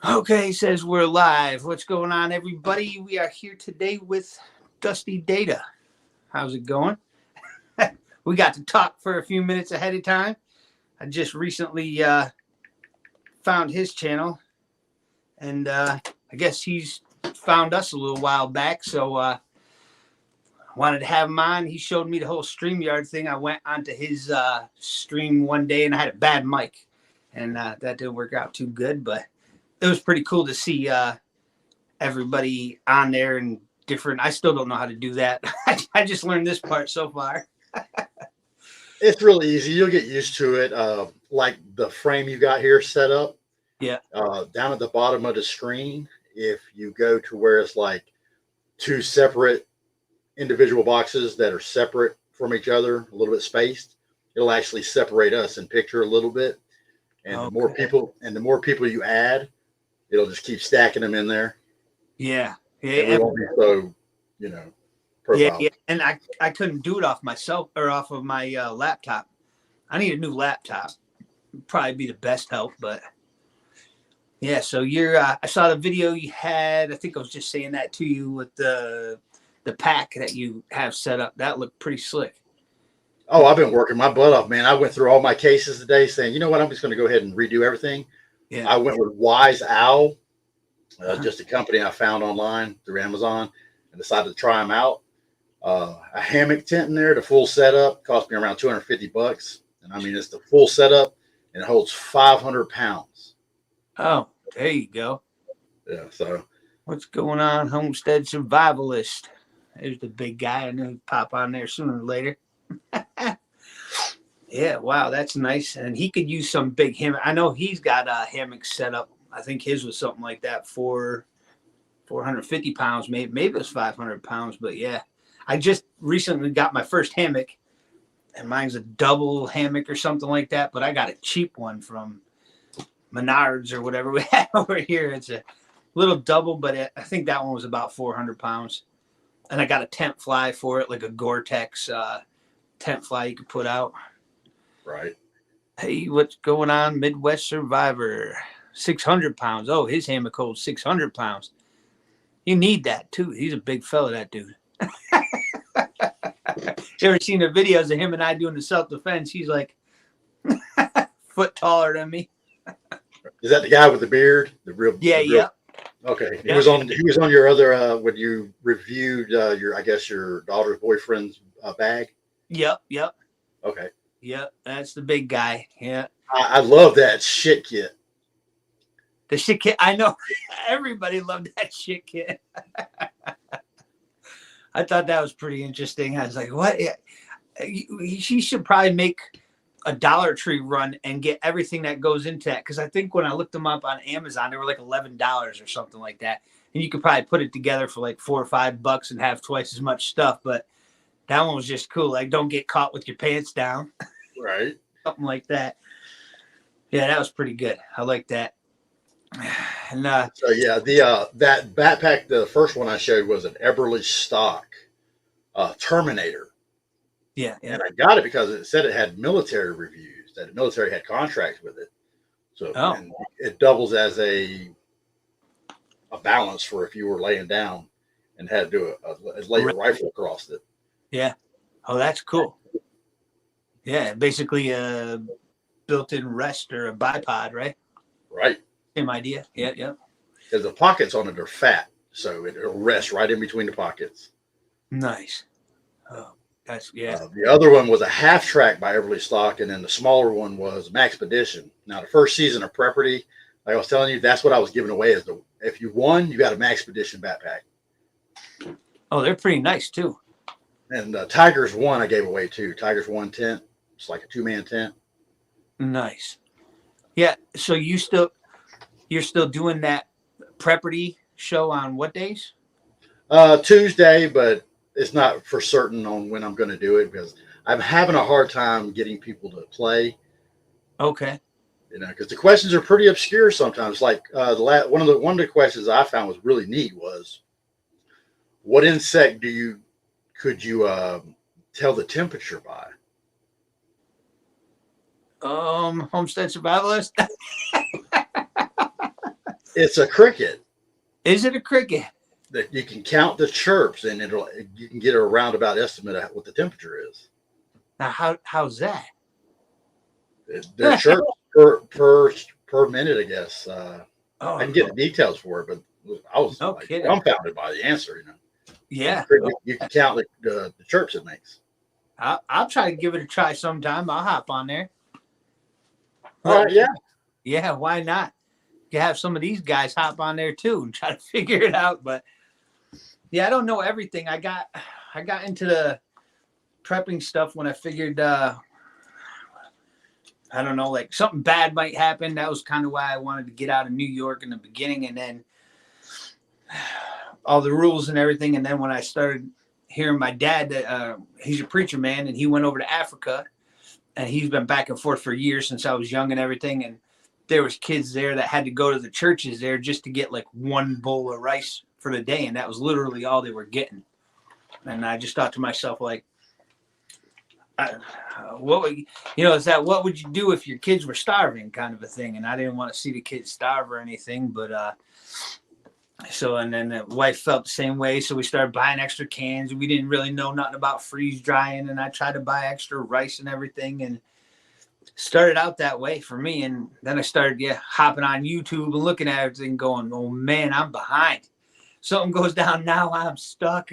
Okay, he says we're live. What's going on, everybody? We are here today with Dusty Data. How's it going? We got to talk for a few minutes ahead of time. I just recently found his channel, and I guess he's found us a little while back, so wanted to have him on. He showed me the whole StreamYard thing. I went onto his stream one day, and I had a bad mic, and that didn't work out too good, but it was pretty cool to see everybody on there and different. I still don't know how to do that. I just learned this part so far. It's really easy. You'll get used to it. Like the frame you got here set up Yeah. down at the bottom of the screen. If you go to where it's like two separate individual boxes that are separate from each other, a little bit spaced, it'll actually separate us in picture a little bit. And the more people you add, it'll just keep stacking them in there. Yeah. And we won't be so, profile. Yeah. And I couldn't do it off myself or off of my laptop. I need a new laptop. Probably be the best help, but yeah. So I saw the video you had. I think I was just saying that to you with the pack that you have set up. That looked pretty slick. Oh, I've been working my butt off, man. I went through all my cases today saying, you know what, I'm just going to go ahead and redo everything. Yeah. I went with Wise Owl, just a company I found online through Amazon, and decided to try them out. A hammock tent in there, the full setup, cost me around $250. And I mean, it's the full setup, and it holds 500 pounds. Oh, there you go. Yeah, so. What's going on, Homestead Survivalist? There's the big guy. I knew he'd pop on there sooner or later. Yeah, wow, that's nice. And he could use some big hammock. I know he's got a hammock set up. I think his was something like that for 450 pounds. Maybe it was 500 pounds. But yeah, I just recently got my first hammock, and mine's a double hammock or something like that. But I got a cheap one from Menards or whatever we have over here. It's a little double, but I think that one was about 400 pounds. And I got a tent fly for it, like a Gore-Tex tent fly you could put out. Right. Hey, what's going on, Midwest Survivor? 600 pounds. Oh, his hammock holds 600 pounds. You need that, too. He's a big fella, that dude. You ever seen the videos of him and I doing the self-defense? He's like foot taller than me. Is that the guy with the beard? Yeah. Okay. He was on your other when you reviewed your daughter's boyfriend's bag. Yep. Okay. Yep, that's the big guy. Yeah. I love that shit kit. The shit kit. I know everybody loved that shit kit. I thought that was pretty interesting. I was like, what? She should probably make a Dollar Tree run and get everything that goes into that. Because I think when I looked them up on Amazon, they were like $11 or something like that. And you could probably put it together for like $4 or $5 and have twice as much stuff. But that one was just cool. Like, don't get caught with your pants down. Right. Something like that. Yeah, that was pretty good. I like that. And so yeah, that backpack, the first one I showed was an Eberly stock Terminator. Yeah. And I got it because it said it had military reviews, that the military had contracts with it. So and it doubles as a balance for if you were laying down and had to do lay your rifle across it. Yeah. Oh, that's cool. Yeah, basically a built-in rest or a bipod, right? Right. Same idea. Yeah. Because the pockets on it are fat, so it'll rest right in between the pockets. Nice. Oh, that's the other one was a half track by Everly Stock, and then the smaller one was Maxpedition. Now, the first season of Prepperty, like I was telling you, that's what I was giving away. If you won, you got a Maxpedition backpack. Oh, they're pretty nice too. And Tigers 1 I gave away too. Tigers 1 tent. It's like a 2-man tent. Nice. Yeah. So you're still doing that Prepperty show on what days? Tuesday, but it's not for certain on when I'm going to do it because I'm having a hard time getting people to play. Okay. Because the questions are pretty obscure sometimes. Like one of the questions I found was really neat was, what insect could you tell the temperature by? Homestead Survivalist. It's a cricket Is it a cricket? that you can count the chirps, and you can get a roundabout estimate of what the temperature is. Now, how's that? They're chirps per minute, I guess. Oh, I can get the details for it, but I was no like kidding. dumbfounded by the answer. Yeah. You can count the chirps it makes. I'll try to give it a try sometime. I'll hop on there. All right, yeah. Yeah, why not? You have some of these guys hop on there too and try to figure it out. But yeah, I don't know everything. I got into the prepping stuff when I figured I don't know, like something bad might happen. That was kind of why I wanted to get out of New York in the beginning, and then all the rules and everything. And then when I started hearing my dad, he's a preacher man, and he went over to Africa, and he's been back and forth for years since I was young and everything. And there was kids there that had to go to the churches there just to get like one bowl of rice for the day, and that was literally all they were getting. And I just thought to myself, like, what would what would you do if your kids were starving, kind of a thing. And I didn't want to see the kids starve or anything, but so, and then the wife felt the same way, so we started buying extra cans. We didn't really know nothing about freeze drying, and I tried to buy extra rice and everything, and started out that way for me. And then I started hopping on YouTube and looking at everything, going, oh man, I'm behind. Something goes down now, I'm stuck.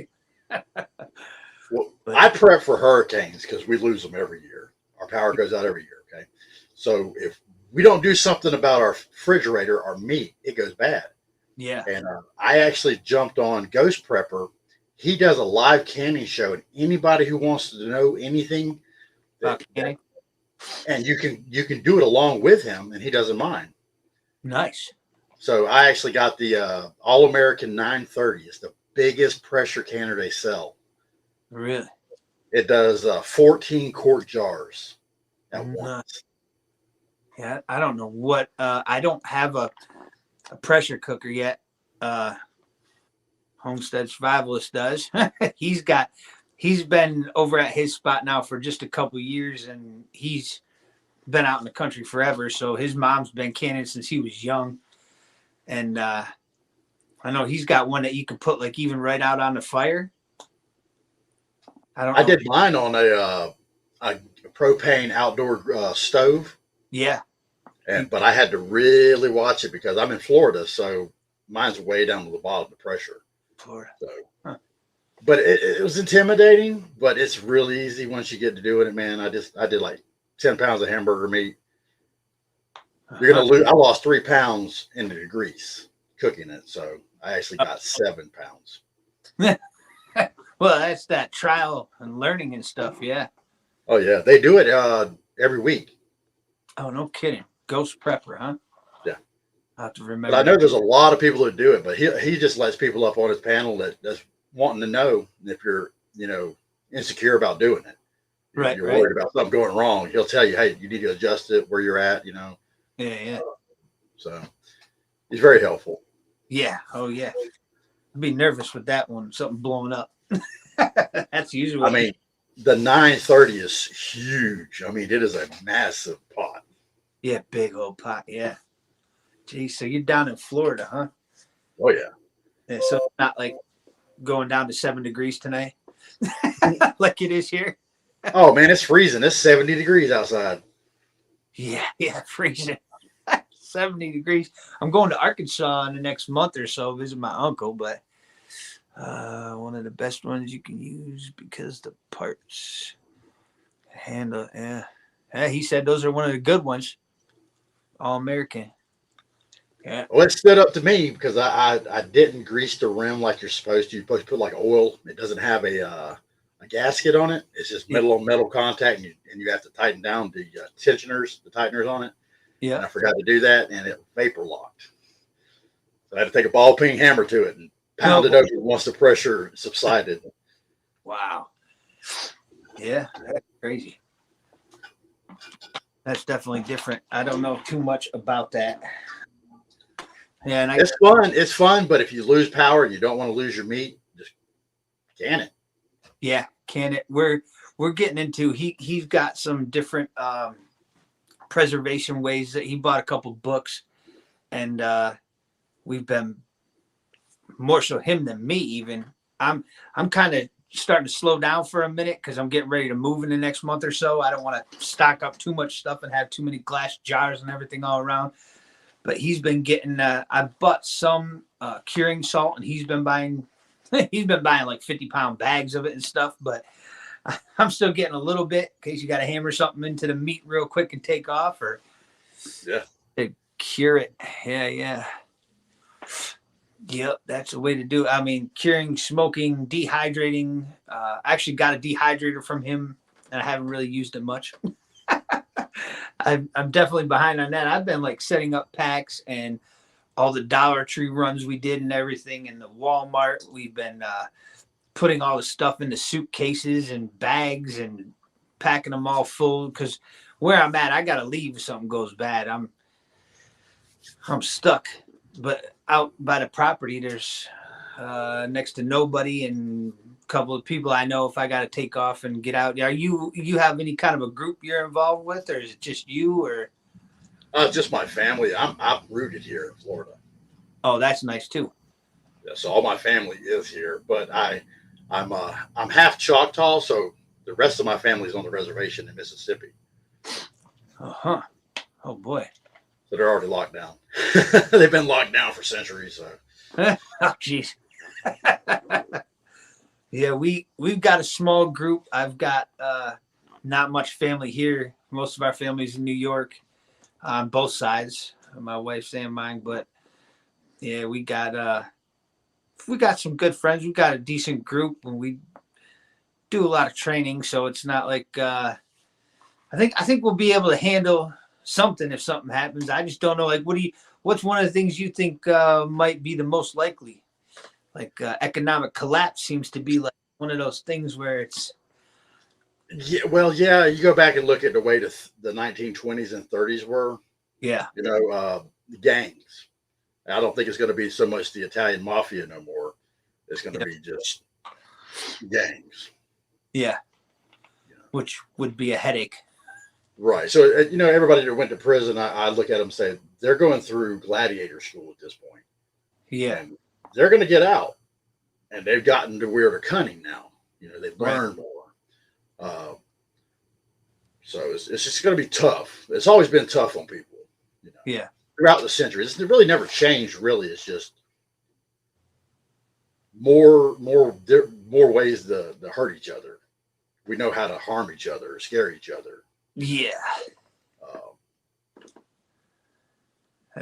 Well, I prep for hurricanes because we lose them every year. Our power goes out every year. Okay, so if we don't do something about our refrigerator, our meat, it goes bad. Yeah. And I actually jumped on Ghost Prepper. He does a live canning show, and anybody who wants to know anything, and you can do it along with him, and he doesn't mind. Nice. So I actually got the All American 930. It's the biggest pressure canner they sell. Really? It does 14 quart jars at once. Yeah, I don't know what. I don't have a pressure cooker yet. Homestead Survivalist does. He's been over at his spot now for just a couple years, and he's been out in the country forever. So his mom's been canning since he was young, and I know he's got one that you can put like even right out on the fire. I did mine on a propane outdoor stove. Yeah. But I had to really watch it because I'm in Florida, so mine's way down to the bottom of pressure. Florida. So, but it was intimidating, but it's really easy once you get to doing it, man. I did like 10 pounds of hamburger meat. You're gonna lose. I lost 3 pounds in the grease cooking it, so I actually got 7 pounds. Well, that's that trial and learning and stuff. Yeah. Oh yeah, they do it every week. Oh, no kidding. Ghost Prepper, huh? Yeah. I have to remember. But I know there's a lot of people that do it, but he just lets people up on his panel that's wanting to know if you're insecure about doing it. Right. You're worried about something going wrong. He'll tell you, hey, you need to adjust it where you're at. Yeah. So he's very helpful. Yeah. Oh yeah. I'd be nervous with that one. Something blowing up. That's usually. I mean, the 930 is huge. I mean, it is a massive pot. Yeah, big old pot. Yeah. Geez, so you're down in Florida, huh? Oh yeah. Yeah, so not like going down to 7 degrees tonight, like it is here. Oh man, it's freezing. It's 70 degrees outside. Yeah, freezing. 70 degrees. I'm going to Arkansas in the next month or so, visit my uncle, but one of the best ones you can use because the parts handle. Yeah, he said those are one of the good ones. All American. Yeah. Well, it stood up to me because I didn't grease the rim like you're supposed to. You're supposed to put like oil. It doesn't have a gasket on it. It's just metal on metal contact, and you have to tighten down the tensioners, the tighteners on it. Yeah. And I forgot to do that, and it vapor locked. So I had to take a ball peen hammer to it and pound it open once the pressure subsided. Wow. Yeah, that's crazy. That's definitely different. I don't know too much about that. Yeah, and it's fun. It's fun, but if you lose power and you don't want to lose your meat, just can it. Yeah, can it. We're getting into he's got some different preservation ways that he bought a couple books, and we've been more so him than me even. I'm kind of starting to slow down for a minute because I'm getting ready to move in the next month or so. I don't want to stock up too much stuff and have too many glass jars and everything all around. But he's been getting I bought some curing salt, and he's been buying like 50-pound bags of it and stuff. But I'm still getting a little bit in case you got to hammer something into the meat real quick and take off, or to cure it. Yeah. Yep, that's the way to do it. I mean, curing, smoking, dehydrating. I actually got a dehydrator from him, and I haven't really used it much. I'm definitely behind on that. I've been like setting up packs and all the Dollar Tree runs we did and everything, and the Walmart. We've been putting all the stuff into suitcases and bags and packing them all full, because where I'm at, I gotta leave if something goes bad. I'm stuck. But out by the property, there's next to nobody, and a couple of people I know if I got to take off and get out. Are you have any kind of a group you're involved with, or is it just you? Or Just my family. I'm rooted here in Florida. Oh, that's nice too. Yeah, so all my family is here, but I'm half Choctaw, so the rest of my family's on the reservation in Mississippi. Oh boy. So they're already locked down. They've been locked down for centuries. So. Oh jeez. Yeah, we've got a small group. I've got not much family here. Most of our family's in New York on both sides, my wife's and mine. But yeah, we got some good friends. We've got a decent group, and we do a lot of training. So it's not like I think we'll be able to handle something if something happens. I just don't know. Like, what's one of the things you think might be the most likely? Like economic collapse seems to be like one of those things where it's. Yeah, well, yeah. You go back and look at the way the 1920s and 30s were. Yeah. The gangs. I don't think it's going to be so much the Italian mafia no more. It's going to be just gangs. Yeah. Which would be a headache. Right. So, everybody that went to prison, I look at them and say, they're going through gladiator school at this point. Yeah. And they're going to get out. And they've gotten to where they're cunning now. They've learned more. So it's just going to be tough. It's always been tough on people. Yeah. Throughout the centuries. It's really never changed, really. It's just more ways to hurt each other. We know how to harm each other or scare each other. Yeah.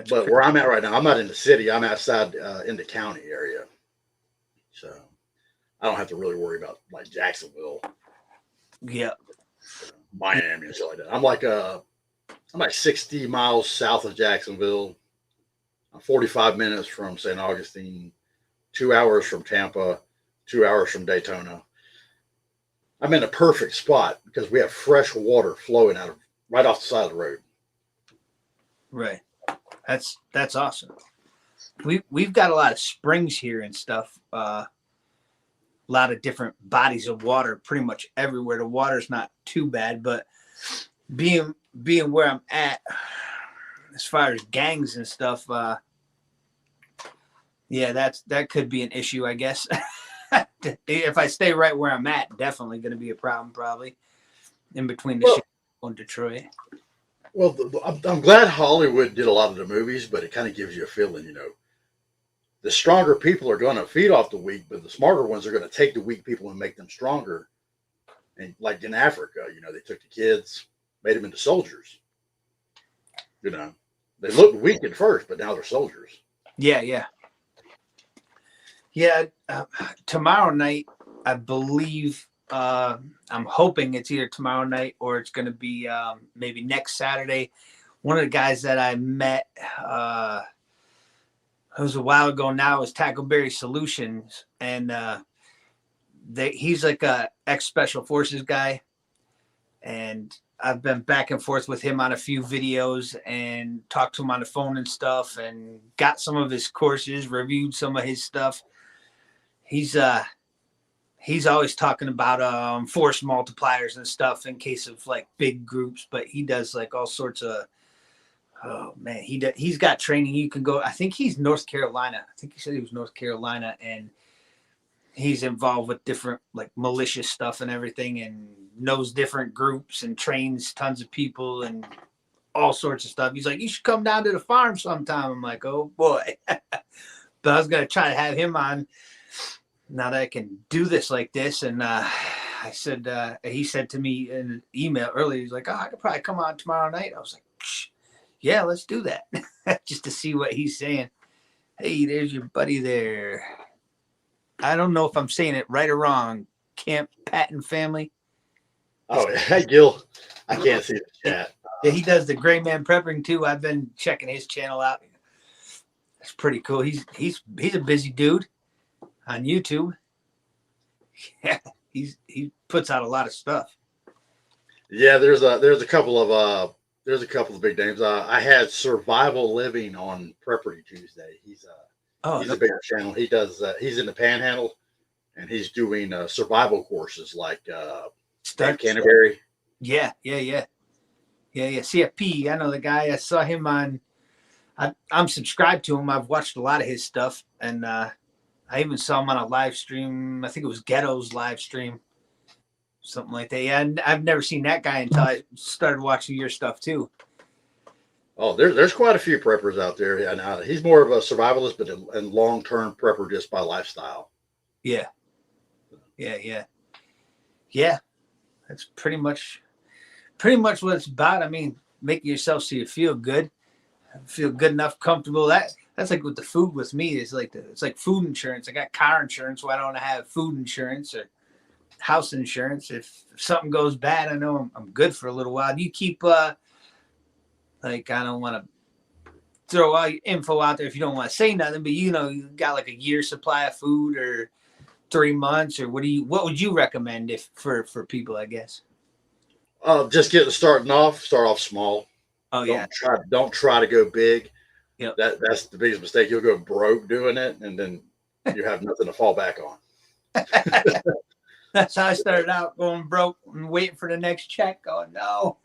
But where I'm at right now, I'm not in the city. I'm outside in the county area. So I don't have to really worry about like Jacksonville. Yeah. Miami and stuff like that. I'm like 60 miles south of Jacksonville. I'm 45 minutes from St. Augustine, 2 hours from Tampa, 2 hours from Daytona. I'm in a perfect spot because we have fresh water flowing out of right off the side of the road. Right. That's awesome. We've got a lot of springs here and stuff. A lot of different bodies of water pretty much everywhere. The water's not too bad, but being where I'm at as far as gangs and stuff, that could be an issue, I guess. If I stay right where I'm at, definitely going to be a problem, probably in between the Chicago and Detroit. Well, I'm glad Hollywood did a lot of the movies, but it kind of gives you a feeling, the stronger people are going to feed off the weak, but the smarter ones are going to take the weak people and make them stronger. And like in Africa, they took the kids, made them into soldiers. They looked weak at first, but now they're soldiers. Yeah. Yeah, tomorrow night, I believe, I'm hoping it's either tomorrow night or it's going to be maybe next Saturday. One of the guys that I met, it was a while ago now, is Tackleberry Solutions. And he's like a ex-Special Forces guy. And I've been back and forth with him on a few videos and talked to him on the phone and stuff, and got some of his courses, reviewed some of his stuff. He's always talking about force multipliers and stuff in case of like big groups, but he does like all sorts of Oh man, he's got training. You can go. I think he's North Carolina. I think he said he was North Carolina, and he's involved with different like malicious stuff and everything, and knows different groups and trains tons of people and all sorts of stuff. He's like, you should come down to the farm sometime. I'm like, oh boy. But I was gonna try to have him on now that I can do this like this. And I said, he said to me in an email earlier, he's like, oh, I could probably come on tomorrow night. I was like, yeah, let's do that. Just to see what he's saying. Hey, there's your buddy there. I don't know if I'm saying it right or wrong. Camp Patton family. Oh, hey, Gil. I can't see the chat. Yeah, he does the Gray Man Prepping too. I've been checking his channel out. That's pretty cool. He's a busy dude on YouTube. Yeah, he puts out a lot of stuff. Yeah, there's a couple of big names. I had Survival Living on Prepperty Tuesday. He's a bigger channel. He does he's in the Panhandle, and he's doing survival courses like Canterbury. Yeah. CFP. I know the guy. I saw him on. I'm subscribed to him. I've watched a lot of his stuff, and I even saw him on a live stream. I think it was Ghetto's live stream, something like that. Yeah, I've never seen that guy until I started watching your stuff too. Oh, there's quite a few preppers out there, and he's more of a survivalist, but and long-term prepper just by lifestyle. Yeah. That's pretty much what it's about. I mean, making yourself so you feel good enough, comfortable. That's like with the food with me. It's like food insurance. I got car insurance. Why don't I have food insurance or house insurance? If something goes bad, I know I'm good for a little while. Do you keep like, I don't want to throw all your info out there if you don't want to say nothing, but you got like a year supply of food or 3 months, or what would you recommend if for people, I guess? Just start off small. Oh, Don't try to go big. Yeah. That's the biggest mistake. You'll go broke doing it, and then you have nothing to fall back on. That's how I started out, going broke and waiting for the next check. Oh no.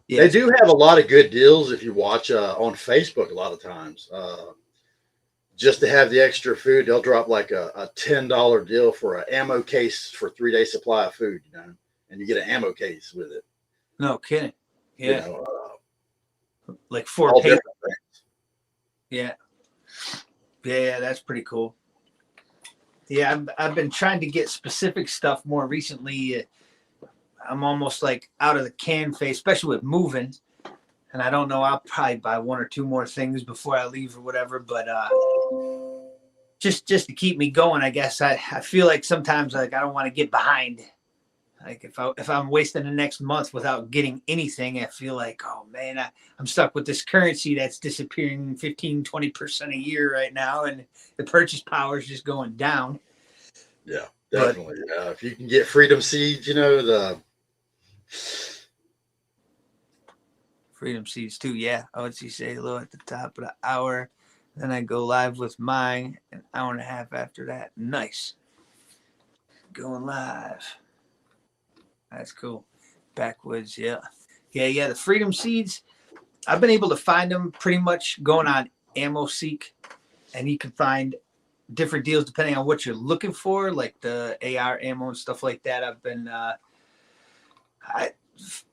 Yeah. They do have a lot of good deals if you watch on Facebook a lot of times. Just to have the extra food, they'll drop like a $10 deal for an ammo case for 3-day supply of food, and you get an ammo case with it. No kidding. Yeah. Like 4 all pages. different things. Yeah, that's pretty cool. Yeah, I've been trying to get specific stuff more recently. I'm almost like out of the can phase, especially with moving. And I don't know, I'll probably buy 1 or 2 more things before I leave or whatever. But just to keep me going, I guess. I feel like sometimes like I don't want to get behind. Like if I'm wasting the next month without getting anything, I feel like, oh man, I'm stuck with this currency that's disappearing 15-20% a year right now, and the purchase power is just going down. Yeah, definitely. If you can get Freedom Seeds, the Freedom Seeds too. Yeah. Oh, what's he say? Low at the top of the hour. Then I go live with mine an hour and a half after that. Nice. Going live. That's cool. Backwoods. Yeah. The Freedom Seeds. I've been able to find them pretty much going on AmmoSeek, and you can find different deals depending on what you're looking for, like the AR ammo and stuff like that. I've been, I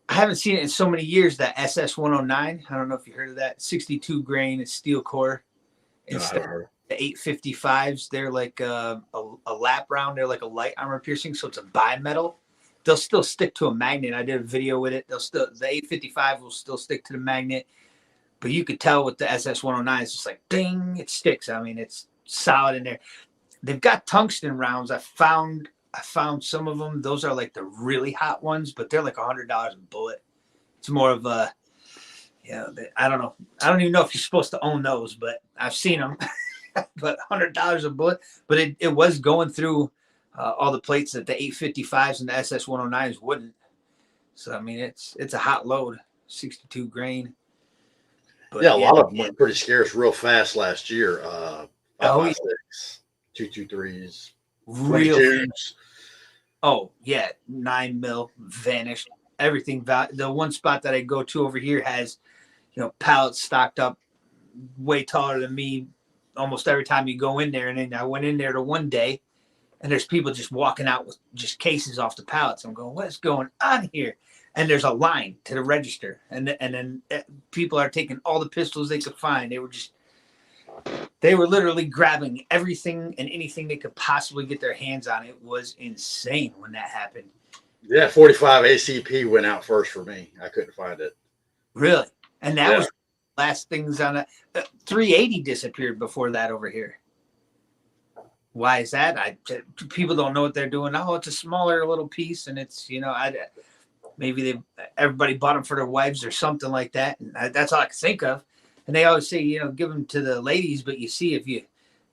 haven't seen it in so many years. That SS-109. I don't know if you heard of that. 62 grain steel core. Instead of the 855s, they're like a lap round. They're like a light armor piercing, so it's a bimetal. They'll still stick to a magnet. I did a video with it. The 855 will still stick to the magnet, but you could tell with the SS-109, it's just like ding, it sticks. I mean, it's solid in there. They've got tungsten rounds. I found some of them. Those are like the really hot ones, but they're like $100 a bullet. It's more of a, I don't know. I don't even know if you're supposed to own those, but I've seen them. But $100 a bullet. But it was going through all the plates that the 855s and the SS-109s wouldn't. So I mean, it's a hot load, 62 grain. But, a lot of them went pretty scarce real fast last year. 5.56, 223s, 22s. Oh yeah, 9 mil vanished. Everything. The one spot that I go to over here has, pallets stocked up way taller than me almost every time you go in there. And then I went in there to one day, and there's people just walking out with just cases off the pallets. I'm going, what's going on here? And there's a line to the register, and then people are taking all the pistols they could find. They were literally grabbing everything and anything they could possibly get their hands on. It was insane when that happened. Yeah, 45 ACP went out first for me. I couldn't find it. Really? And that was last things on it. 380 disappeared before that over here. Why is that? People don't know what they're doing. Oh, it's a smaller little piece, and it's maybe everybody bought them for their wives or something like that. And that's all I can think of. And they always say, give them to the ladies, but you see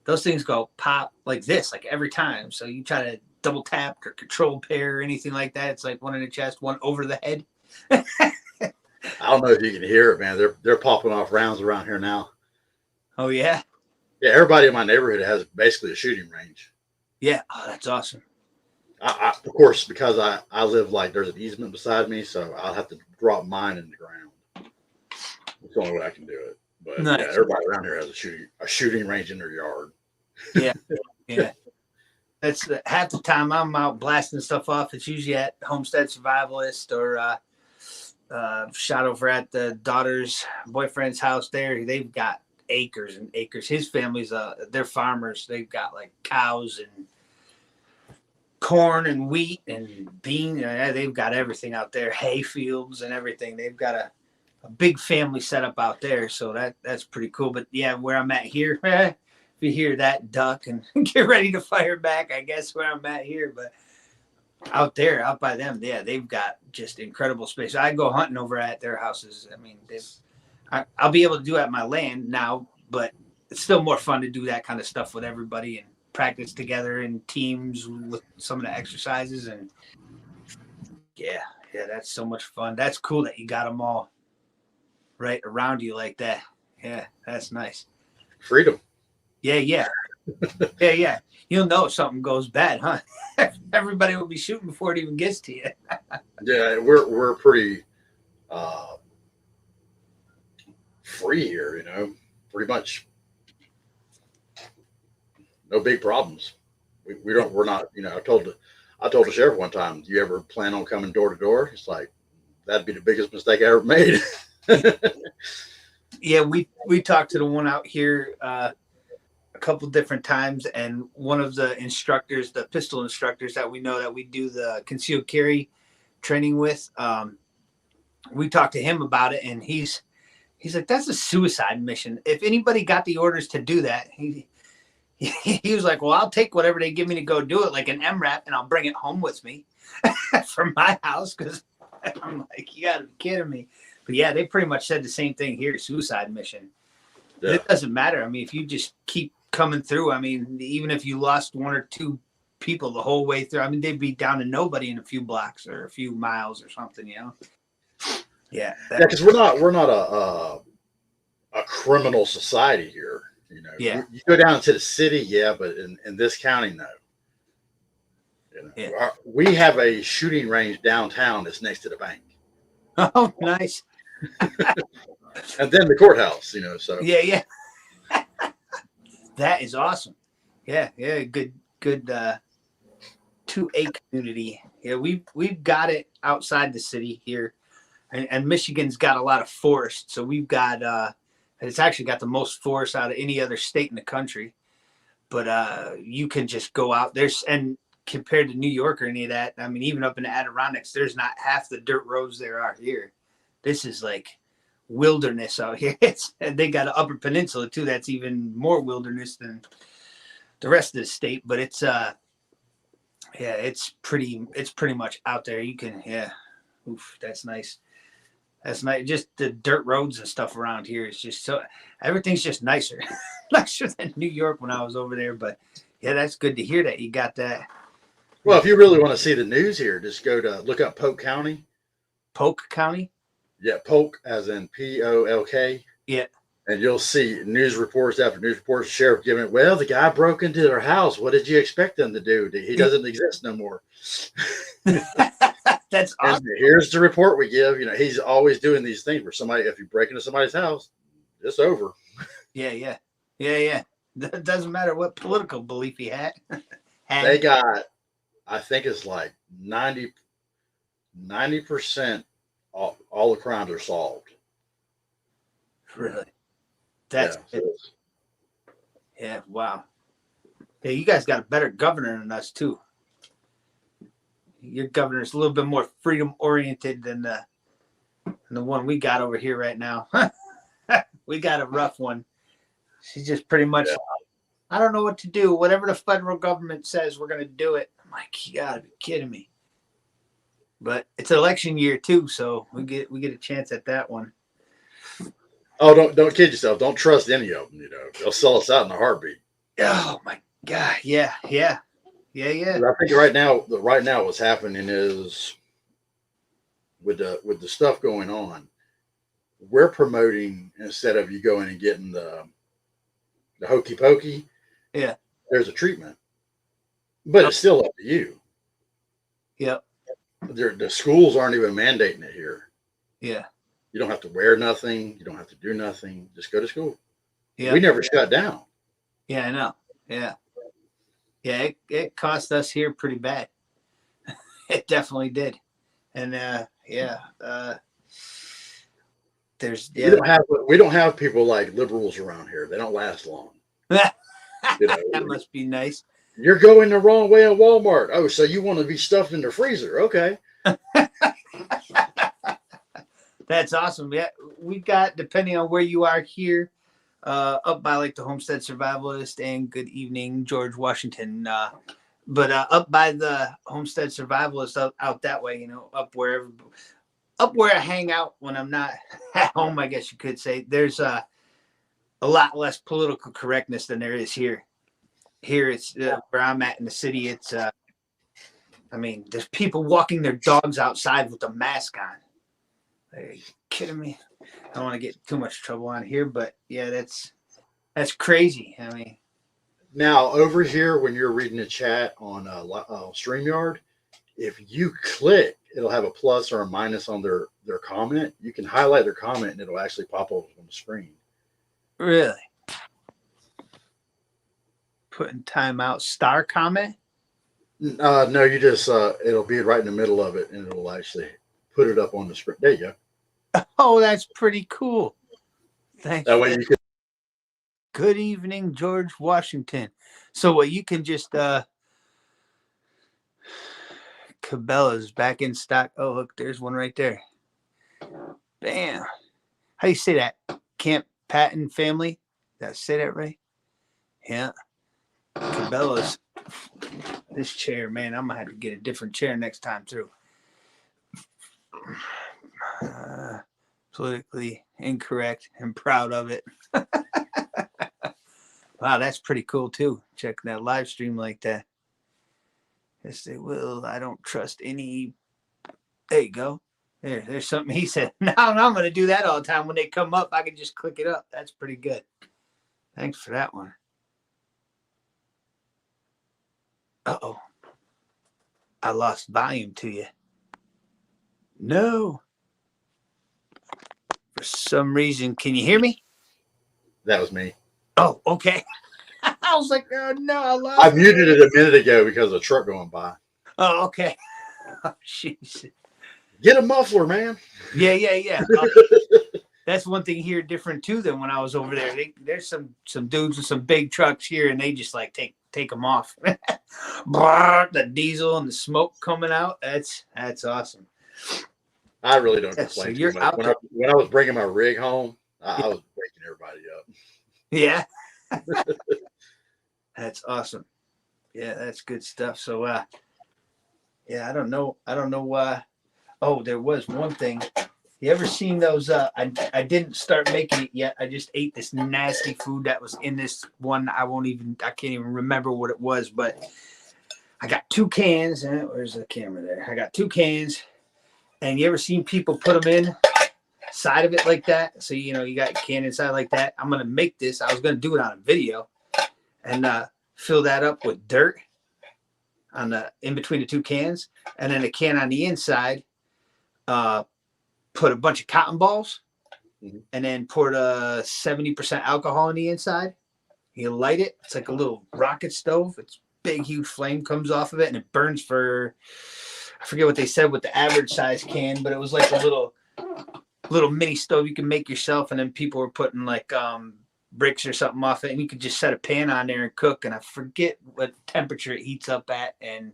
those things go pop like this, like every time. So you try to double tap or control pair or anything like that. It's like one in the chest, one over the head. I don't know if you can hear it, man. They're popping off rounds around here now. Oh yeah. Yeah, everybody in my neighborhood has basically a shooting range. Yeah. Oh, that's awesome. Of course, because I live like there's an easement beside me, so I'll have to drop mine in the ground. It's the only way I can do it. But nice. Yeah, everybody around here has a shooting range in their yard. Yeah, yeah. That's half the time I'm out blasting stuff off. It's usually at Homestead Survivalist or shot over at the daughter's boyfriend's house. They've got acres and acres. His family's they're farmers. They've got like cows and corn and wheat and bean. They've got everything out there, hay fields and everything. They've got a big family setup out there, so that's pretty cool. But yeah, where I'm at here, if you hear that, duck and get ready to fire back, I guess, where I'm at here. But out there, out by them, yeah, they've got just incredible space. I go hunting over at their houses. I mean, I'll be able to do it at my land now, but it's still more fun to do that kind of stuff with everybody and practice together in teams with some of the exercises. And yeah, that's so much fun. That's cool that you got them all right around you like that. Yeah, that's nice. Freedom. Yeah. Yeah. You'll know if something goes bad, huh? Everybody will be shooting before it even gets to you. Yeah, we're pretty free here, pretty much no big problems. We're not, I told the sheriff one time, do you ever plan on coming door to door? It's like, that'd be the biggest mistake I ever made. Yeah, we talked to the one out here a couple different times, and one of the instructors, the pistol instructors that we know that we do the concealed carry training with, we talked to him about it, and he's like, that's a suicide mission. If anybody got the orders to do that, he was like, well, I'll take whatever they give me to go do it, like an MRAP, and I'll bring it home with me from my house, because I'm like, you gotta be kidding me. But yeah, they pretty much said the same thing here, suicide mission. Yeah. It doesn't matter. I mean, if you just keep coming through, I mean, even if you lost one or two people the whole way through, I mean, they'd be down to nobody in a few blocks or a few miles or something, Yeah. Because we're not a criminal society here. Yeah. You go down to the city, yeah, but in this county, no. Yeah. We have a shooting range downtown that's next to the bank. Oh, nice. And then the courthouse, so. Yeah. That is awesome. Yeah. Good 2A community. Yeah, we've got it outside the city here. And Michigan's got a lot of forest. So we've got it's actually got the most forest out of any other state in the country. But you can just go out there, and compared to New York or any of that, I mean, even up in the Adirondacks, there's not half the dirt roads there are here. This is like wilderness out here. And they got an Upper Peninsula too. That's even more wilderness than the rest of the state. But it's it's pretty much out there. You can, oof, that's nice. That's nice. Just the dirt roads and stuff around here is just everything's just nicer than New York when I was over there. But yeah, that's good to hear that you got that. Well, if you really want to see the news here, just look up Polk County. Polk County? Yeah, Polk as in Polk. Yeah. And you'll see news reports after news reports, sheriff giving it, well, the guy broke into their house. What did you expect them to do? He doesn't exist no more. That's And awesome. here's the report we give. He's always doing these things where if you break into somebody's house, it's over. Yeah. It doesn't matter what political belief he had. They got, I think it's like 90% all the crimes are solved. Really? That's yeah. yeah. Wow. Yeah, you guys got a better governor than us too. Your governor's a little bit more freedom oriented than the one we got over here right now. We got a rough one. She's just pretty much, I don't know what to do. Whatever the federal government says, we're going to do it. I'm like, you got to be kidding me. But it's election year too, so we get a chance at that one. Oh, don't kid yourself. Don't trust any of them. They'll sell us out in a heartbeat. Oh my God. Yeah. I think right now what's happening is with the stuff going on, we're promoting, instead of you going and getting the hokey pokey. Yeah. There's a treatment, but it's still up to you. Yep. The schools aren't even mandating it here. Yeah. You don't have to wear nothing. You don't have to do nothing. Just go to school. Yeah. We never shut down. Yeah, I know. Yeah. Yeah, it cost us here pretty bad. It definitely did. And we don't have people like liberals around here. They don't last long. That must be nice. You're going the wrong way at Walmart. Oh, so you want to be stuffed in the freezer? Okay. That's awesome. Yeah, we got, depending on where you are here, up by like the Homestead Survivalist and Good Evening George Washington. But up by the Homestead Survivalist, out that way, up where I hang out when I'm not at home, I guess you could say. There's a lot less political correctness than there is here. Here it's where I'm at in the city. It's there's people walking their dogs outside with a mask on. Are you kidding me? I don't want to get too much trouble on here, but yeah, that's crazy. Now over here, when you're reading the chat on StreamYard, if you click, it'll have a plus or a minus on their comment. You can highlight their comment and it'll actually pop up on the screen. Really? Putting time out. Star comment? No, you just it'll be right in the middle of it and it'll actually put it up on the screen. There you go. Oh, that's pretty cool. Thanks. That way you can. Good evening, George Washington. So you can just Cabela's back in stock. Oh, look, there's one right there. Bam. How do you say that? Camp Patton family? Did I say that right? Yeah. Cabela's. This chair, man, I'm gonna have to get a different chair next time through. Politically incorrect and proud of it. Wow, that's pretty cool too. Checking that live stream like that. Yes, they will. I don't trust any. There you go. There's something he said. No, I'm going to do that all the time. When they come up, I can just click it up. That's pretty good. Thanks for that one. Uh-oh. I lost volume to you. No. For some reason, can you hear me? That was me. Oh, okay. I was like, oh, no, I lost I muted it a minute ago because of a truck going by. Oh, okay. Oh, jeez. Get a muffler, man. Yeah. That's one thing here different too than when I was over there. There's some dudes with some big trucks here, and they just like take them off. The diesel and the smoke coming out. That's awesome. I really don't complain so too much. When I was bringing my rig home, I was waking everybody up. Yeah. That's awesome. Yeah, that's good stuff. So yeah, I don't know why. Oh, there was one thing. You ever seen those I didn't start making it yet. I just ate this nasty food that was in this one. I can't even remember what it was, but I got 2 cans. Where's the camera there? I got 2 cans. And you ever seen people put them in side of it like that? So you got your can inside like that. I'm gonna make this. I was gonna do it on a video and fill that up with dirt. on the in between the two cans, and then a can on the inside. Put a bunch of cotton balls, and then poured a 70% alcohol on the inside. You light it. It's like a little rocket stove. It's big, huge flame comes off of it, and it burns for, I forget what they said with the average size can, but it was like a little mini stove you can make yourself. And then people were putting like bricks or something off it, and you could just set a pan on there and cook. And I forget what temperature it heats up at. And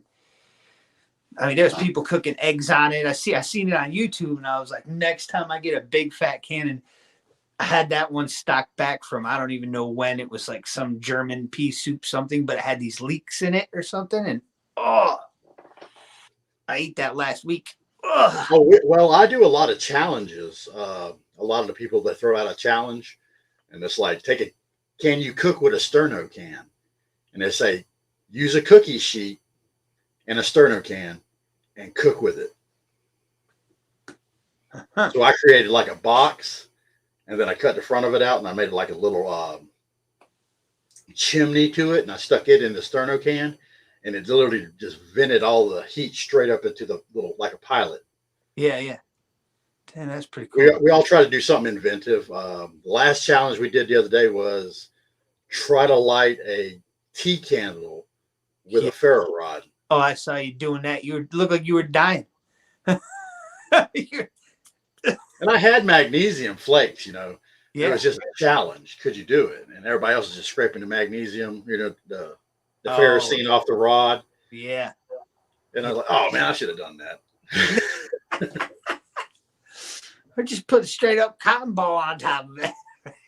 I mean, there's people cooking eggs on it. I seen it on YouTube, and I was like, next time I get a big fat can, and I had that one stocked back from I don't even know when. It was like some German pea soup something, but it had these leeks in it or something. And I ate that last week. Oh, well, I do a lot of challenges. A lot of the people that throw out a challenge, and it's like, can you cook with a sterno can? And they say, use a cookie sheet and a sterno can and cook with it. So I created like a box, and then I cut the front of it out, and I made it like a little chimney to it, and I stuck it in the sterno can, and it literally just vented all the heat straight up into the little, like a pilot. Yeah. Damn, that's pretty cool. We all try to do something inventive. The last challenge we did the other day was try to light a tea candle with a ferro rod. Oh, I saw you doing that. You looked like you were dying. And I had magnesium flakes, you know. Yeah. It was just a challenge. Could you do it? And everybody else is just scraping the magnesium, you know, the ferrocene off the rod. Yeah. And I was like, oh man, I should have done that. Or just put a straight up cotton ball on top of it.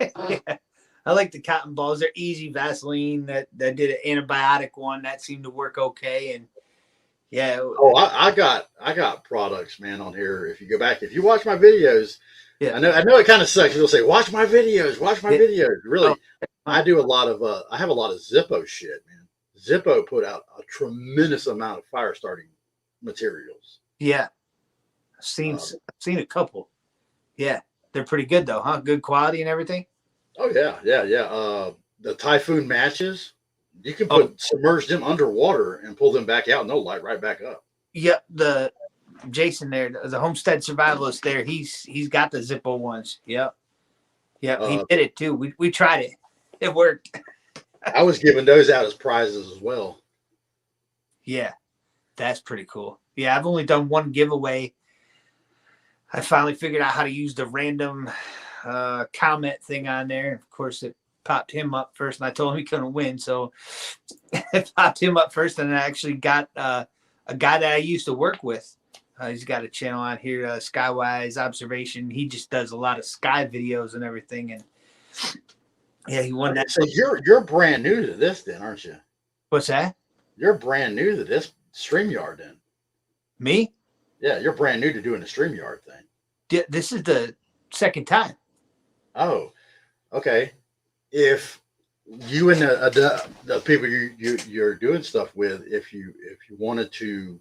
Yeah. I like the cotton balls. They're easy. Vaseline that did an antibiotic one that seemed to work okay. And yeah. Oh, I got products, man, on here. If you go back, if you watch my videos, yeah. I know it kind of sucks. You'll say, watch my videos. Really, I do a lot of I have a lot of Zippo shit, man. Zippo put out a tremendous amount of fire starting materials. Yeah. I've seen a couple. Yeah. They're pretty good though, huh? Good quality and everything. Oh yeah. The Typhoon matches, you can submerge them underwater and pull them back out, and they'll light right back up. Yep, the Jason there, the Homestead Survivalist there, he's got the Zippo ones. Yep, he did it too. We tried it, it worked. I was giving those out as prizes as well. Yeah, that's pretty cool. Yeah, I've only done one giveaway. I finally figured out how to use the random comment thing on there. Of course, it popped him up first, and I told him he couldn't win, so it popped him up first, and I actually got a guy that I used to work with. He's got a channel on here, Skywise Observation. He just does a lot of sky videos and everything, and yeah, he won that. So you're brand new to this, then, aren't you? What's that? You're brand new to this StreamYard, then. Me? Yeah, you're brand new to doing the StreamYard thing. This is the second time. Oh, okay. If you and the people you're doing stuff with, if you wanted to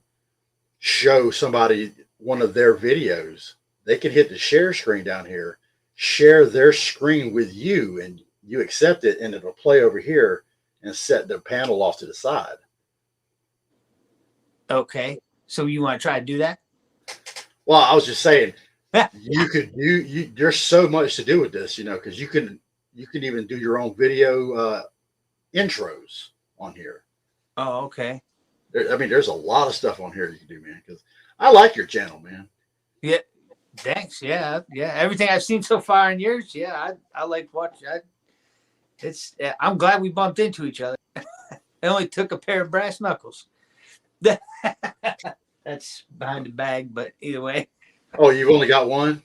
show somebody one of their videos, they can hit the share screen down here, share their screen with you, and you accept it, and it'll play over here and set the panel off to the side. Okay, so you want to try to do that? Well, I was just saying, there's so much to do with this, you know, because you can even do your own video intros on here. Oh, okay. There's a lot of stuff on here you can do, man, because I like your channel, man. Yeah, thanks. Yeah. Everything I've seen so far in yours, yeah, I like watching. I'm glad we bumped into each other. It only took a pair of brass knuckles. That's behind the bag, but either way. Oh, you've only got one?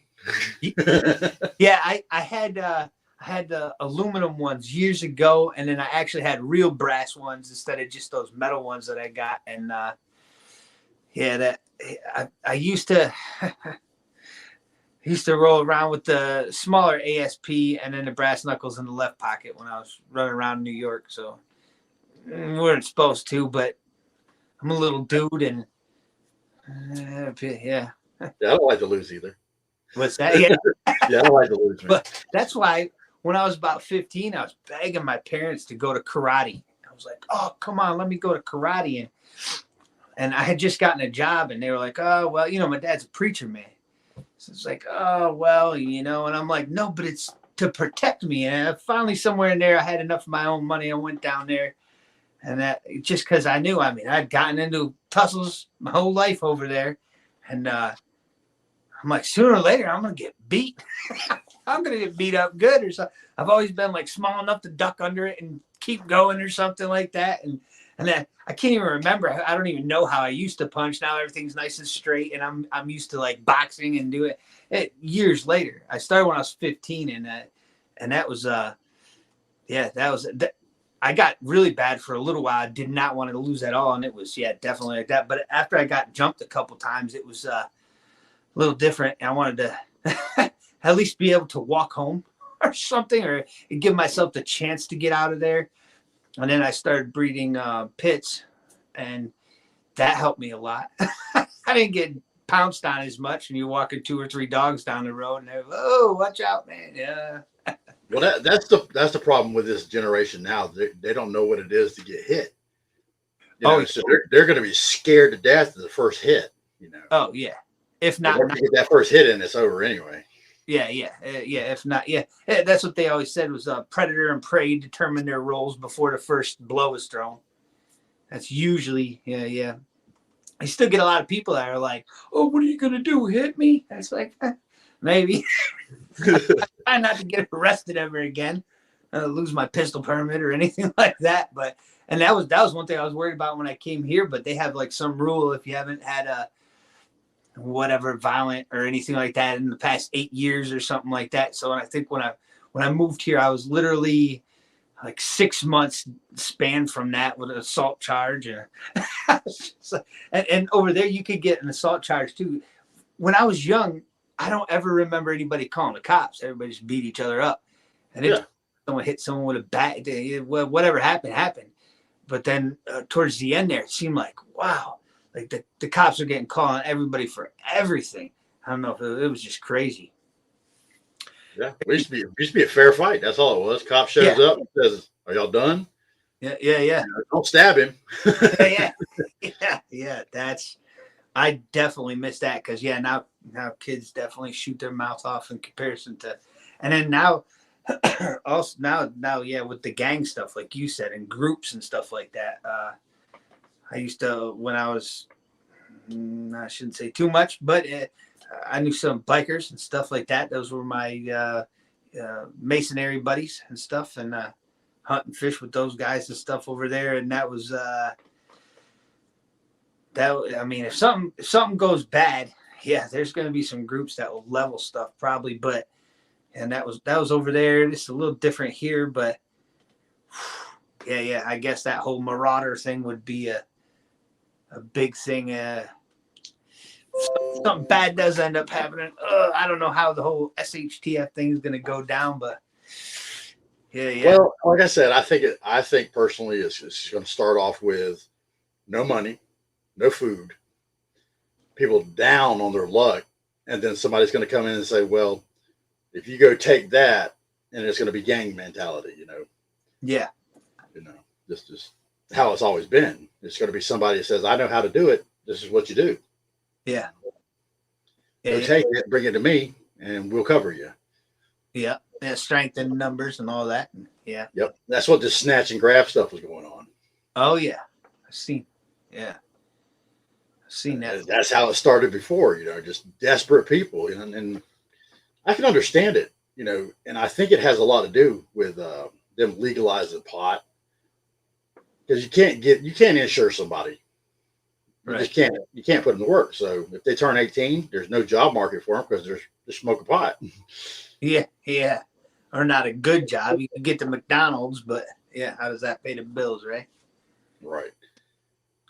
Yeah, I had the aluminum ones years ago, and then I actually had real brass ones instead of just those metal ones that I got. And I used to roll around with the smaller ASP and then the brass knuckles in the left pocket when I was running around New York. So we weren't supposed to, but I'm a little dude, and yeah. Yeah, I don't like to lose either. What's that? Yeah, yeah, I don't like to lose. Man. But that's why when I was about 15, I was begging my parents to go to karate. I was like, "Oh, come on, let me go to karate." And And I had just gotten a job, and they were like, "Oh, well, my dad's a preacher, man." So it's like, "Oh, well, and I'm like, no, but it's to protect me." And finally, somewhere in there, I had enough of my own money. I went down there, and that just because I knew, I'd gotten into tussles my whole life over there, and I'm like, sooner or later, I'm gonna get beat. I'm gonna get beat up good or something. I've always been like small enough to duck under it and keep going or something like that. And then I can't even remember. I don't even know how I used to punch. Now everything's nice and straight, and I'm used to like boxing and do it. Years later, I started when I was 15, and that was I got really bad for a little while. I did not want to lose at all, and it was definitely like that. But after I got jumped a couple times, it was a little different. I wanted to at least be able to walk home or something, or give myself the chance to get out of there. And then I started breeding pits, and that helped me a lot. I didn't get pounced on as much, and you're walking 2 or 3 dogs down the road, and they're, "Oh, watch out, man!" Yeah. Well, that's the problem with this generation now. They don't know what it is to get hit. So they're going to be scared to death of the first hit. Oh yeah. If not, once you get that first hit in, it's over anyway. Yeah. If not, that's what they always said was predator and prey determine their roles before the first blow is thrown. That's usually, yeah. I still get a lot of people that are like, "Oh, what are you gonna do? Hit me?" That's like, maybe. Try not to get arrested ever again, lose my pistol permit or anything like that. And that was one thing I was worried about when I came here. But they have like some rule if you haven't had a whatever violent or anything like that in the past 8 years or something like that. So I think when I moved here, I was literally like 6 months span from that with an assault charge. And over there, you could get an assault charge too. When I was young, I don't ever remember anybody calling the cops. Everybody just beat each other up. And if someone hit someone with a bat, whatever happened. But then towards the end there, it seemed like, wow, like the cops are getting called on everybody for everything. I don't know if it was just crazy. Yeah, it used to be a fair fight. That's all it was. Cop shows up and says, "Are y'all done?" Yeah. Don't stab him. Yeah. I definitely miss that because now kids definitely shoot their mouth off in comparison to, and then now also now with the gang stuff like you said and groups and stuff like that. I used to when I was I shouldn't say too much, but I knew some bikers and stuff like that. Those were my masonry buddies and stuff, and hunt and fish with those guys and stuff over there. And that was if something goes bad, there's going to be some groups that will level stuff probably. But and that was over there. It's a little different here, but I guess that whole marauder thing would be a big thing. Something bad does end up happening. I don't know how the whole SHTF thing is going to go down, but Well, like I said, I think personally it's going to start off with no money, no food, people down on their luck, and then somebody's going to come in and say, "Well, if you go take that," and it's going to be gang mentality, Yeah. This is how it's always been. It's going to be somebody that says, "I know how to do it. This is what you do." Yeah. Go take it, bring it to me, and we'll cover you. Yeah. Strength in numbers and all that. Yeah. Yep. That's what this snatch and grab stuff was going on. Oh yeah. I've seen that. That's how it started before, just desperate people, and I can understand it, and I think it has a lot to do with them legalizing pot because you can't insure somebody. Right. You can't put them to work. So if they turn 18, there's no job market for them because they're smoking pot. Yeah. Or not a good job. You can get to McDonald's, but how does that pay the bills, right? Right.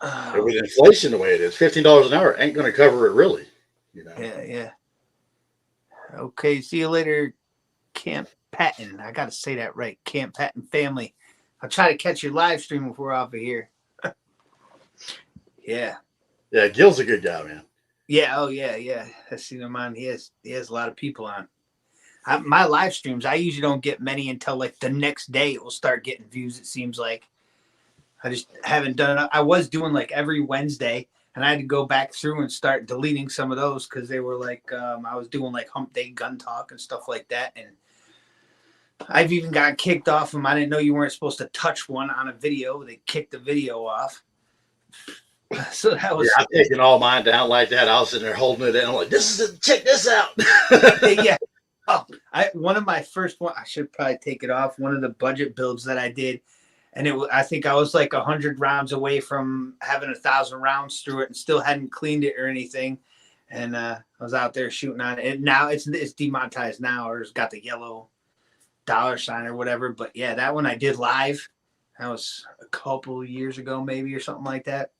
And with inflation the way it is, $15 an hour ain't going to cover it really. Yeah. Okay, see you later, Camp Patton. I got to say that right, Camp Patton family. I'll try to catch your live stream if we're off of here. Yeah. Yeah, Gil's a good guy, man. Yeah. Oh, yeah. I've seen him on. He has a lot of people on. My live streams, I usually don't get many until like the next day it will start getting views. It seems like I just haven't done it. I was doing like every Wednesday, and I had to go back through and start deleting some of those because they were like I was doing like Hump Day gun talk and stuff like that, and I've even got kicked off them. I didn't know you weren't supposed to touch one on a video. They kicked the video off. So that was I've taken all mine down like that. I was sitting there holding it in. I'm like, this is it. Check this out. yeah. Oh, one of my first one. I should probably take it off. One of the budget builds that I did, and I think I was like 100 rounds away from having 1,000 rounds through it, and still hadn't cleaned it or anything. And I was out there shooting on it. And now it's demonetized now, or it's got the yellow $sign or whatever. But yeah, that one I did live. That was a couple of years ago, maybe, or something like that.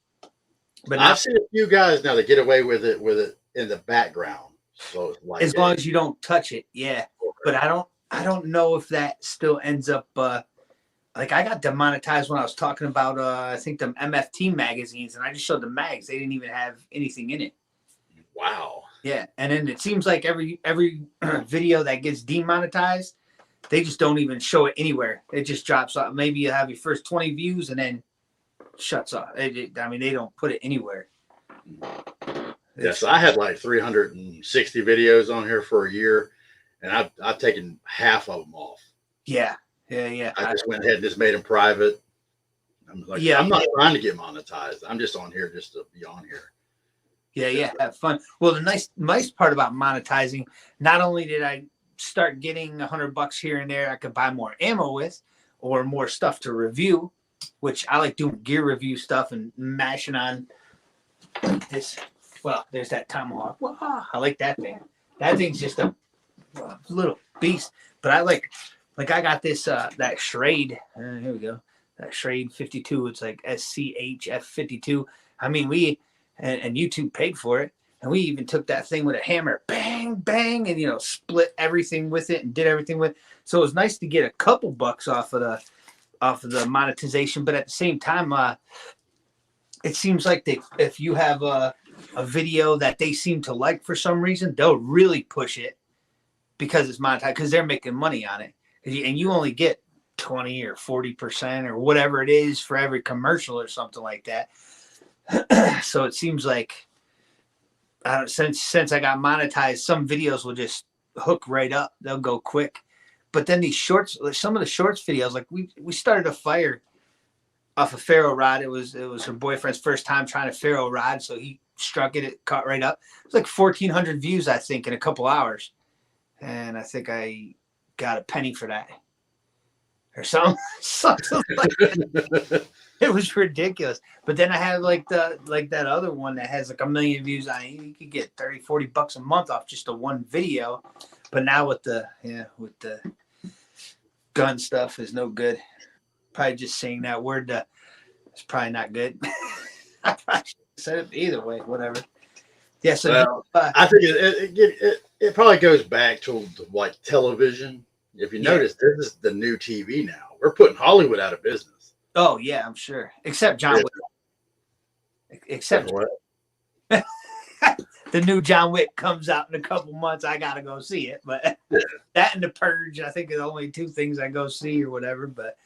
But I've seen a few guys now that get away with it in the background. So it's like as long as you don't touch it, yeah. But I don't know if that still ends up like I got demonetized when I was talking about I think the MFT magazines, and I just showed the mags. They didn't even have anything in it. Wow. Yeah, and then it seems like every video that gets demonetized, they just don't even show it anywhere. It just drops off. Maybe you have your first 20 views and then shuts off. I mean, they don't put it anywhere. Yes, I had like 360 videos on here for a year, and I've taken half of them off. Yeah. I just went ahead and just made them private. I'm like, I'm not trying to get monetized. I'm just on here just to be on here. Yeah, have fun. Well, the nice part about monetizing, not only did I start getting $100 here and there I could buy more ammo with, or more stuff to review, which I like doing gear review stuff and mashing on this. Well, there's that Tomahawk. Wow, I like that thing. That thing's just a little beast. But I like I got this that Schrade. Here we go. That Schrade 52. It's like SCHF 52. I mean, and YouTube paid for it. And we even took that thing with a hammer, bang, bang, and split everything with it and did everything with it. So it was nice to get a couple bucks off of the monetization. But at the same time, it seems like if you have a video that they seem to like for some reason, they'll really push it because it's monetized, because they're making money on it. And you only get 20 or 40% or whatever it is for every commercial or something like that. So it seems like since I got monetized, some videos will just hook right up. They'll go quick. But then these shorts, some of the shorts videos, like we started a fire off a ferro rod. It was her boyfriend's first time trying a ferro rod, so he struck it. It caught right up. It was like 1,400 views, I think, in a couple hours, and I think I got a penny for that, or something like that. It was ridiculous. But then I had like that other one that has like 1 million views on it. You could get $30-$40 a month off just a one video. But now with the gun stuff is no good. Probably just saying that word it's probably not good. I probably should have said it either way, whatever. Yeah, so I think it probably goes back to like television. If you notice, this is the new TV now. We're putting Hollywood out of business. Oh yeah, I'm sure. Except John Wick. Except what? The new John Wick comes out in a couple months. I gotta go see it. But that and The Purge, I think, are the only two things I go see or whatever. But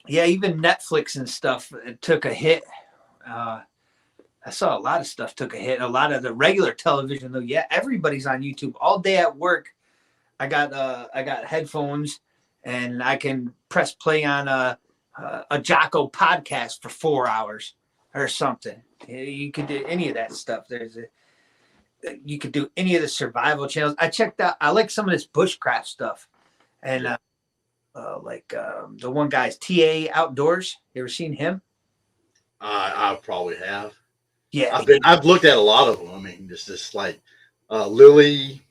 yeah, even Netflix and stuff took a hit. I saw a lot of stuff took a hit. A lot of the regular television, though, yeah, everybody's on YouTube all day at work. I got headphones, and I can press play on a Jocko podcast for 4 hours or something. You could do any of that stuff. You could do any of the survival channels. I checked out. I like some of this bushcraft stuff, and the one guy's TA Outdoors. You ever seen him? I probably have. Yeah, I've looked at a lot of them. I mean, just like Lily,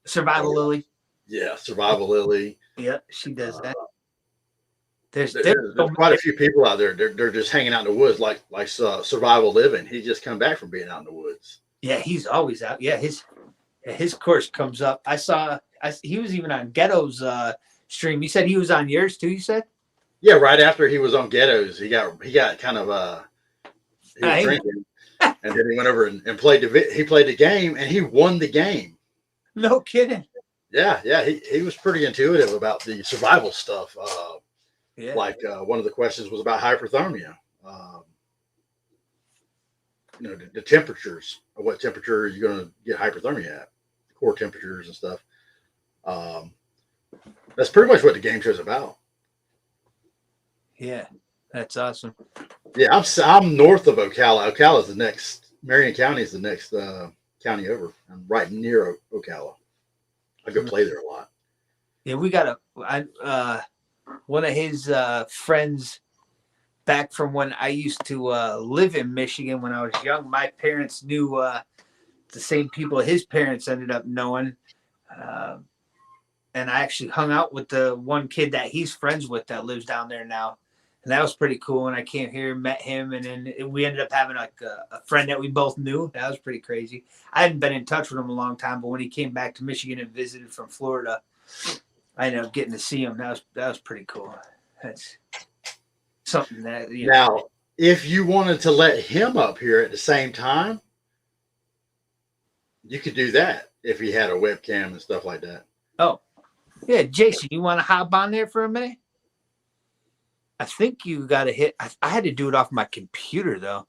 Survival Lily. Yeah, Survival Lily. Yeah, she does that. There's quite a few people out there. They're just hanging out in the woods, like Survival Living. He just come back from being out in the woods. Yeah, he's always out. Yeah, his course comes up. He was even on Ghetto's stream. You said he was on yours too. You said? Yeah, right after he was on Ghetto's, he got kind of he was drinking, and then he went over and played he played the game, and he won the game. No kidding. Yeah, he was pretty intuitive about the survival stuff. Yeah. Like one of the questions was about hyperthermia. the temperatures of what temperature you're going to get hyperthermia at, core temperatures and stuff. That's pretty much what the game show's about. Yeah, that's awesome. Yeah, I'm north of Ocala. Ocala is the next. Marion County is the next county over. I'm right near Ocala. I go play there a lot. Yeah, we got one of his friends back from when I used to live in Michigan when I was young. My parents knew the same people his parents ended up knowing. And I actually hung out with the one kid that he's friends with that lives down there now. And that was pretty cool. And I came here, met him, and then we ended up having like a friend that we both knew. That was pretty crazy. I hadn't been in touch with him a long time, but when he came back to Michigan and visited from Florida, I ended up getting to see him. That was pretty cool. That's something that Now, if you wanted to let him up here at the same time, you could do that if he had a webcam and stuff like that. Oh, yeah, Jason, you want to hop on there for a minute? I think you got to hit. I had to do it off my computer though.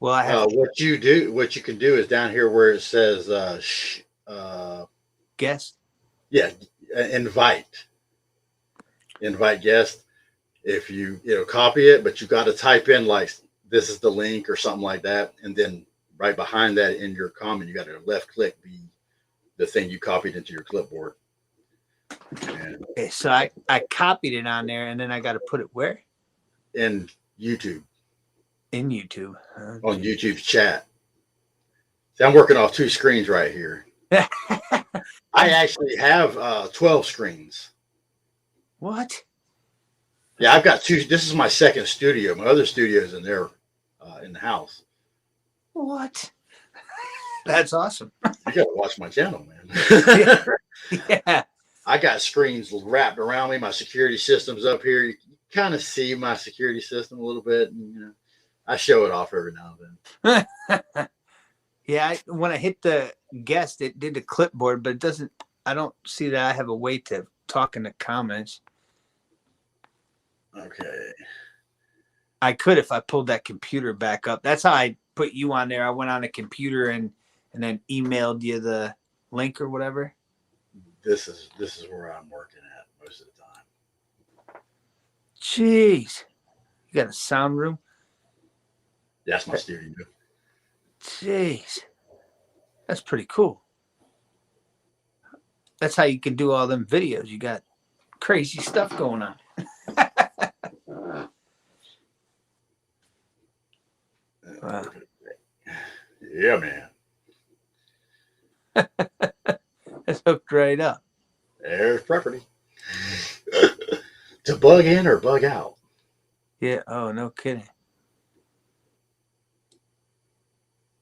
Well, I have what you can do is down here where it says guest. Yeah, invite guest. If you copy it, but you got to type in like this is the link or something like that, and then right behind that in your comment, you got to left click the thing you copied into your clipboard. And Okay, so I copied it on there, and then I got to put it where? In YouTube. In YouTube. On YouTube's chat. See, I'm working off 2 screens right here. I actually have 12 screens. What? Yeah, I've got 2. This is my second studio. My other studio is in there, in the house. What? That's awesome. You got to watch my channel, man. Yeah. I got screens wrapped around me. My security system's up here. You kind of see my security system a little bit. And, I show it off every now and then. Yeah, when I hit the guest, it did the clipboard, but it doesn't. I don't see that I have a way to talk in the comments. Okay. I could if I pulled that computer back up. That's how I put you on there. I went on a computer and then emailed you the link or whatever. This is where I'm working at most of the time. Jeez. You got a sound room? Yeah, that's my studio. Jeez. That's pretty cool. That's how you can do all them videos. You got crazy stuff going on. Wow. Yeah, man. That's hooked right up. There's property. To bug in or bug out. Yeah. Oh, no kidding.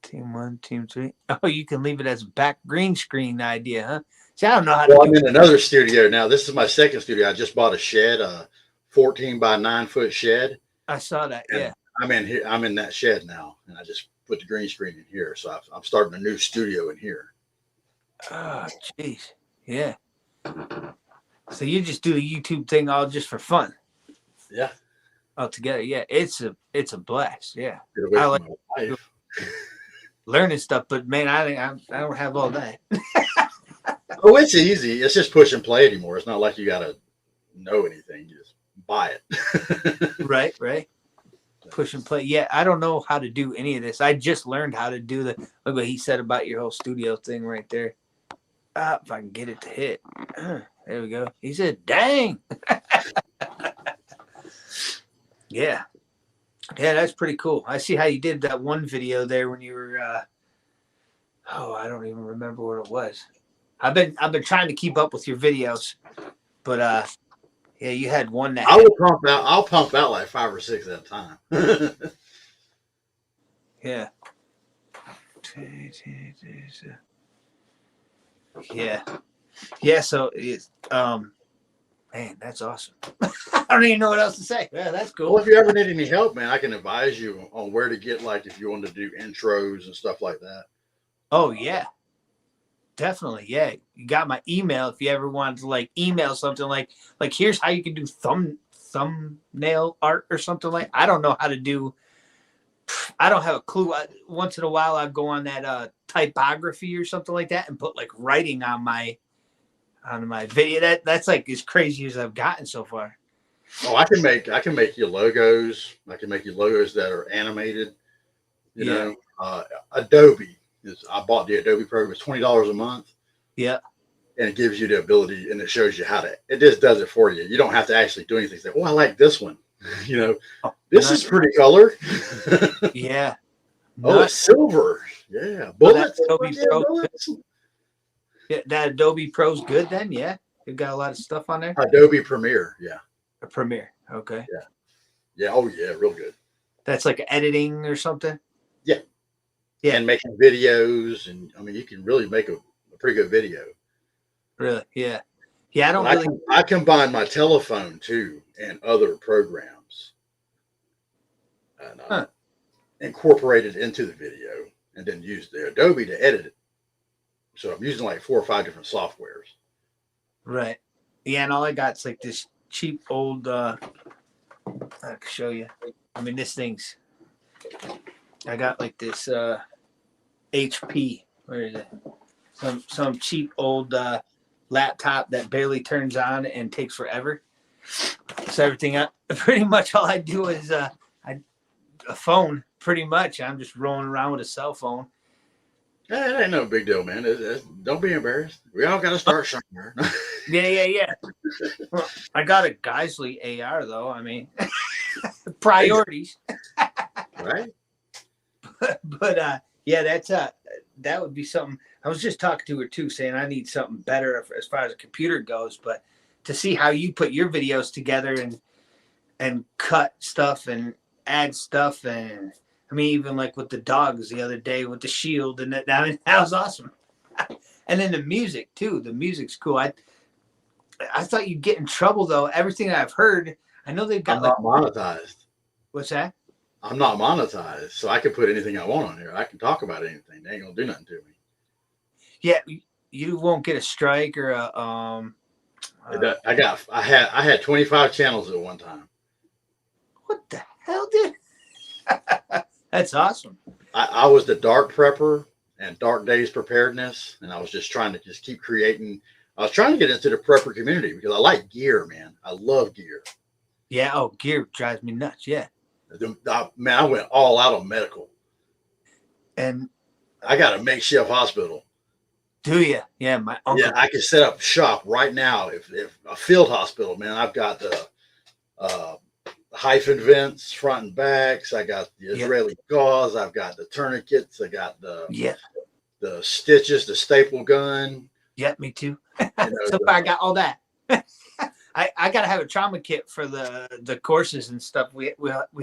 Team 1, Team 3. Oh, you can leave it as a back green screen idea, huh? See, I don't know how to do I'm in another studio now. This is my second studio. I just bought a shed, a 14 by 9 foot shed. I saw that. Yeah. I'm in here. I'm in that shed now, and I just put the green screen in here. So I'm starting a new studio in here. Oh, jeez. Yeah. So you just do the YouTube thing all just for fun? Yeah. All together. Yeah. It's a blast. Yeah. I like learning stuff, but man, I don't have all that. Oh, it's easy. It's just push and play anymore. It's not like you got to know anything. You just buy it. Right. Push and play. Yeah, I don't know how to do any of this. I just learned how to do look what he said about your whole studio thing right there. If I can get it to hit. There we go. He said, dang. Yeah. Yeah, that's pretty cool. I see how you did that one video there when you were I don't even remember what it was. I've been trying to keep up with your videos, but yeah, you had one that I'll pump out like 5 or 6 at a time. Yeah. Yeah, so it's man, that's awesome. I don't even know what else to say. Yeah, that's cool. Well, if you ever need any help, man, I can advise you on where to get, like, if you want to do intros and stuff like that. Oh yeah, definitely. Yeah, you got my email if you ever wanted to like email something like here's how you can do thumbnail art or something like. I don't know how to do I don't have a clue. Once in a while, I go on that typography or something like that and put like writing on my video. That's like as crazy as I've gotten so far. Oh, I can make you logos. I can make you logos that are animated. You know, Adobe I bought the Adobe program. It's $20 a month. Yeah. And it gives you the ability, and it shows you how to. It just does it for you. You don't have to actually do anything. Say, "Oh, I like this one." You know, this is pretty color. Yeah. Oh, it's silver. Yeah, bullets. Bullets. Yeah, that Adobe Pro's good then. Yeah, you've got a lot of stuff on there. Adobe Premiere. Yeah. Premiere. Okay. Yeah. Yeah. Oh, yeah. Real good. That's like editing or something. Yeah. Yeah. And making videos, and I mean, you can really make a pretty good video. Really? Yeah. Yeah. I combine my telephone too and other programs, and incorporate it into the video, and then use the Adobe to edit it. So I'm using like 4 or 5 different softwares. Right. Yeah, and all I got's like this cheap old. I can show you. I mean, this thing's. I got like this HP. Where is it? Some cheap old laptop that barely turns on and takes forever. So everything, pretty much all I do is a phone. Pretty much, I'm just rolling around with a cell phone. Hey, it ain't no big deal, man. Don't be embarrassed. We all got to start somewhere. Yeah. Well, I got a Geisley AR though. I mean, priorities. Right. But yeah, that would be something. I was just talking to her too, saying I need something better as far as a computer goes. But to see how you put your videos together and cut stuff and add stuff, and I mean, even like with the dogs the other day with the shield, and that was awesome. And then the music too. The music's cool. I thought you'd get in trouble though. Everything I've heard, I know they've got. I'm not monetized. What's that? I'm not monetized, so I can put anything I want on here. I can talk about anything. They ain't gonna do nothing to me. Yeah, you won't get a strike or a I had 25 channels at one time. What the hell, dude? That's awesome. I was the dark prepper and dark days preparedness, and I was just trying to keep creating. I was trying to get into the prepper community because I like gear, man. I love gear. Yeah. Oh, gear drives me nuts. Yeah. Man, I went all out on medical, and I got a makeshift hospital. Do you? Yeah, my uncle. Yeah, I can set up shop right now. If a field hospital, man, I've got the hyphen vents front and backs. I got the Israeli gauze. I've got the tourniquets. I got the stitches, the staple gun. Yeah, me too. So I got all that. I gotta have a trauma kit for the courses and stuff. We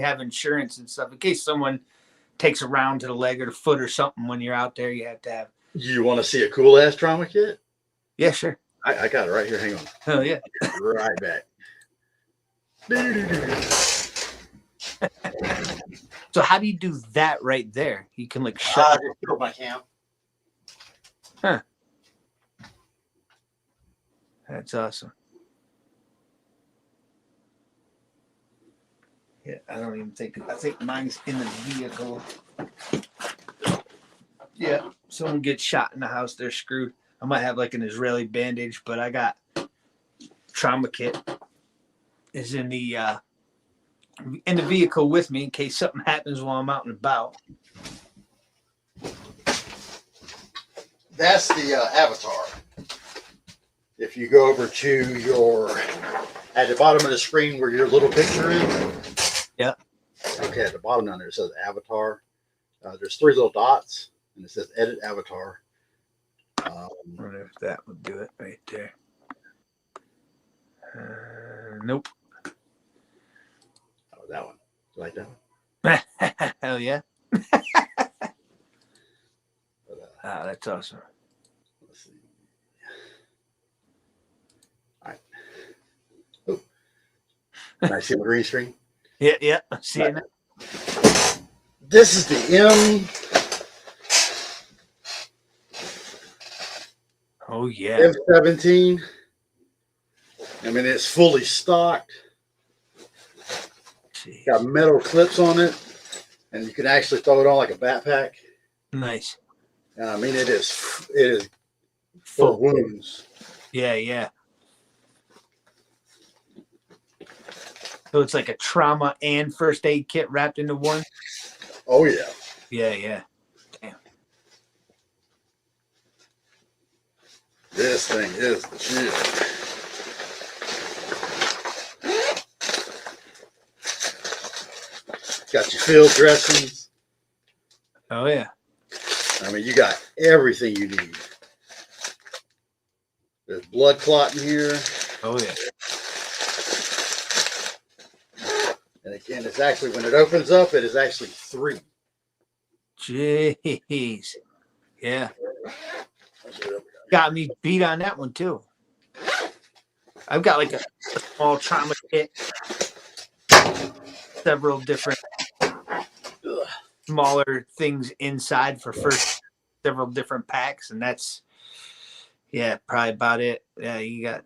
have insurance and stuff in case someone takes a round to the leg or the foot or something when you're out there. You have to have. You want to see a cool ass trauma kit? Yeah, sure. I got it right here. Hang on. Oh yeah. Right back. So how do you do that right there? You can like shut. Just kill my cam. Huh. That's awesome. Yeah, I don't even think. I think mine's in the vehicle. Yeah, someone gets shot in the house, they're screwed. I might have like an Israeli bandage, but I got trauma kit is in the vehicle with me in case something happens while I'm out and about. That's the avatar. If you go over to your at the bottom of the screen where your little picture is. Yeah. Okay, at the bottom down there it says avatar. There's 3 little dots. And it says edit avatar. I wonder if that would do it right there. Nope. Oh, that one. You like that one? Hell yeah. That's awesome. Let's see. All right. Oh. Can I see my green screen? Yeah. I'm seeing it. This is the M. Oh yeah. M17. I mean, it's fully stocked. Jeez. Got metal clips on it, and you can actually throw it on like a backpack. Nice. I mean, it is for Full. wounds. Yeah, yeah. So it's like a trauma and first aid kit wrapped into one. Oh yeah. Yeah, yeah. Damn. This thing is the shit. Got your field dressings. Oh yeah. I mean, you got everything you need. There's blood clot in here. Oh yeah. And again, it's actually, when it opens up, it is actually 3. Jeez. Yeah. Got me beat on that one too. I've got like a small trauma kit, several different smaller things inside for first, several different packs, and that's probably about it. Yeah, you got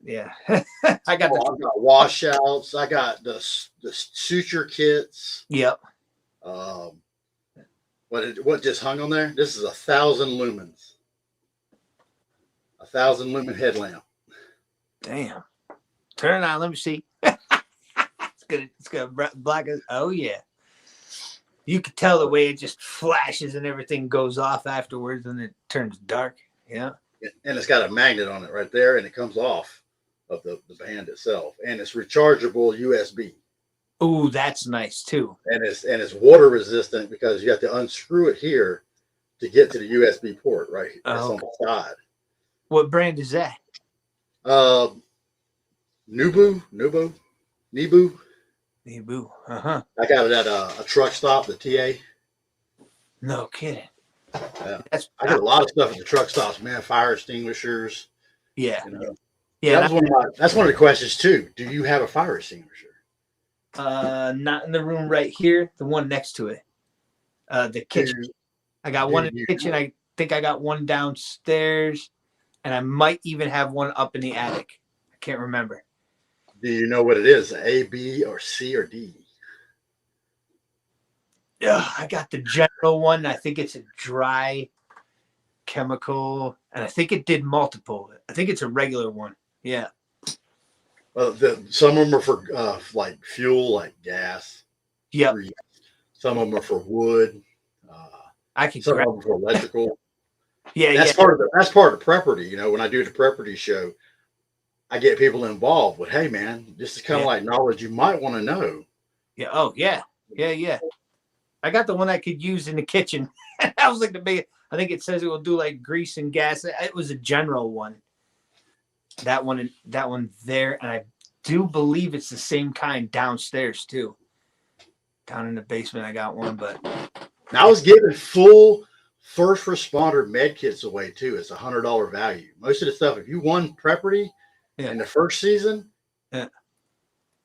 I got I've got washouts. I got the suture kits. Yep. What just hung on there? This is 1,000 lumens. 1,000 lumen headlamp. Damn. Turn it on. Let me see. It's gonna black. Oh yeah. You can tell the way it just flashes and everything goes off afterwards, and it turns dark. Yeah. And it's got a magnet on it right there, and it comes off of the band itself, and it's rechargeable USB. Ooh, that's nice too. And it's water resistant because you have to unscrew it here to get to the USB port. Right, it's on the side. What brand is that? Nebu. Nebu. Uh-huh. I got it at a truck stop, the TA. No kidding. Yeah. I got a lot of stuff at the truck stops, man. Fire extinguishers. Yeah. You know. Yeah. That's one of the questions too. Do you have a fire extinguisher? Not in the room right here. The one next to it. The kitchen. I got one in the kitchen. I think I got one downstairs, and I might even have one up in the attic. I can't remember. Do you know what it is? A, B, or C, or D? Yeah, I got the general one. I think it's a dry chemical, and I think it did multiple. I think it's a regular one. Yeah. Well, some of them are for like fuel, like gas. Yep. Some of them are for wood. I can some of them for electrical. That's part of the Prepperty. You know, when I do the Prepperty show, I get people involved with, hey man, this is kind of like knowledge you might want to know. Yeah. Oh yeah. Yeah. I got the one I could use in the kitchen. I was like I think it says it will do like grease and gas. It was a general one. That one there, and I do believe it's the same kind downstairs too. Down in the basement, I got one, but now I was giving full first responder med kits away too. It's $100 value. Most of the stuff, if you won Prepperty in the first season,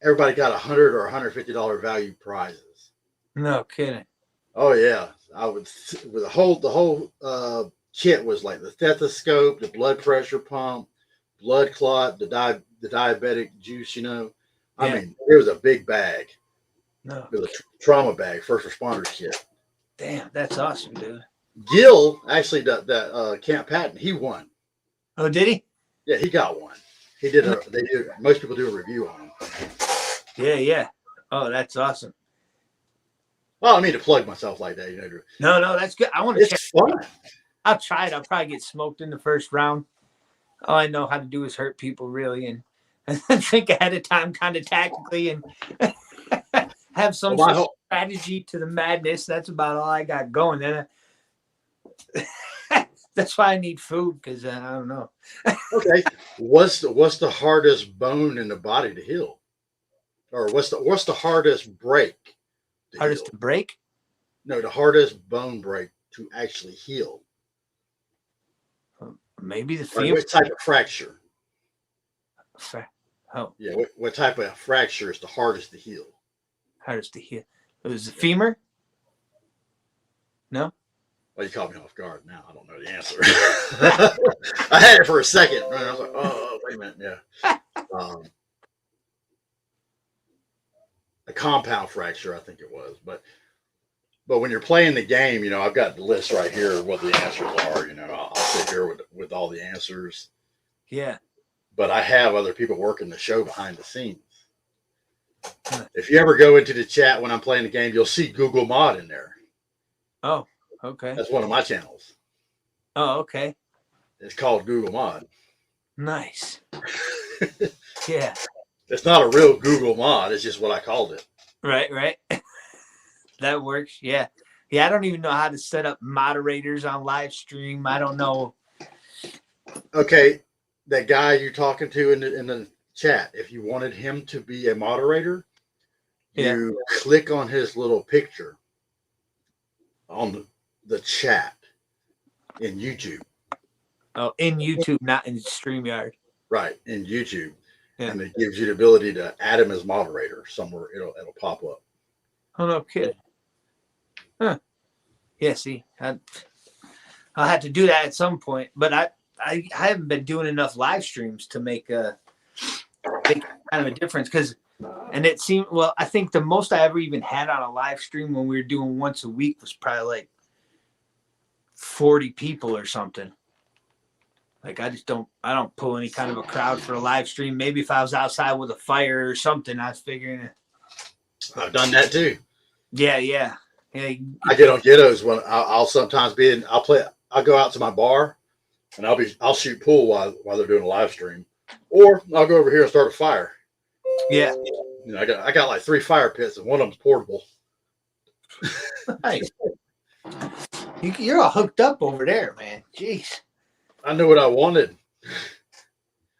everybody got $100 or $150 value prizes. No kidding. Oh yeah, I would. With the whole kit was like the stethoscope, the blood pressure pump, blood clot, the diabetic juice. You know, I mean, it was a big bag. No, it was a trauma bag, first responders kit. Damn, that's awesome, dude. Gil actually, that Camp Patton, he won. Oh, did he? Yeah, he got one. He did. Most people do a review on him. Yeah. Oh, that's awesome. Well, I mean to plug myself like that, you know. No, that's good. I want to check. Fun. I'll try it. I'll probably get smoked in the first round. All I know how to do is hurt people, really, and think ahead of time, kind of tactically, and have some sort of strategy to the madness. That's about all I got going. Then that's why I need food, because I don't know. Okay, what's the hardest bone in the body to heal, or what's the hardest break? Hardest to break? No, the hardest bone break to actually heal. Maybe the femur. What type of fracture? Oh. Yeah, what type of fracture is the hardest to heal? Hardest to heal. It was the femur? No? Well, you caught me off guard now. I don't know the answer. I had it for a second. And I was like, oh, wait a minute. Yeah. A compound fracture, I think it was. But But when you're playing the game, I've got the list right here of what the answers are. I'll sit here with all the answers. Yeah. But I have other people working the show behind the scenes. If you ever go into the chat when I'm playing the game, you'll see Google Mod in there. Oh, okay. That's one of my channels. Oh, okay. It's called Google Mod. Nice. Yeah. It's not a real Google Mod. It's just what I called it. Right. That works. Yeah. Yeah, I don't even know how to set up moderators on live stream. I don't know. Okay, that guy you're talking to in the chat, if you wanted him to be a moderator, you click on his little picture on the chat in YouTube. Oh, in YouTube, not in StreamYard. Right, in YouTube. Yeah. And it gives you the ability to add him as moderator somewhere. It'll pop up. Oh, no kidding. Huh. Yeah, see, I'll have to do that at some point, but I haven't been doing enough live streams to make kind of a difference and it seemed, well, I think the most I ever even had on a live stream when we were doing once a week was probably like 40 people or something. Like I don't pull any kind of a crowd for a live stream. Maybe if I was outside with a fire or something, I was figuring it. I've done that too. Yeah. I get on ghettos when I'll sometimes I'll go out to my bar and I'll shoot pool while they're doing a live stream, or I'll go over here and start a fire. Yeah. I got like 3 fire pits and one of them's portable. Nice. You're all hooked up over there, man. Jeez. I knew what I wanted.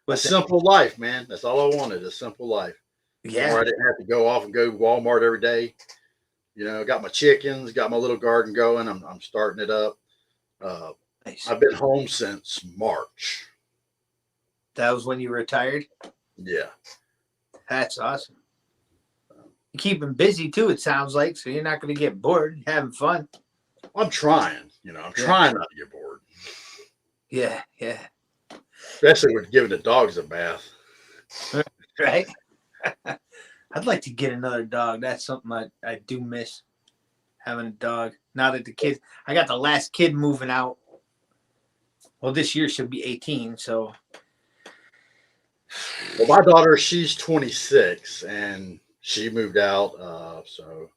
A simple life, man. That's all I wanted. A simple life. Yeah. Where I didn't have to go off and go to Walmart every day. Got my chickens, got my little garden going. I'm starting it up. Nice. I've been home since March. That was when you retired? Yeah. That's awesome. You keep them busy too, it sounds like, so you're not going to get bored. You're having fun. I'm trying. I'm trying not to get bored. Yeah. Especially with giving the dogs a bath. Right? I'd like to get another dog. That's something I do miss, having a dog. Now that I got the last kid moving out. Well, this year she'll be 18, so. Well, my daughter, she's 26, and she moved out. So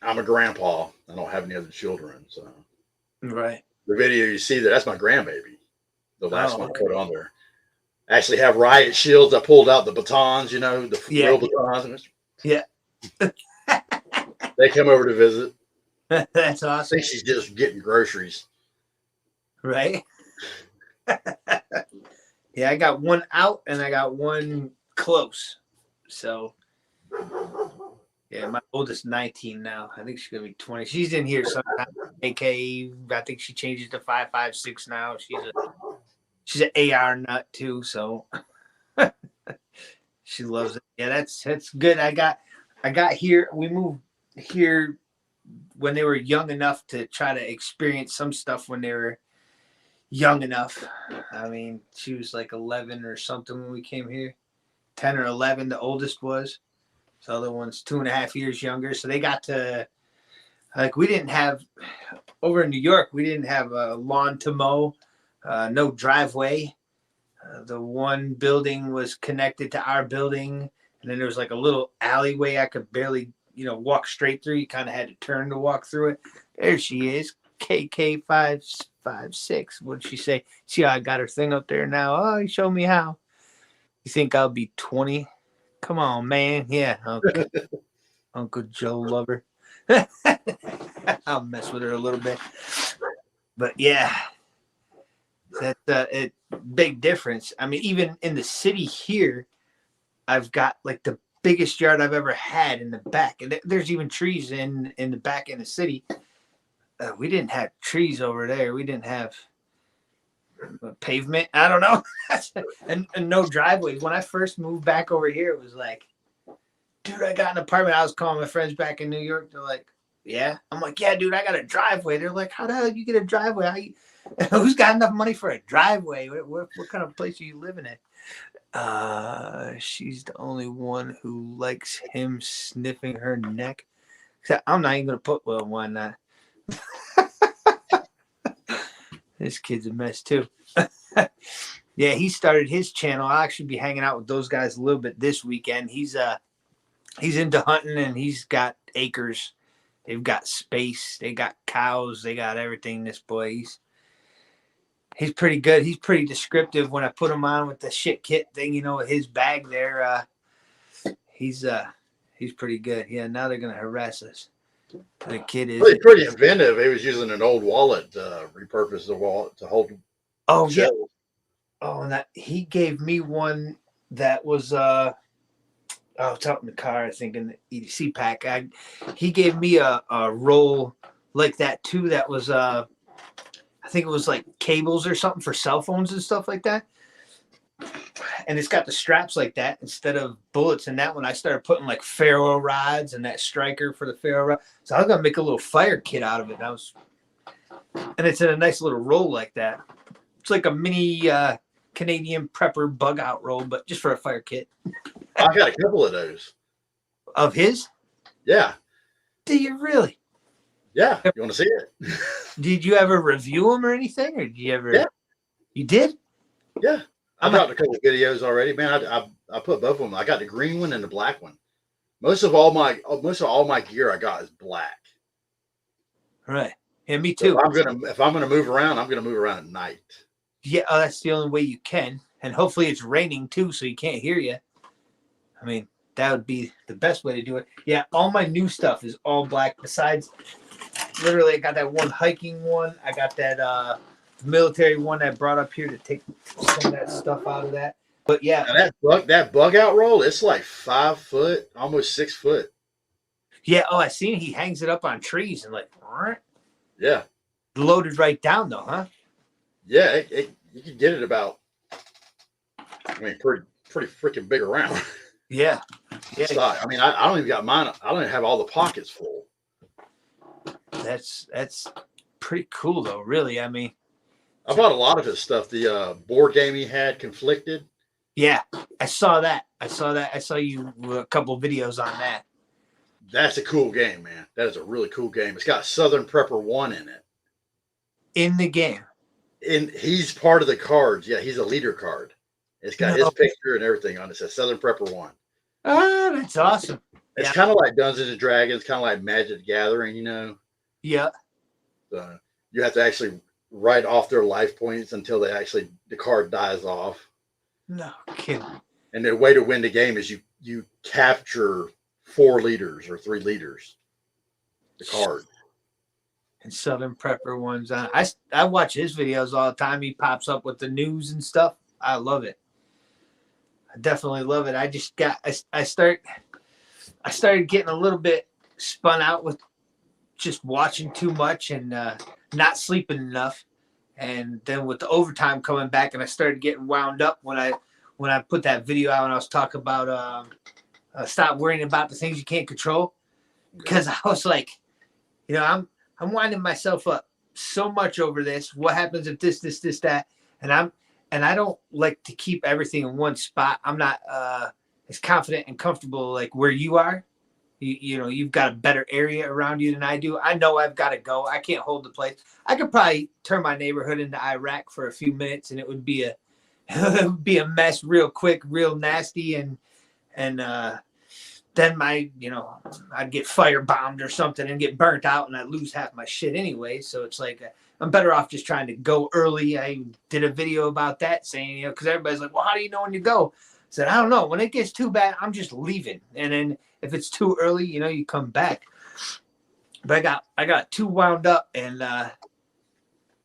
I'm a grandpa. I don't have any other children. So Right. the video you see there, that's my grandbaby. The last one I okay. put on there. I actually have riot shields. I pulled out the batons, the real batons. Yeah. They come over to visit. That's I awesome. think she's just getting groceries. Right? Yeah, I got one out and I got one close. So, yeah, my oldest 19 now. I think she's going to be 20. She's in here sometime. AK, I think she changes to 5.56 now. She's an AR nut too, so she loves it. Yeah, that's good. I got here. We moved here when they were young enough to try to experience some stuff when they were young enough. I mean, she was like 11 or something when we came here. 10 or 11, the oldest was. The other one's 2.5 years younger. So they got to, we didn't have, over in New York, we didn't have a lawn to mow. No driveway. The one building was connected to our building, and then there was like a little alleyway I could barely, walk straight through. You kind of had to turn to walk through it. There she is, KK556. What'd she say? See how I got her thing up there now? Oh, you show me how. You think I'll be 20? Come on, man. Yeah, okay. Uncle Joe lover. I'll mess with her a little bit, but yeah. That's a big difference. I mean, even in the city here, I've got like the biggest yard I've ever had in the back. And there's even trees in the back in the city. We didn't have trees over there. We didn't have pavement. I don't know. and no driveways. When I first moved back over here, it was like, dude, I got an apartment. I was calling my friends back in New York. They're like, yeah. I'm like, yeah, dude, I got a driveway. They're like, how the hell did you get a driveway? Who's got enough money for a driveway? What kind of place are you living in? She's the only one who likes him sniffing her neck. I'm not even gonna put well, why not? This kid's a mess too. Yeah, he started his channel. I'll actually be hanging out with those guys a little bit this weekend. He's into hunting and he's got acres. They've got space. They got cows. They got everything. This boy, he's pretty good. He's pretty descriptive. When I put him on with the shit kit thing, with his bag there, he's pretty good. Yeah, now they're gonna harass us. The kid is pretty inventive. He was using an old wallet to repurpose the wallet to hold. Oh shells. yeah. Oh, and that he gave me one that was it's out in the car, I think, in the EDC pack. He gave me a roll like that too. That was I think it was like cables or something for cell phones and stuff like that. And it's got the straps like that instead of bullets. And that one I started putting like ferro rods and that striker for the ferro rod. So I was gonna make a little fire kit out of it. And it's in a nice little roll like that. It's like a mini Canadian prepper bug out roll, but just for a fire kit. I got a couple of those. Of his? Yeah. Do you really? Yeah. You want to see it? Did you ever review them or anything? Or did you ever? Yeah. You did? Yeah. I got a couple of videos already, man. I put both of them. I got the green one and the black one. Most of all my gear I got is black. Right. Yeah, me too. So if I'm gonna move around, I'm gonna move around at night. Yeah, that's the only way you can. And hopefully it's raining too, so you can't hear you. I mean, that would be the best way to do it. Yeah, all my new stuff is all black. Besides, literally, I got that one hiking one. I got that military one that I brought up here to take some of that stuff out of that. But yeah, now that bug out roll, it's like 5 foot, almost 6 foot. Yeah. Oh, I seen he hangs it up on trees and like. Yeah. Loaded right down though, huh? Yeah, you can get it about. I mean, pretty freaking big around. Yeah. Yeah. I mean, I don't even got mine. I don't even have all the pockets full. That's pretty cool though, really. I mean, I bought a lot of his stuff. The board game he had, Conflicted. Yeah, I saw that. I saw you a couple videos on that. That's a cool game, man. That is a really cool game. It's got Southern Prepper 1 in it. In the game. And he's part of the cards. Yeah, he's a leader card. It's got his picture and everything on it. It says Southern Prepper 1. Oh, that's awesome. It's kind of like Dungeons and Dragons, kind of like Magic the Gathering, Yeah. So you have to actually write off their life points until the card dies off. No kidding. And the way to win the game is you capture 4 leaders or 3 leaders. The card. And Southern Prepper one's on. I watch his videos all the time. He pops up with the news and stuff. I love it. I definitely love it. I started getting a little bit spun out with just watching too much and not sleeping enough. And then with the overtime coming back, and I started getting wound up when I put that video out and I was talking about stop worrying about the things you can't control, because I was like, I'm winding myself up so much over this. What happens if this, that, and I don't like to keep everything in one spot. I'm not as confident and comfortable like where you are. You've got a better area around you than I do. I know I've got to go. I can't hold the place. I could probably turn my neighborhood into Iraq for a few minutes, and it would be a mess real quick, real nasty, and then I'd get firebombed or something and get burnt out, and I'd lose half my shit anyway. So it's like I'm better off just trying to go early. I did a video about that, saying because everybody's like, well, how do you know when you go? I said, I don't know. When it gets too bad, I'm just leaving, and then if it's too early, you come back. But I got too wound up, and I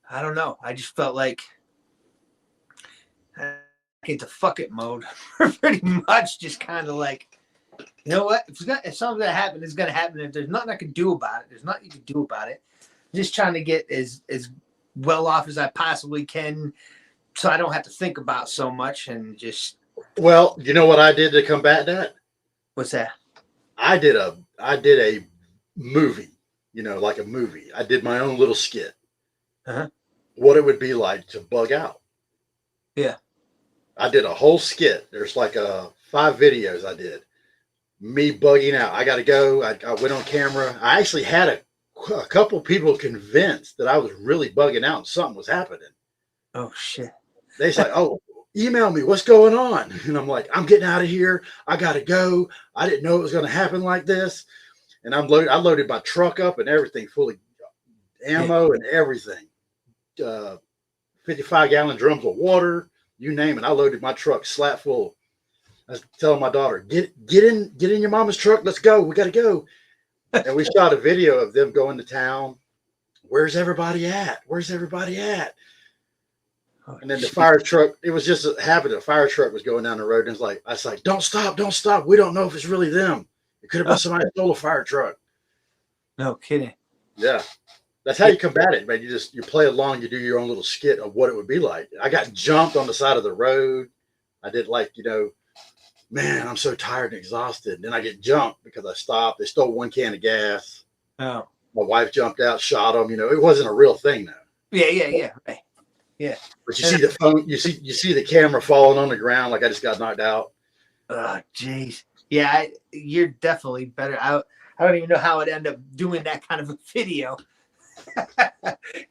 don't know. I just felt like I get to fuck it mode, pretty much. Just kind of like, you know what? If something's gonna happen, it's gonna happen. If there's nothing I can do about it, there's nothing you can do about it. I'm just trying to get as well off as I possibly can, so I don't have to think about so much and just. Well, you know what I did to combat that? What's that? I did a movie, like a movie. I did my own little skit. Uh-huh. What it would be like to bug out. Yeah. I did a whole skit. There's like 5 videos I did. me bugging out. I got to go. I went on camera. I actually had a couple people convinced that I was really bugging out and something was happening. Oh shit. They say, "Oh, email me. What's going on?" And I'm like, "I'm getting out of here. I got to go. I didn't know it was going to happen like this." And I'm loaded. I loaded my truck up and everything, full of ammo and everything. 55-gallon drums of water, you name it. I loaded my truck slap full. I was telling my daughter, get in your mama's truck. Let's go. We got to go. And we shot a video of them going to town. Where's everybody at? Where's everybody at? And then the fire truck, it was just a habit. A fire truck was going down the road. And I was like, don't stop. We don't know if it's really them. It could have been somebody that stole a fire truck. No kidding. Yeah. That's how you combat it, man. You play along, you do your own little skit of what it would be like. I got jumped on the side of the road. I did man, I'm so tired and exhausted. And then I get jumped because I stopped. They stole 1 can of gas. Oh. My wife jumped out, shot them. It wasn't a real thing though. Yeah. Right. Yeah. But you see the phone, you see the camera falling on the ground like I just got knocked out. Oh, jeez. Yeah, you're definitely better. I don't even know how I'd end up doing that kind of a video.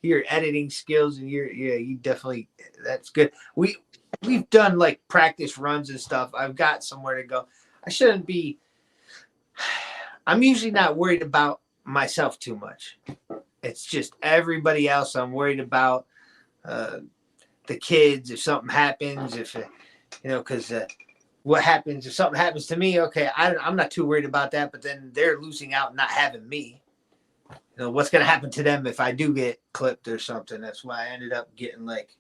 Your editing skills and you definitely, that's good. We've done like practice runs and stuff. I've got somewhere to go. I'm usually not worried about myself too much. It's just everybody else I'm worried about. The kids, if something happens, because what happens if something happens to me? Okay, I'm not too worried about that, but then they're losing out not having me. What's going to happen to them if I do get clipped or something? That's why I ended up getting like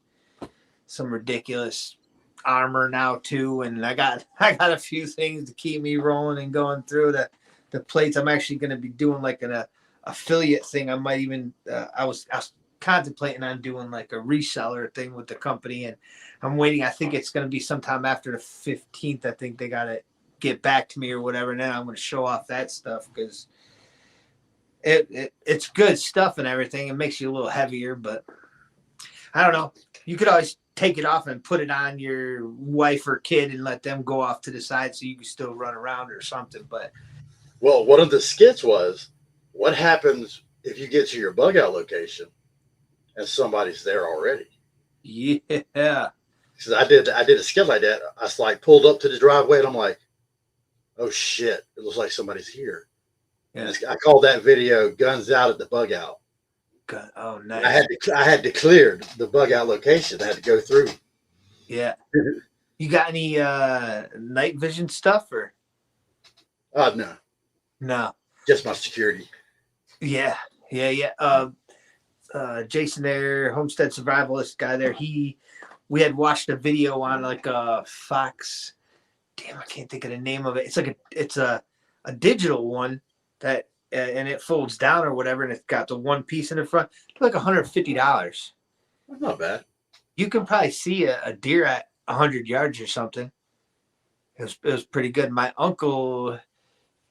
some ridiculous armor now too. And I got a few things to keep me rolling and going through the plates. I'm actually going to be doing like an affiliate thing. I might even, I was contemplating on doing like a reseller thing with the company, and I'm waiting. I think it's going to be sometime after the 15th. I think they got to get back to me or whatever. And then I'm going to show off that stuff because it's good stuff and everything. It makes you a little heavier, but I don't know. You could always take it off and put it on your wife or kid and let them go off to the side so you can still run around or something. But well, one of the skits was, what happens if you get to your bug out location and somebody's there already? Yeah. Because I did a skit like that. I pulled up to the driveway and I'm like, oh shit, it looks like somebody's here. Yeah. I called that video "Guns Out at the Bug Out." Oh, nice. I had to clear the bug out location. I had to go through. Yeah. You got any night vision stuff or? No. Just my security. Yeah. Jason there, Homestead Survivalist guy there. We had watched a video on like a Fox. Damn, I can't think of the name of it. It's a digital one that and it folds down or whatever, and it's got the one piece in the front. It's like $150. That's not bad. You can probably see a deer at 100 yards or something. It was pretty good. My uncle,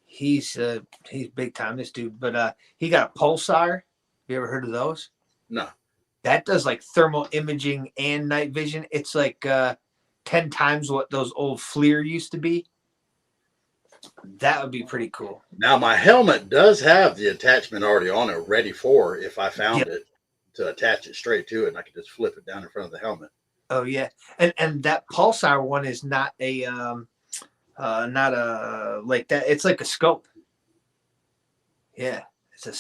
he's big time, this dude, but he got a Pulsar. Have you ever heard of those? No. That does like thermal imaging and night vision. It's like 10 times what those old FLIR used to be. That would be pretty cool. Now my helmet does have the attachment already on it, ready for if I found it to attach it straight to it, and I could just flip it down in front of the helmet. Oh yeah, and that Pulsar one is not a like that. It's like a scope. Yeah, it's a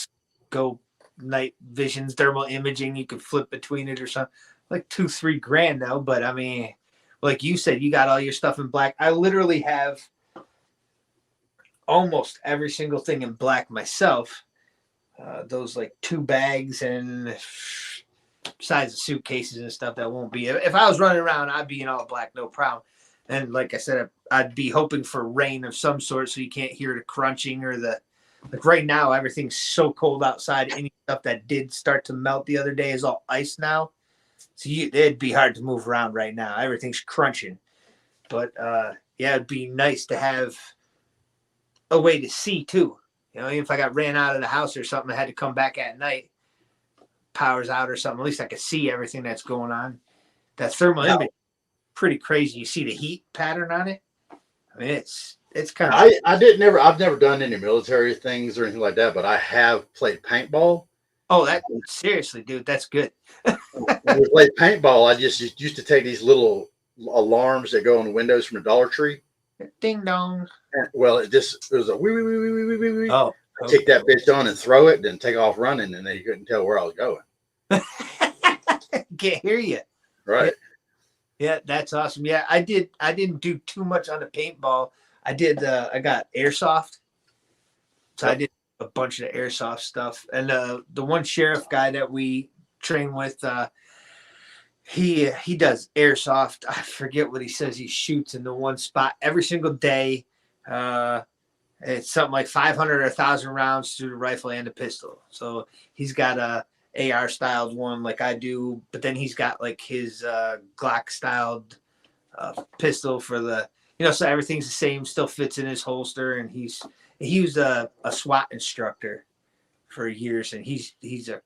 scope, night vision, thermal imaging. You can flip between it or something. Like $2-3 grand though. But I mean, like you said, you got all your stuff in black. I literally have almost every single thing in black myself. Those like 2 bags and size of suitcases and stuff that won't be. If I was running around, I'd be in all black, no problem. And like I said, I'd be hoping for rain of some sort so you can't hear the crunching or like right now, everything's so cold outside. Any stuff that did start to melt the other day is all ice now. So it'd be hard to move around right now. Everything's crunching. But yeah, it'd be nice to have a way to see too. Even if I got ran out of the house or something, I had to come back at night, power's out or something, at least I could see everything that's going on. That thermal image, pretty crazy. You see the heat pattern on it. I mean, it's it's kind of. I've never done any military things or anything like that, but I have played paintball. Oh, that seriously, dude, that's good. When we played paintball, I just used to take these little alarms that go on the windows from the Dollar Tree. Ding dong. And, well, it was a wee wee wee wee wee wee wee. Oh, I take that bitch on and throw it, then take off running, and they couldn't tell where I was going. can't hear you. Right. Yeah, that's awesome. Yeah, I didn't do too much on the paintball. I did. I got airsoft, so I did a bunch of airsoft stuff. And the one sheriff guy that we train with, he does airsoft. I forget what he says. He shoots in the one spot every single day. It's something like 500 or 1,000 rounds through the rifle and the pistol. So he's got a AR styled one like I do, but then he's got like his Glock styled pistol for the, so everything's the same, still fits in his holster. And he was a SWAT instructor for years, and he's a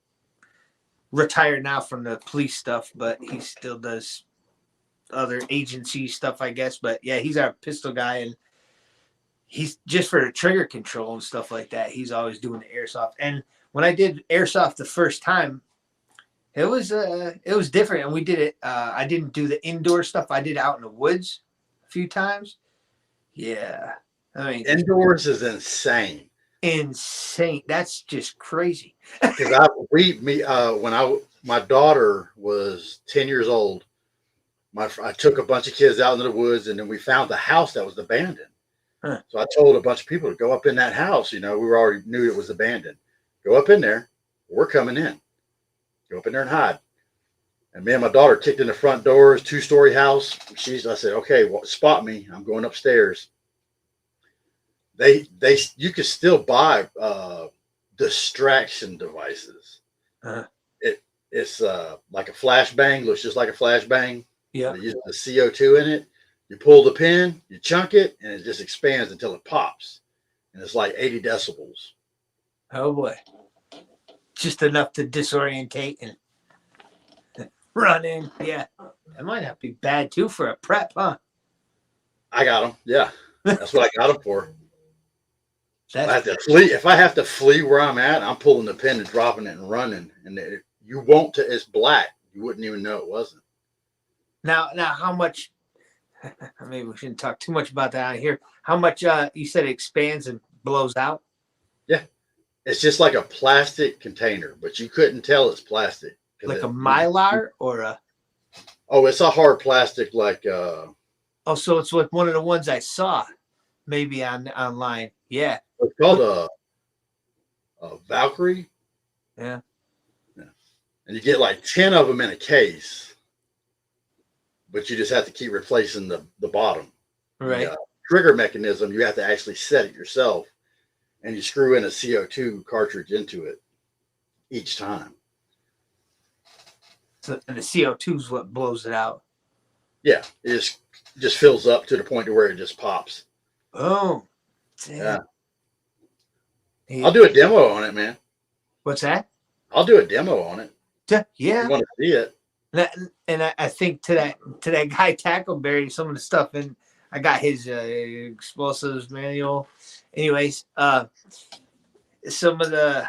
retired now from the police stuff, but he still does other agency stuff, I guess. But yeah, he's our pistol guy, and he's just for trigger control and stuff like that. He's always doing the airsoft. And when I did airsoft the first time, it was different. And we did it. I didn't do the indoor stuff. I did it out in the woods a few times. Yeah. I mean, indoors is insane. Insane. That's just crazy. Because my daughter was 10 years old, I took a bunch of kids out into the woods, and then we found the house that was abandoned. Huh. So I told a bunch of people to go up in that house. We already knew it was abandoned. Go up in there. We're coming in. Go up in there and hide. And me and my daughter kicked in the front doors, 2-story house. I said, okay, well, spot me. I'm going upstairs. You could still buy distraction devices. Uh-huh. It's like a flashbang. Looks just like a flashbang. Yeah. They use the CO2 in it. You pull the pin, you chunk it, and it just expands until it pops. And it's like 80 decibels. Oh boy. Just enough to disorientate and run in. Yeah. That might not be bad too for a prep, huh? I got them. Yeah. That's what I got them for. If I have to flee where I'm at, I'm pulling the pin and dropping it and running. And it's black. You wouldn't even know it wasn't. Now how much, maybe we shouldn't talk too much about that out here. How much, you said it expands and blows out? Yeah. It's just like a plastic container, but you couldn't tell it's plastic. Like a Mylar or a? Oh, it's a hard plastic like. So it's like one of the ones I saw maybe online. Yeah. It's called a Valkyrie. Yeah. And you get like 10 of them in a case, but you just have to keep replacing the bottom. Right. The trigger mechanism, you have to actually set it yourself, and you screw in a CO2 cartridge into it each time. So, and the CO2 is what blows it out. Yeah. It just fills up to the point to where it just pops. Oh. Damn. Yeah. I'll do a demo on it, man. What's that? I'll do a demo on it. Yeah. You want to see it? And I think to that guy Tackleberry, some of the stuff, and I got his explosives manual. Anyways, some of the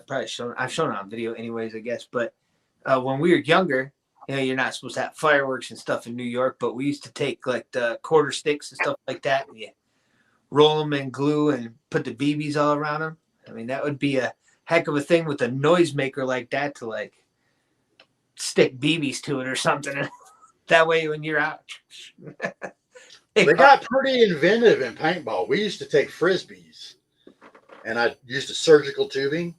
I've shown it on video anyways, I guess. But when we were younger, you're not supposed to have fireworks and stuff in New York, but we used to take like the quarter sticks and stuff like that, and you roll them in glue and put the BBs all around them. I mean, that would be a heck of a thing with a noisemaker like that to like stick BBs to it or something. That way when you're out. They got pretty inventive in paintball. We used to take Frisbees, and I used a surgical tubing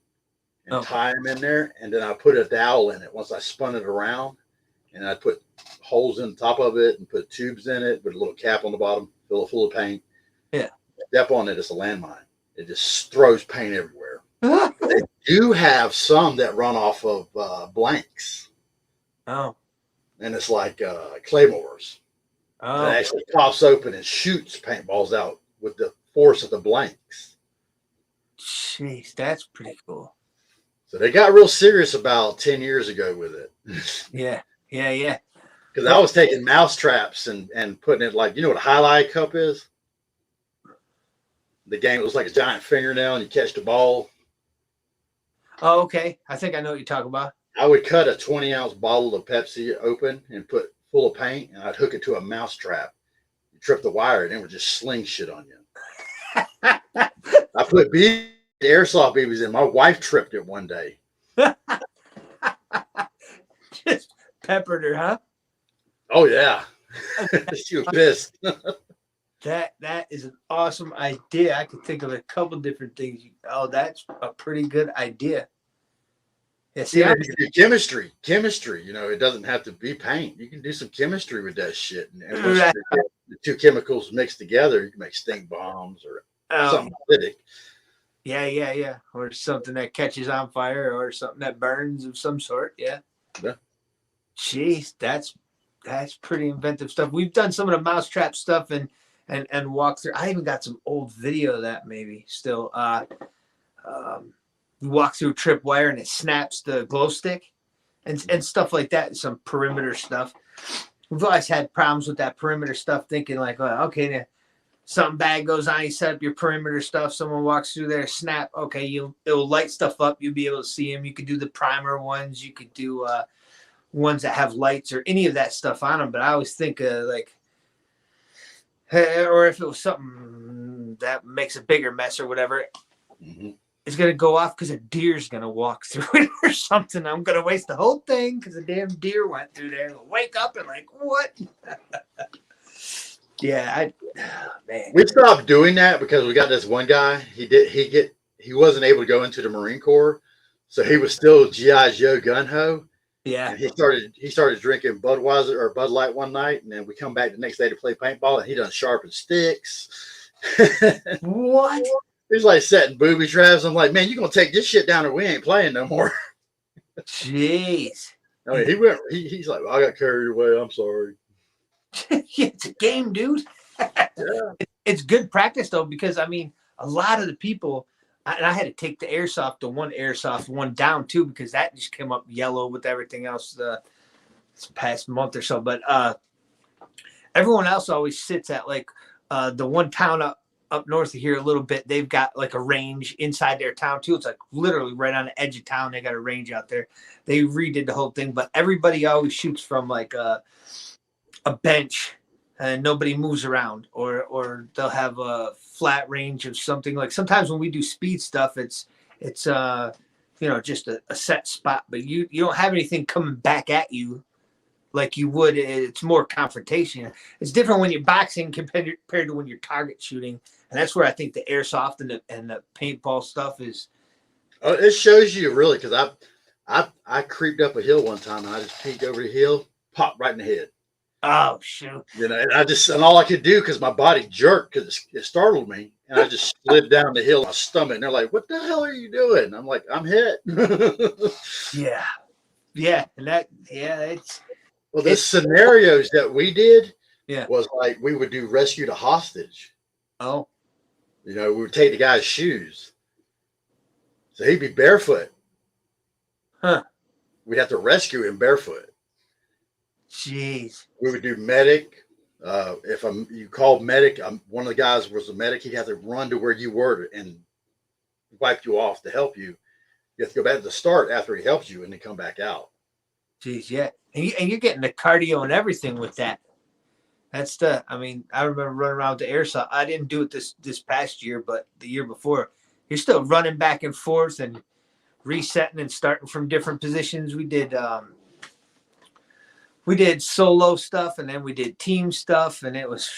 and tie them in there, and then I put a dowel in it once I spun it around, and I put holes in the top of it and put tubes in it with a little cap on the bottom, fill it full of paint. Yeah. Step on it, it's a landmine. It just throws paint everywhere. They do have some that run off of blanks. Oh. And it's like claymores. Oh. It actually pops open and shoots paintballs out with the force of the blanks. Jeez, that's pretty cool. So they got real serious about 10 years ago with it. Yeah. Because I was taking mouse traps and putting it like, you know what a highlight cup is? The game, it was like a giant fingernail, and you catch the ball. Oh, okay. I think I know what you're talking about. I would cut a 20-ounce bottle of Pepsi open and put full of paint, and I'd hook it to a mouse trap. You trip the wire, and it would just sling shit on you. I put airsoft BBs in. My wife tripped it one day. Just peppered her, huh? Oh yeah, she was pissed. That is an awesome idea. I could think of a couple different things. Oh, that's a pretty good idea. Yeah, see, You can do chemistry. You know, it doesn't have to be paint. You can do some chemistry with that shit, and once Right. the two chemicals mixed together, you can make stink bombs or something acidic. Yeah. Or something that catches on fire or something that burns of some sort. Yeah. Yeah. Jeez, that's pretty inventive stuff. We've done some of the mousetrap stuff and walk through. I even got some old video of that maybe still. You walk through trip wire and it snaps the glow stick and stuff like that. Some perimeter stuff. We've always had problems with that perimeter stuff, thinking like, well, okay, something bad goes on, you set up your perimeter stuff, someone walks through there, snap, okay, it'll light stuff up, you'll be able to see them. You could do the primer ones, you could do ones that have lights or any of that stuff on them. But I always think like, or if it was something that makes a bigger mess or whatever, it's going to go off because a deer's going to walk through it or something. I'm going to waste the whole thing because a damn deer went through there and wake up and like, what? Yeah, man. We stopped doing that because we got this one guy. He wasn't able to go into the Marine Corps, so he was still GI Joe gun ho. Yeah. And he started drinking Budweiser or Bud Light one night, and then we come back the next day to play paintball, and he done sharpened sticks. What? He's like setting booby traps. I'm like, man, you gonna take this shit down, or we ain't playing no more. Jeez. I mean, he's like, well, I got carried away. I'm sorry. It's a game, dude. Yeah. It's good practice though, because I mean, a lot of the people, and I had to take the airsoft one down too, because that just came up yellow with everything else this past month or so. But everyone else always sits at like the one town up north of here a little bit. They've got like a range inside their town too. It's like literally right on the edge of town. They got a range out there. They redid the whole thing, but everybody always shoots from like a bench and nobody moves around, or they'll have a flat range of something. Like sometimes when we do speed stuff, it's just a set spot, but you don't have anything coming back at you like you would. It's more confrontation. It's different when you're boxing compared to when you're target shooting, and that's where I think the airsoft and the paintball stuff is. Oh, it shows you really, because I creeped up a hill one time and I just peeked over the hill, popped right in the head. Oh shoot! You know, and all I could do, because my body jerked because it startled me, and I just slid down the hill on my stomach. And they're like, "What the hell are you doing?" I'm like, "I'm hit." Yeah, and it's. Well, the scenarios that we did, Yeah, was like we would do rescue the hostage. Oh, You know, we would take the guy's shoes, so he'd be barefoot. huh? We'd have to rescue him barefoot. Jeez. We would do medic. If you called medic, one of the guys was a medic. He'd have to run to where you were and wipe you off to help you. You have to go back to the start after he helps you and then come back out. Jeez, yeah, and you're getting the cardio and everything with that. That's I remember running around with the airsoft. I didn't do it this past year, but the year before, you're still running back and forth and resetting and starting from different positions. We did solo stuff and then we did team stuff, and it was,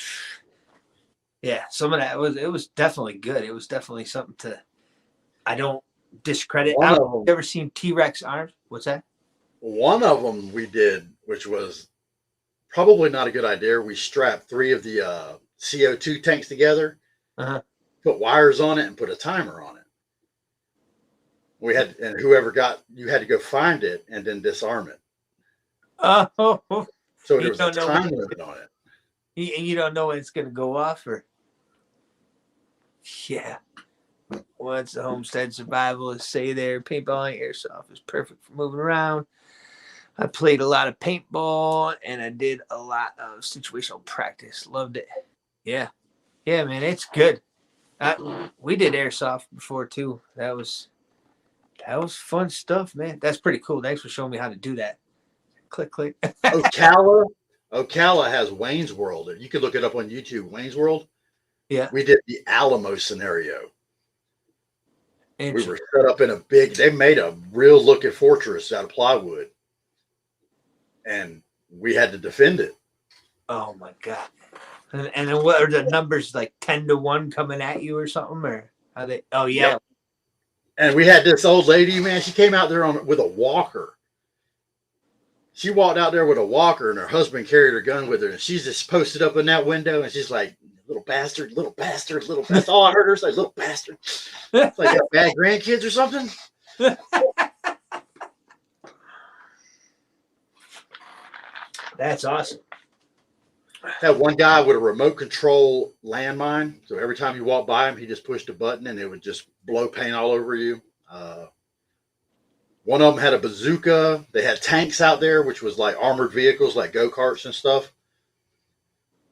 yeah, some of that it was definitely good. It was definitely something I don't discredit. One I of don't them- ever seen T-Rex arms. What's that? One of them we did, which was probably not a good idea. We strapped 3 of the CO2 tanks together, put wires on it, and put a timer on it. And whoever you had to go find it and then disarm it. Oh, So You there was a don't know time when- limit on it. and you don't know when it's going to go off, or yeah. Once the homestead survival is stay there, paintball and airsoft is perfect for moving around. I played a lot of paintball and I did a lot of situational practice. Loved it. Yeah, man, it's good. We did airsoft before too. That was fun stuff, man. That's pretty cool. Thanks for showing me how to do that. Click, click. Ocala has Wayne's World. You could look it up on YouTube. Wayne's World. Yeah. We did the Alamo scenario. We Interesting. were set up in a big. They made a real looking fortress out of plywood, and we had to defend it. Oh my god! And then what are the numbers, like 10-1 coming at you or something, or are they? Oh yeah. Yep. And we had this old lady, man. She came out there with a walker. She walked out there with a walker, and her husband carried her gun with her, and she's just posted up in that window, and she's like, "Little bastard, little bastard, little bastard." All I heard her say, "Little bastard." It's like, got bad grandkids or something. That's awesome. Had one guy with a remote control landmine. So every time you walk by him, he just pushed a button and it would just blow paint all over you. One of them had a bazooka. They had tanks out there, which was like armored vehicles, like go-karts and stuff.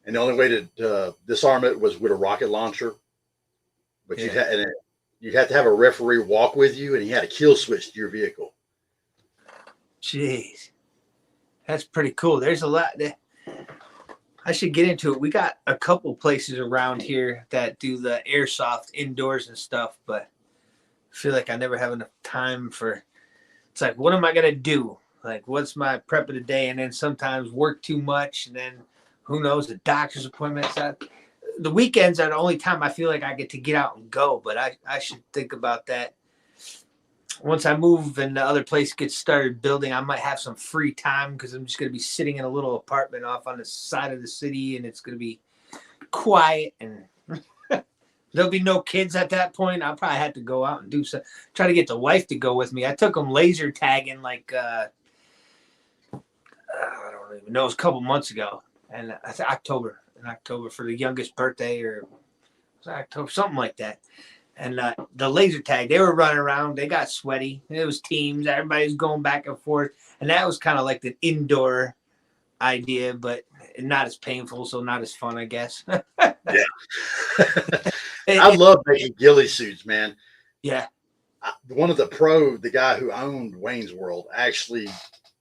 And the only way to disarm it was with a rocket launcher. But you'd have to have a referee walk with you, and he had a kill switch to your vehicle. Jeez, that's pretty cool. There's a lot that I should get into it. We got a couple places around here that do the airsoft indoors and stuff, but I feel like I never have enough time for. It's like, what am I gonna do? Like, what's my prep of the day? And then sometimes work too much, and then who knows, the doctor's appointments. The weekends are the only time I feel like I get to get out and go, but I should think about that. Once I move and the other place gets started building, I might have some free time because I'm just going to be sitting in a little apartment off on the side of the city, and it's going to be quiet, and there'll be no kids at that point. I'll probably have to go out and do some, try to get the wife to go with me. I took them laser tagging like, I don't even know, it was a couple months ago, and I think October for the youngest birthday, or was it October, something like that. And the laser tag, they were running around. They got sweaty. It was teams. Everybody was going back and forth. And that was kind of like the indoor idea, but not as painful, so not as fun, I guess. Yeah. I love making ghillie suits, man. Yeah. One of the guy who owned Wayne's World, actually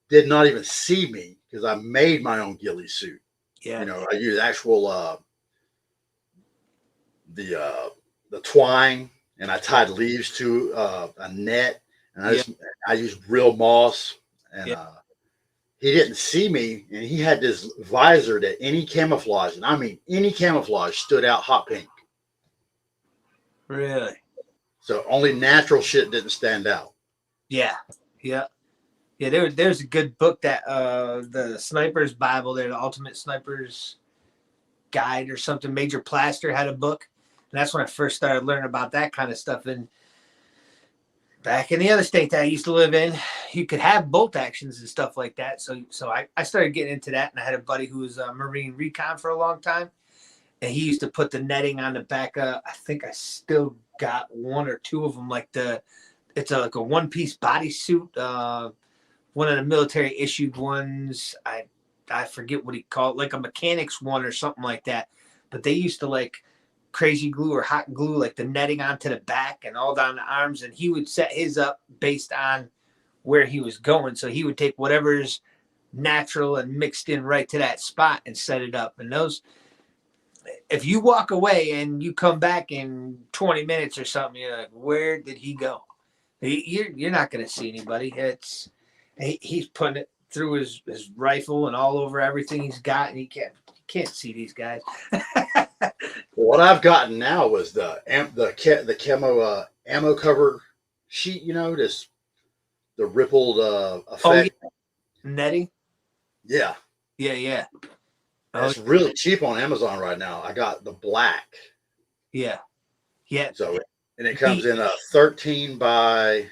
did not even see me because I made my own ghillie suit. Yeah. You know, I used actual the twine, and I tied leaves to a net, and I used real moss, and he didn't see me, and he had this visor that any camouflage, and I mean any camouflage, stood out hot pink. Really? So only natural shit didn't stand out. Yeah. There's a good book that the Sniper's Bible there, the Ultimate Sniper's Guide or something. Major Plaster had a book. And that's when I first started learning about that kind of stuff. And back in the other state that I used to live in, you could have bolt actions and stuff like that. So I started getting into that. And I had a buddy who was a Marine Recon for a long time. And he used to put the netting on the back. I think I still got one or two of them. It's like a one-piece bodysuit. One of the military issued ones. I forget what he called it, like a mechanics one or something like that. But they used to like crazy glue or hot glue like the netting onto the back and all down the arms, and he would set his up based on where he was going. So he would take whatever's natural and mixed in right to that spot and set it up. And those, if you walk away and you come back in 20 minutes or something, you're like, where did he go? You're not going to see anybody. He's putting it through his rifle and all over everything he's got, and he can't see these guys. What I've gotten now was the camo ammo cover sheet. You know, the rippled effect. Oh, yeah. Netting. Yeah. It's really cheap on Amazon right now. I got the black. Yeah. So, and it comes in a 13 by, I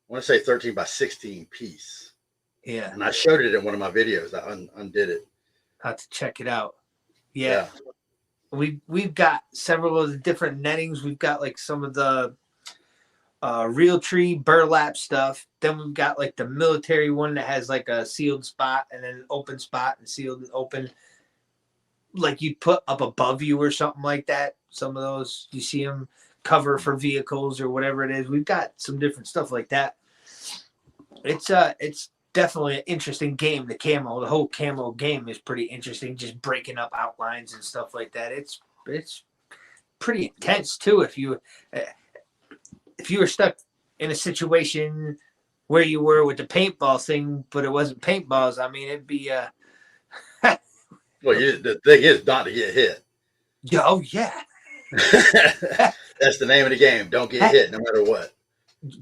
want to say 13 by 16 piece. Yeah. And I showed it in one of my videos. I undid it. I'll have to check it out. Yeah. We've got several of the different nettings. We've got like some of the Realtree burlap stuff. Then we've got like the military one that has like a sealed spot and then an open spot and sealed and open, like you'd put up above you or something like that. some of those. You see them cover for vehicles or whatever it is. We've got some different stuff like that. It's definitely an interesting game. The whole camo game is pretty interesting. Just breaking up outlines and stuff like that. It's pretty intense too. If you were stuck in a situation where you were with the paintball thing, but it wasn't paintballs, I mean, it'd be Well, the thing is not to get hit. oh yeah. That's the name of the game. Don't get hit no matter what.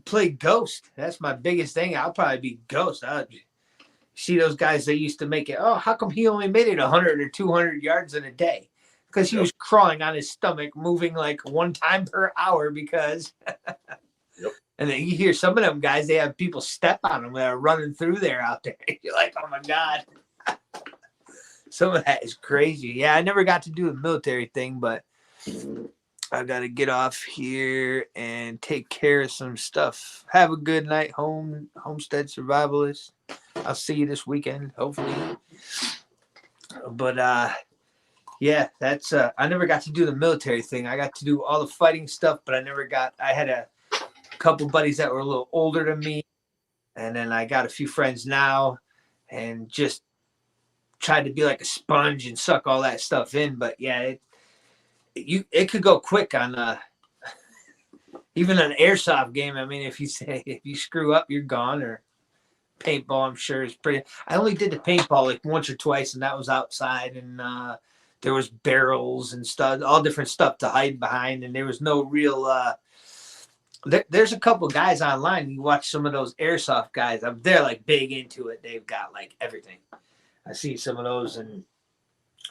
Play Ghost. That's my biggest thing. I'll probably be Ghost. See those guys that used to make it. Oh, how come he only made it 100 or 200 yards in a day? Because he was crawling on his stomach, moving like 1 time per hour. Because, and then you hear some of them guys, they have people step on them that are running through there out there. You're like, oh my God. Some of that is crazy. Yeah, I never got to do the military thing, but I got to get off here and take care of some stuff. Have a good night, Homestead Survivalist. I'll see you this weekend, hopefully. But yeah, that's I never got to do the military thing. I got to do all the fighting stuff, but I had a couple buddies that were a little older than me, and then I got a few friends now, and just tried to be like a sponge and suck all that stuff in. But yeah, it could go quick on even an airsoft game. I mean, if you screw up, you're gone. Or paintball, I'm sure is pretty. I only did the paintball like once or twice, and that was outside, and there was barrels and stuff, all different stuff to hide behind, and there was no real. There's a couple guys online. You watch some of those airsoft guys. They're like big into it. They've got like everything. I see some of those, and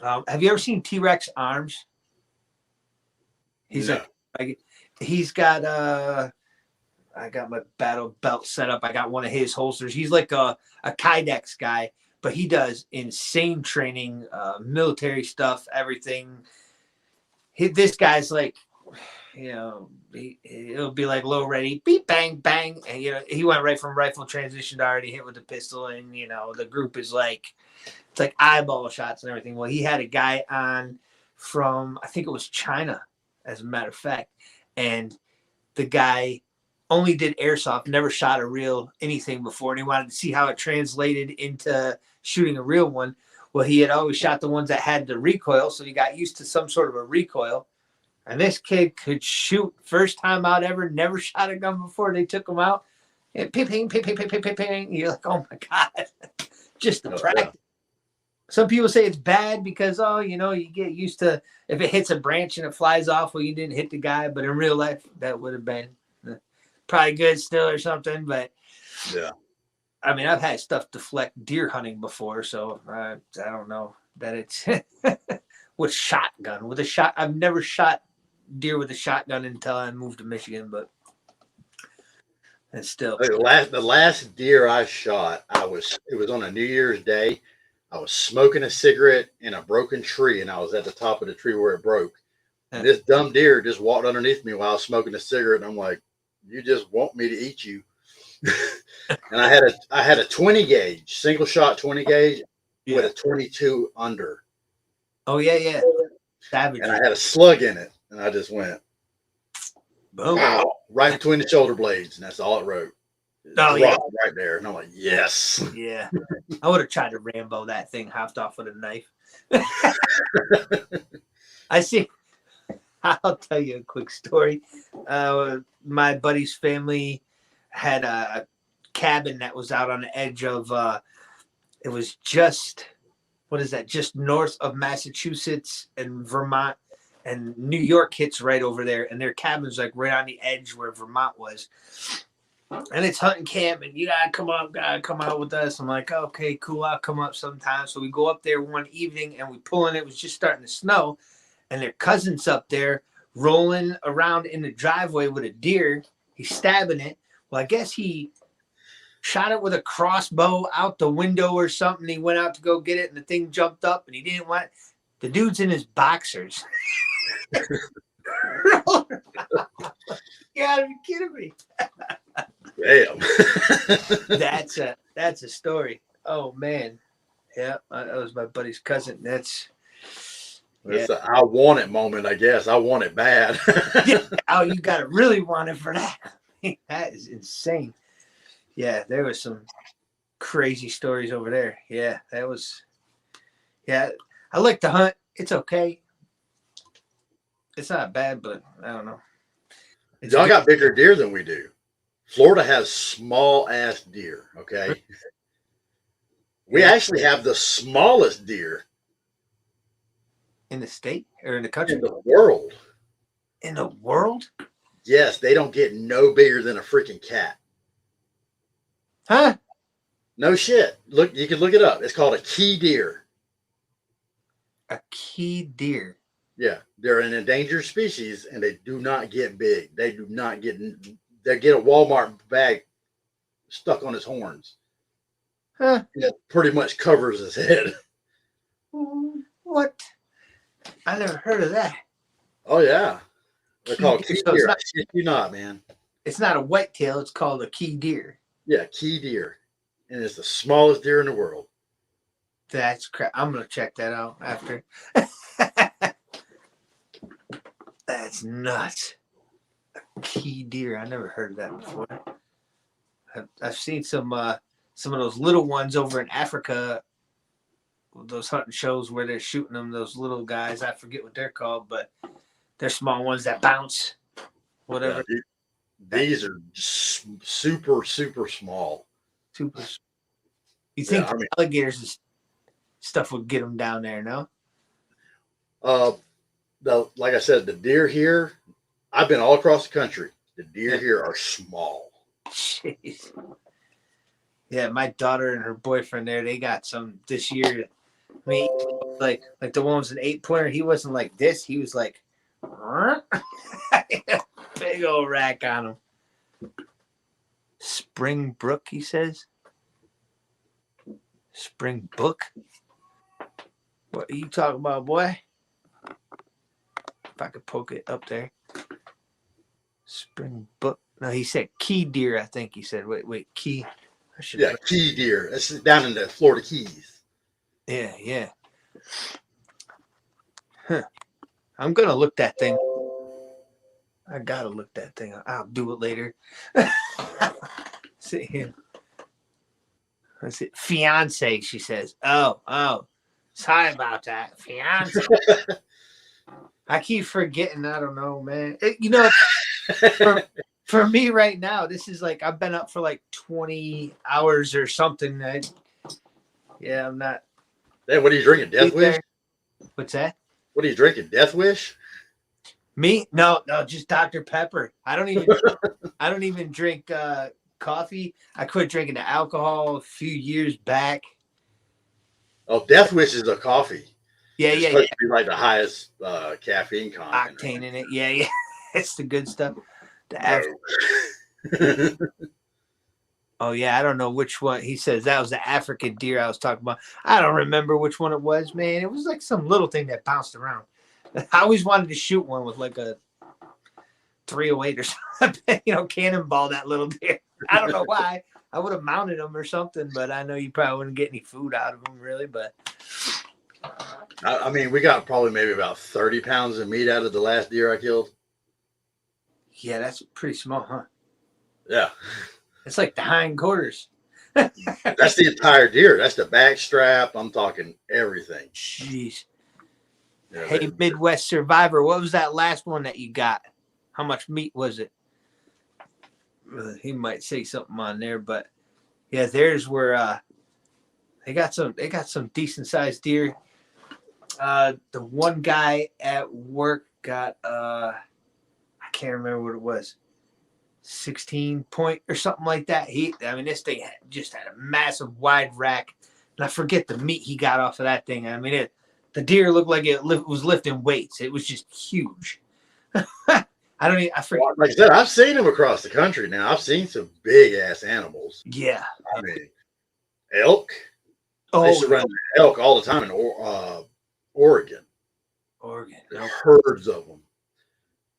have you ever seen T-Rex Arms? He's he's got I got my battle belt set up. I got one of his holsters. He's like a Kydex guy, but he does insane training, military stuff, everything. This guy's like, it'll be like low ready, beep, bang, bang. And, he went right from rifle transition to already hit with the pistol. And, the group is like, it's like eyeball shots and everything. Well, he had a guy on from, I think it was China, as a matter of fact. And the guy only did airsoft, never shot a real anything before. And he wanted to see how it translated into shooting a real one. Well, he had always shot the ones that had the recoil. So he got used to some sort of a recoil. And this kid could shoot first time out ever, never shot a gun before. They took him out. And ping, ping, ping, ping, ping, ping, ping, ping. You're like, oh my God. Just the practice. Yeah. Some people say it's bad because, you get used to if it hits a branch and it flies off, well, you didn't hit the guy. But in real life, that would have been probably good still or something. But yeah, I mean, I've had stuff deflect deer hunting before. So I don't know that it's with shotgun. I've never shot deer with a shotgun until I moved to Michigan, but it's still the last deer I shot, it was on a New Year's Day. I was smoking a cigarette in a broken tree, and I was at the top of the tree where it broke. And this dumb deer just walked underneath me while I was smoking a cigarette, and I'm like, "You just want me to eat you?" And I had a 20 gauge, single shot 20 gauge with a 22 under. Oh yeah. Savage. And I had a slug in it, and I just went, boom, wow, right between the shoulder blades, and that's all it wrote. Right there, and I'm like, yes. Yeah, I would have tried to Rambo that thing, hopped off with a knife. I see. I'll tell you a quick story. My buddy's family had a cabin that was out on the edge of. It was just north of Massachusetts and Vermont, and New York hits right over there, and their cabin's like right on the edge where Vermont was. And it's hunting camp, and you gotta come out with us. I'm like, okay, cool, I'll come up sometime. So we go up there one evening, and we pull in. It was just starting to snow, and their cousin's up there rolling around in the driveway with a deer. He's stabbing it. Well, I guess he shot it with a crossbow out the window or something. He went out to go get it, and the thing jumped up, and he didn't want. The dude's in his boxers. You gotta be kidding me. Damn. That's a story. Oh man. Yeah, that was my buddy's cousin. It's a I want it moment, I guess. I want it bad. Yeah. Oh, you got to really want it for that. That is insane. Yeah, there was some crazy stories over there. Yeah, that was. Yeah, I like to hunt. It's okay. It's not bad, but I don't know. It's Y'all good. got bigger deer than we do. Florida has small ass deer. Okay. We Yeah. actually have the smallest deer In the state or in the country. in the world. In the world? Yes, they don't get no bigger than a freaking cat. Huh? No shit. Look, you can look it up. It's called a key deer. A key deer. Yeah, they're an endangered species, and they do not get big. They do not get. They get a Walmart bag stuck on his horns. Huh? It pretty much covers his head. What? I never heard of that. Oh yeah, they're Key called deer. key So deer. I shit you not, man. it's not a whitetail. It's called a key deer. Yeah, key deer, and it's the smallest deer in the world. That's crap. I'm gonna check that out after. That's nuts. A key deer. I never heard of that before. I've seen some of those little ones over in Africa. Those hunting shows where they're shooting them. Those little guys. I forget what they're called, but they're small ones that bounce. Whatever. Yeah, these are super small. Super. You think Yeah, I mean, alligators and stuff would get them down there? No. like I said, the deer here. I've been all across the country. The deer Yeah. here are small. Jeez. Yeah, my daughter and her boyfriend there, they got some this year. I mean, like the one was an 8-pointer. He wasn't like this. He was like, big old rack on him. Springbrook, he says. Springbrook. What are you talking about, boy? If I could poke it up there. Springbrook. No, he said key deer, I think he said. Wait, key. Yeah, key deer. It's down in the Florida Keys. Yeah. Huh. I'm gonna look that thing. I gotta look that thing up. I'll do it later. See here. Let's see. Fiance, she says. Oh. Sorry about that. Fiance. I keep forgetting. I don't know, man. For me right now, this is like I've been up for like 20 hours or something. I'm not. Hey, what are you drinking? Death Wish? What's that? What are you drinking? Death Wish? Me? No, just Dr. Pepper. I don't even drink coffee. I quit drinking the alcohol a few years back. Oh, Death Wish is a coffee. Yeah. Supposed to be like the highest caffeine content. Octane in it. Yeah. It's the good stuff. Oh yeah, I don't know which one. He says that was the African deer I was talking about. I don't remember which one it was, man. It was like some little thing that bounced around. I always wanted to shoot one with like a 308 or something, cannonball that little deer. I don't know why. I would have mounted them or something, but I know you probably wouldn't get any food out of them really. But I mean, we got probably maybe about 30 pounds of meat out of the last deer I killed. yeah, that's pretty small, huh? Yeah. It's like the hindquarters. That's the entire deer. That's the back strap. I'm talking everything. Jeez. Yeah, Hey, Midwest Survivor, what was that last one that you got? How much meat was it? He might say something on there, but yeah, theirs were they got some decent sized deer. The one guy at work got I can't remember what it was. 16 point or something like that. This thing just had a massive wide rack, and I forget the meat he got off of that thing. I mean, the deer looked like it was lifting weights. It was just huge. I forget. Like I said, I've seen them across the country now. I've seen some big ass animals. Yeah. I mean, elk. I used to run elk all the time in Oregon. Oregon. There's herds of them.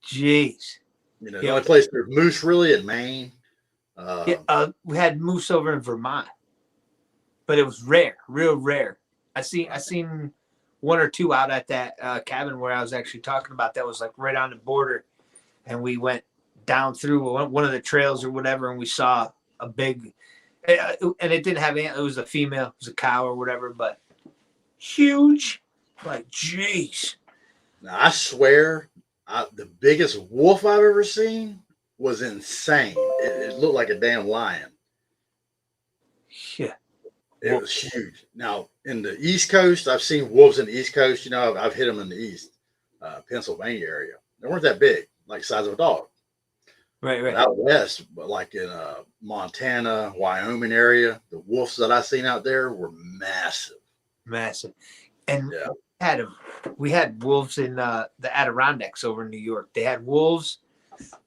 Jeez. The only place there's moose really in Maine. We had moose over in Vermont, but it was rare, real rare. I seen one or two out at that cabin where I was actually talking about. That was like right on the border, and we went down through one of the trails or whatever, and we saw a big, and it didn't have it was a female, it was a cow or whatever, but huge, like jeez. Now, I swear, the biggest wolf I've ever seen was insane. It looked like a damn lion. Yeah. It was huge. Now, in the East Coast, I've seen wolves in the East Coast. You know, I've hit them in the East, Pennsylvania area. They weren't that big, like the size of a dog. Right. But out west, but like in Montana, Wyoming area, the wolves that I seen out there were massive. Massive. And Yeah. we had wolves in the Adirondacks over in New York. They had wolves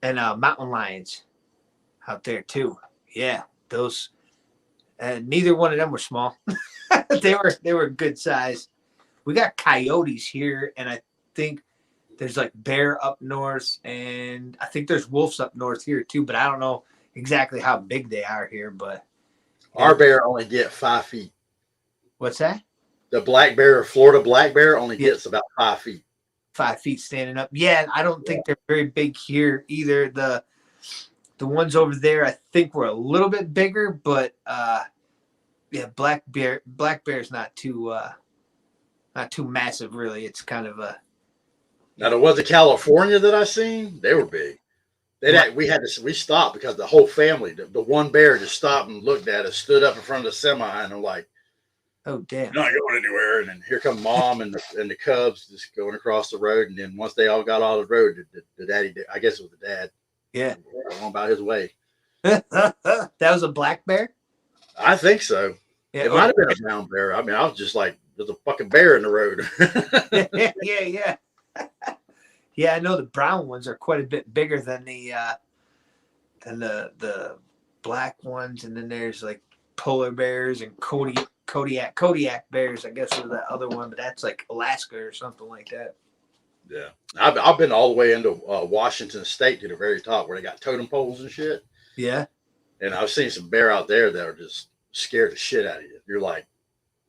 and mountain lions out there too. Yeah, those. Neither one of them were small. they were good size. We got coyotes here, and I think there's like bear up north, and I think there's wolves up north here too. But I don't know exactly how big they are here. But Our bear only get 5 feet. what's that? The black bear, Florida black bear, only gets about 5 feet. 5 feet standing up. Yeah, I don't think they're very big here either. The ones over there, I think, were a little bit bigger, but yeah, black bear's not too massive, really. It's kind of a. Now, the ones in California that I seen, they were big. We stopped because the whole family, the one bear just stopped and looked at us, stood up in front of the semi, and I'm like, Oh damn! "You're not going anywhere." And then here come mom and the cubs just going across the road. And then once they all got off the road, the daddy, I guess it was the dad, Yeah, went about his way. that was a black bear. I think so. Yeah, It might have been a brown bear. I mean, I was just like, "There's a fucking bear in the road." yeah. Yeah, I know the brown ones are quite a bit bigger than the black ones, and then there's like polar bears and Kodiak bears, I guess was that other one, but that's like Alaska or something like that. Yeah, I've been all the way into Washington State to the very top where they got totem poles and shit. Yeah, And I've seen some bear out there that are just scared the shit out of you. You're like,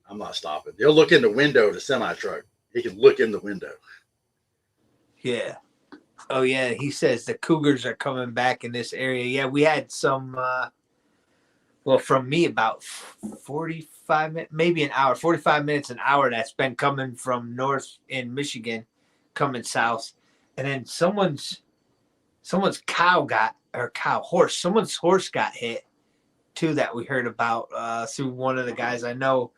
I'm not stopping. They'll look in the window of the semi truck. He can look in the window. yeah. Oh yeah, he says the cougars are coming back in this area. Yeah, we had some. Well, from me about 45 minutes, maybe an hour, 45 minutes, an hour. That's been coming from north in Michigan, coming south, and then someone's someone's horse got hit too, that we heard about through one of the guys I know.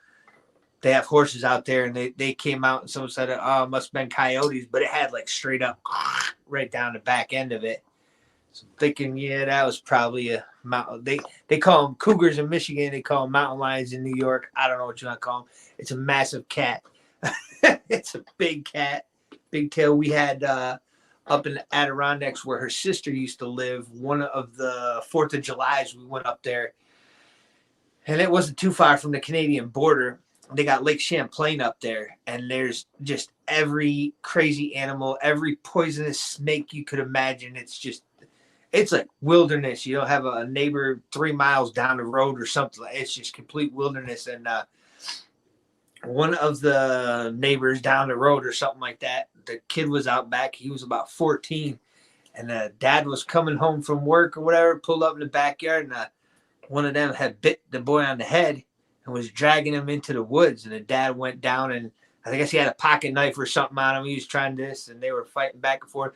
They have horses out there, and they came out and someone said, "Oh, it must have been coyotes," but it had like straight up right down the back end of it. So I'm thinking, yeah, that was probably a mountain. They call them cougars in Michigan. They call them mountain lions in New York. I don't know what you want to call them. It's a massive cat. It's a big cat, big tail. We had up in the Adirondacks where her sister used to live. One of the 4th of Julys, we went up there, and it wasn't too far from the Canadian border. They got Lake Champlain up there, and there's just every crazy animal, every poisonous snake you could imagine. It's like wilderness. You don't have a neighbor 3 miles down the road or something. It's just complete wilderness. And one of the neighbors down the road or something like that, the kid was out back. He was about 14, and the dad was coming home from work or whatever, pulled up in the backyard, and one of them had bit the boy on the head and was dragging him into the woods. And the dad went down, and I guess he had a pocket knife or something on him. He was trying this, and they were fighting back and forth.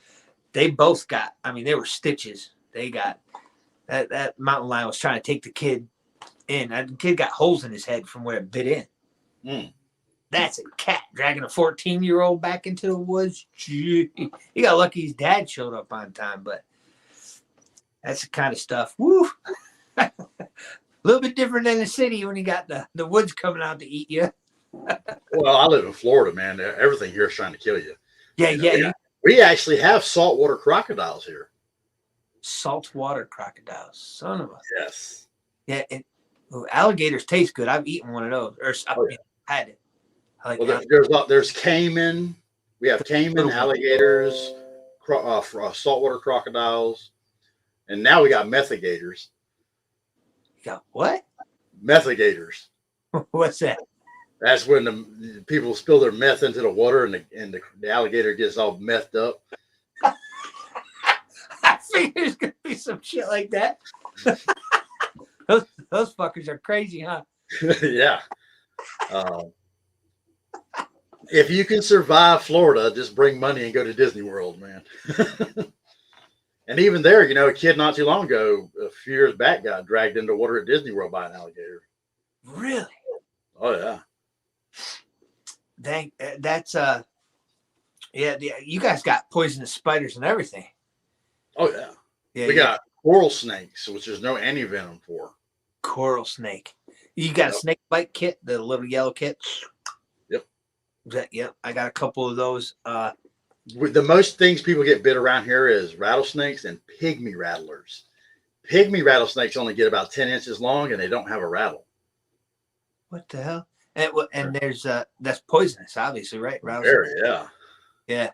They both got, I mean, they were stitches. They got, that mountain lion was trying to take the kid in. The kid got holes in his head from where it bit in. Mm. That's a cat dragging a 14-year-old back into the woods. Gee. He got lucky his dad showed up on time, but that's the kind of stuff. Woo! A little bit different than the city when you got the woods coming out to eat you. Well, I live in Florida, man. Everything here is trying to kill you. Yeah. We actually have saltwater crocodiles here. Saltwater crocodiles. Son of a. Yes. Yeah, and alligators taste good. I've eaten one of those. Or had it. I like There's caiman. We have caiman, alligators, saltwater crocodiles, and now we got methigators. You got what? Methigators. What's that? That's when the people spill their meth into the water, and the alligator gets all methed up. I figured there's gonna be some shit like that. those fuckers are crazy, huh? Yeah. Uh, if you can survive Florida, just bring money and go to Disney World, man. And even there, a kid not too long ago, a few years back, got dragged into water at Disney World by an alligator. Really? Oh yeah. That's yeah. You guys got poisonous spiders and everything. Oh yeah. Yeah, We got coral snakes, which there's no anti-venom for. coral snake. You got a snake bite kit, the little yellow kit. Yep. Yep. I got a couple of those. The most things people get bit around here is rattlesnakes and pygmy rattlers. Pygmy rattlesnakes only get about 10 inches long, and they don't have a rattle. What the hell? And there's that's poisonous, obviously, right? Very, yeah. Yeah.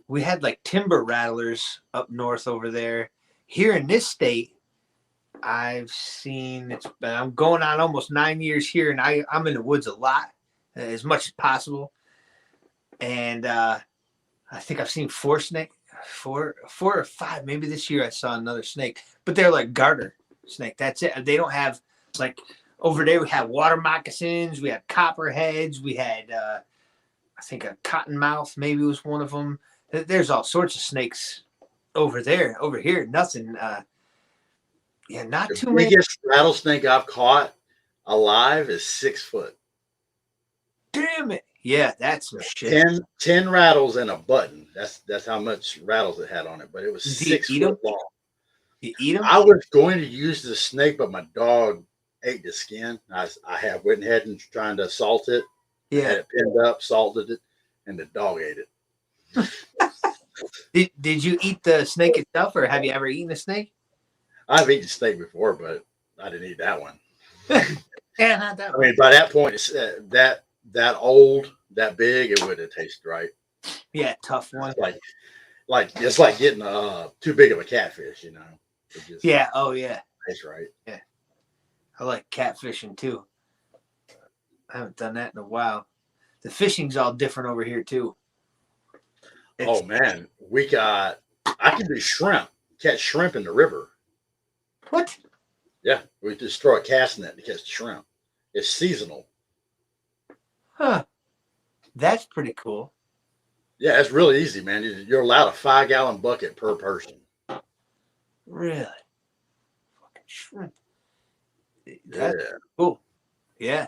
We had like timber rattlers up north over there. Here in this state, I've seen I'm going on almost 9 years here, and I'm in the woods a lot, as much as possible. And I think I've seen four or five. Maybe this year I saw another snake, but they're like garter snake. That's it. They don't have like over there. We had water moccasins. We had copperheads. We had I think a cottonmouth maybe was one of them. There's all sorts of snakes over there. Over here, nothing. Yeah, not too many. The biggest rattlesnake I've caught alive is 6 foot. Damn it. Yeah, that's some shit. 10 rattles and a button. That's how much rattles it had on it, but it was 6 foot long. You eat them? I was going to use the snake, but my dog ate the skin. I went ahead and trying to salt it. Yeah. Had it pinned up, salted it, and the dog ate it. Did you eat the snake itself, or have you ever eaten a snake? I've eaten steak before, but I didn't eat that one. Yeah, not that one. I mean, by that point, it's that old, that big, it wouldn't taste right. Yeah, tough one. It's like getting too big of a catfish, It just yeah. Oh yeah. tastes right. Yeah. I like catfishing too. I haven't done that in a while. The fishing's all different over here too. Oh man, I can do shrimp, catch shrimp in the river. What? Yeah, we just throw a cast net to catch shrimp. It's seasonal. Huh. That's pretty cool. Yeah, it's really easy, man. You're allowed a 5-gallon bucket per person. Really? Fucking shrimp. That's cool. Yeah.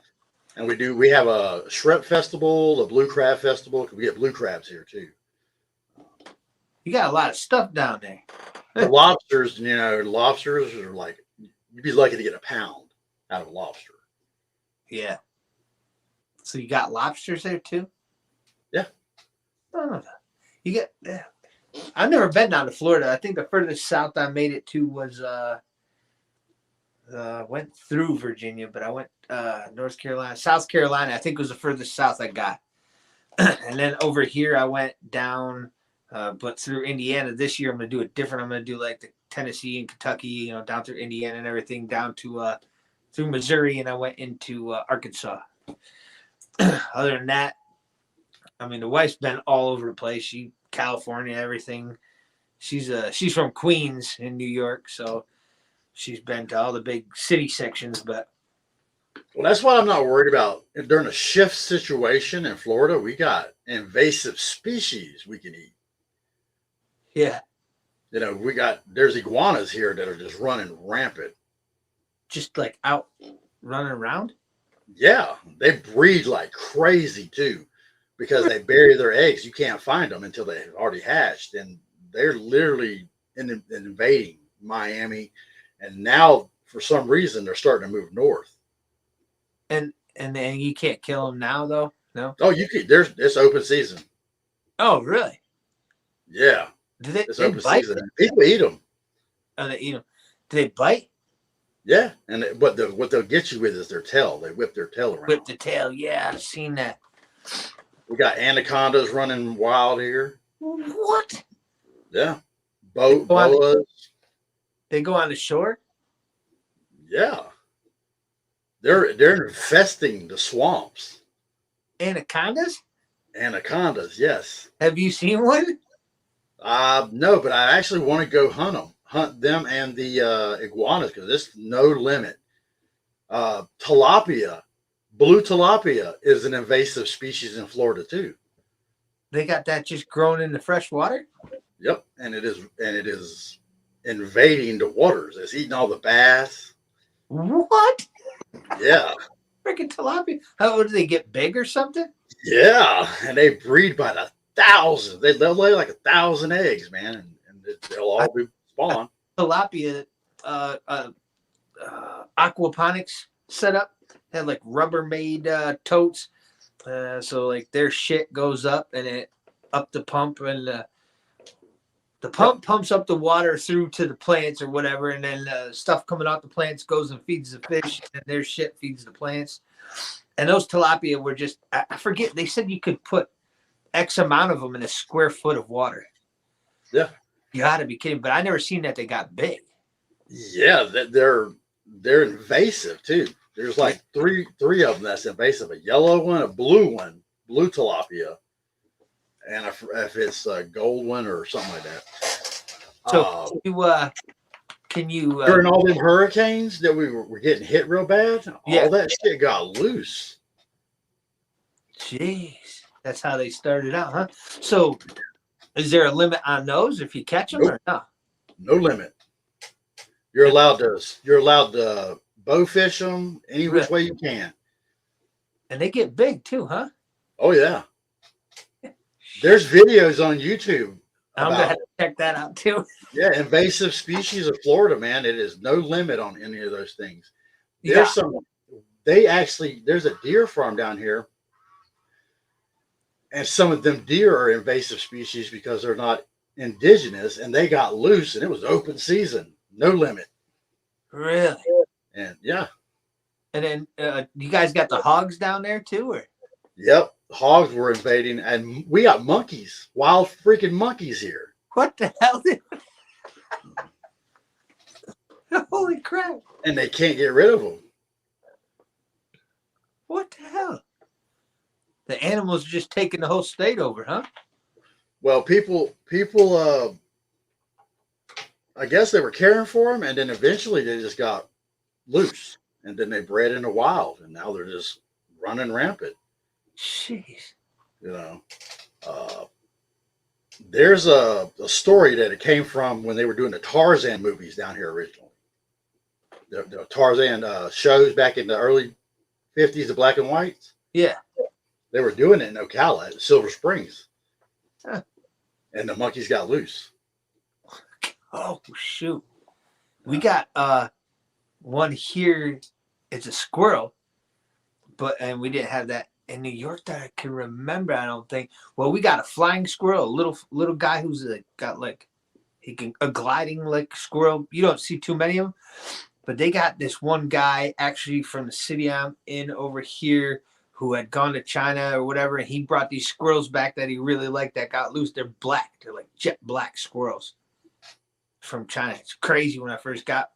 And we have a shrimp festival, a blue crab festival. We get blue crabs here too. You got a lot of stuff down there. The lobsters, lobsters are like, you'd be lucky to get a pound out of a lobster. Yeah. So you got lobsters there too? Yeah. Oh, you get. Yeah. I've never been down to Florida. I think the furthest south I made it to was went through Virginia, but I went North Carolina, South Carolina. I think was the furthest south I got. And then over here I went down, but through Indiana. This year I'm gonna do it different. I'm gonna do like the Tennessee and Kentucky, down through Indiana and everything, down to through Missouri, and I went into Arkansas. Other than that, I mean, the wife's been all over the place. California, everything. She's from Queens in New York, so she's been to all the big city sections. But well, that's what I'm not worried about. During a shift situation in Florida, we got invasive species we can eat. Yeah, there's iguanas here that are just running rampant. Just like out running around. Yeah, they breed like crazy too, because they bury their eggs. You can't find them until they've already hatched, and they're literally invading Miami. And now, for some reason, they're starting to move north. And then you can't kill them now, though. No. Oh, you can. It's open season. Oh, really? Yeah. It's open bite? season. People eat them. Oh, they eat them. Do they bite? Yeah, and what they'll get you with is their tail. They whip their tail around. Whip the tail. Yeah, I've seen that. We got anacondas running wild here. What? Yeah, boas. They go on the shore. Yeah, they're infesting the swamps. Anacondas? Anacondas, yes. Have you seen one? No, but I actually want to go hunt them and the iguanas because there's no limit. Tilapia, blue tilapia is an invasive species in Florida too. They got that just growing in the fresh water? Yep, and it is invading the waters. It's eating all the bass. What? Yeah, Freaking tilapia. How do they get big or something? yeah, and they breed by the thousands. They'll lay like 1,000 eggs, man, and they'll all be spawned. Tilapia aquaponics setup had like Rubbermaid totes. So like their shit goes up and it up the pump and the pump pumps up the water through to the plants or whatever, and then stuff coming out the plants goes and feeds the fish, and their shit feeds the plants. And those tilapia were just, I forget, they said you could put X amount of them in a square foot of water. Yeah. You gotta be kidding. But I never seen that they got big. Yeah, they're invasive too. There's like three of them that's invasive: a yellow one, a blue one, blue tilapia, and if it's a gold one or something like that. So can you during all them hurricanes that we were getting hit real bad, all that shit got loose. Jeez, that's how they started out, huh? So, is there a limit on those if you catch them or no? No limit. You're allowed to bow fish them any which way you can. And they get big too, huh? Oh yeah. There's videos on YouTube. I'm gonna have to check that out too. Yeah, invasive species of Florida, man. It is no limit on any of those things. There's there's a deer farm down here, and some of them deer are invasive species because they're not indigenous, and they got loose, and it was open season, no limit. Really? And yeah. And then you guys got the hogs down there too, or? Yep, hogs were invading, and we got monkeys, wild freaking monkeys here. What the hell? Holy crap! And they can't get rid of them. What the hell? The animals are just taking the whole state over, huh? Well, people, I guess they were caring for them, and then eventually they just got loose, and then they bred in the wild, and now they're just running rampant. Jeez. You know, there's a story that it came from when they were doing the Tarzan movies down here originally. The Tarzan shows back in the early 50s, the black and whites. Yeah. They were doing it in Ocala at Silver Springs. Huh. And the monkeys got loose. Oh, shoot. We got one here. It's a squirrel. And we didn't have that in New York that I can remember, I don't think. Well, we got a flying squirrel, a little guy who's got like, a gliding like squirrel. You don't see too many of them. But they got this one guy actually from the city I'm in over here who had gone to China or whatever, and he brought these squirrels back that he really liked that got loose. They're black. They're like jet black squirrels from China. It's crazy when I first got.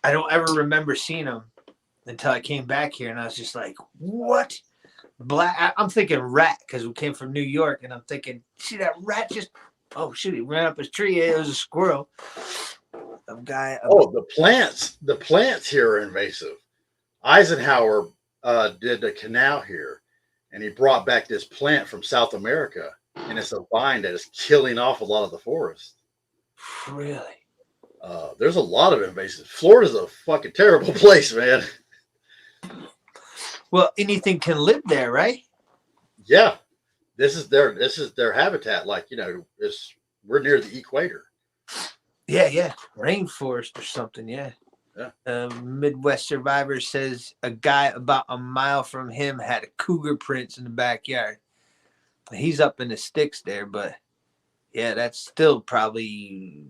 I don't ever remember seeing them until I came back here, and I was just like, what? Black. I'm thinking rat because we came from New York, and I'm thinking, see that rat just, oh, shoot, he ran up his tree. It was a squirrel. The plants here are invasive. Eisenhower did a canal here, and he brought back this plant from South America, and it's a vine that is killing off a lot of the forest. Really? There's a lot of invasive. Florida's a fucking terrible place, man. Well, anything can live there, right? Yeah, this is their habitat. Like, we're near the equator. Yeah. Rainforest or something, yeah. Midwest Survivor says a guy about a mile from him had cougar prints in the backyard. He's up in the sticks there, but yeah, that's still probably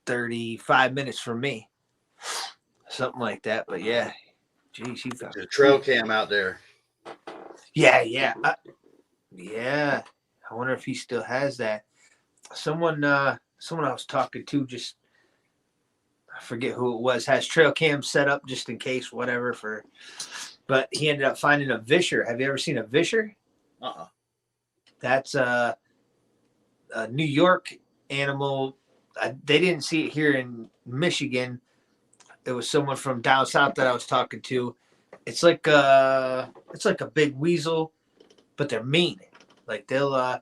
35 minutes from me. Something like that, but yeah. Geez, you got the trail cam out there. Yeah. Yeah. I wonder if he still has that. Someone I was talking to I forget who it was, has trail cam set up just in case, whatever but he ended up finding a visher. Have you ever seen a visher? Uh-uh. That's a New York animal. They didn't see it here in Michigan. It was someone from down south that I was talking to. It's like a big weasel, but they're mean. Like they'll a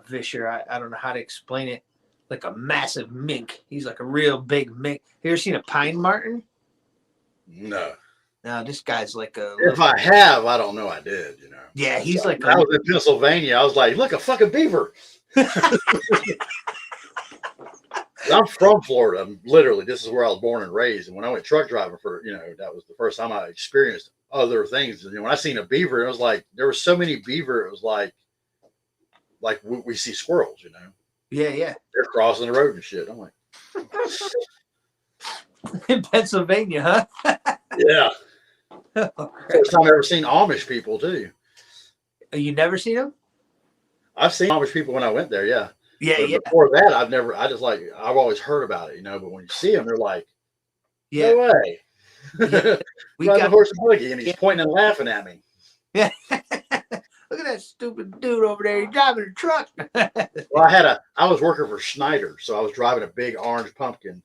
visher. I don't know how to explain it. Like a massive mink. He's like a real big mink. You ever seen a pine marten? No. No, this guy's like a If little. I have, I don't know I did, you know. Yeah, he's like When I a. was in Pennsylvania, I was like, look, a fucking beaver. I'm from Florida. Literally, this is where I was born and raised. And when I went truck driving for, that was the first time I experienced other things. And when I seen a beaver, it was like there were so many beaver. It was like we see squirrels. Yeah, yeah. They're crossing the road and shit. I'm like, In Pennsylvania, huh? yeah. First time I ever seen Amish people too. You never seen him? I've seen Amish people when I went there. Yeah. Yeah, But yeah, before that, I've always heard about it, but when you see them, they're like, yeah. no way. Yeah. We Riding a got. horse and buggy, and he's pointing and laughing at me. Yeah. Look at that stupid dude over there. He's driving a truck. Well, I was working for Schneider, so I was driving a big orange pumpkin.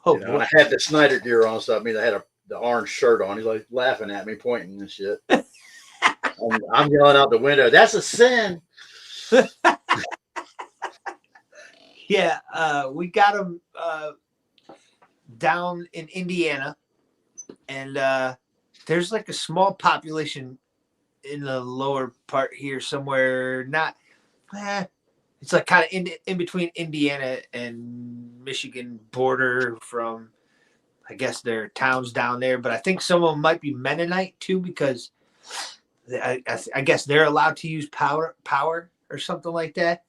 Oh, And boy. I had the Schneider gear on, so I mean I had the orange shirt on. He's like laughing at me, pointing and shit. I'm yelling out the window, "That's a sin!" Yeah, we got him down in Indiana, and there's like a small population in the lower part here somewhere. It's like kind of in between Indiana and Michigan border from, I guess, their towns down there. But I think some of them might be Mennonite too, because I guess they're allowed to use power or something like that.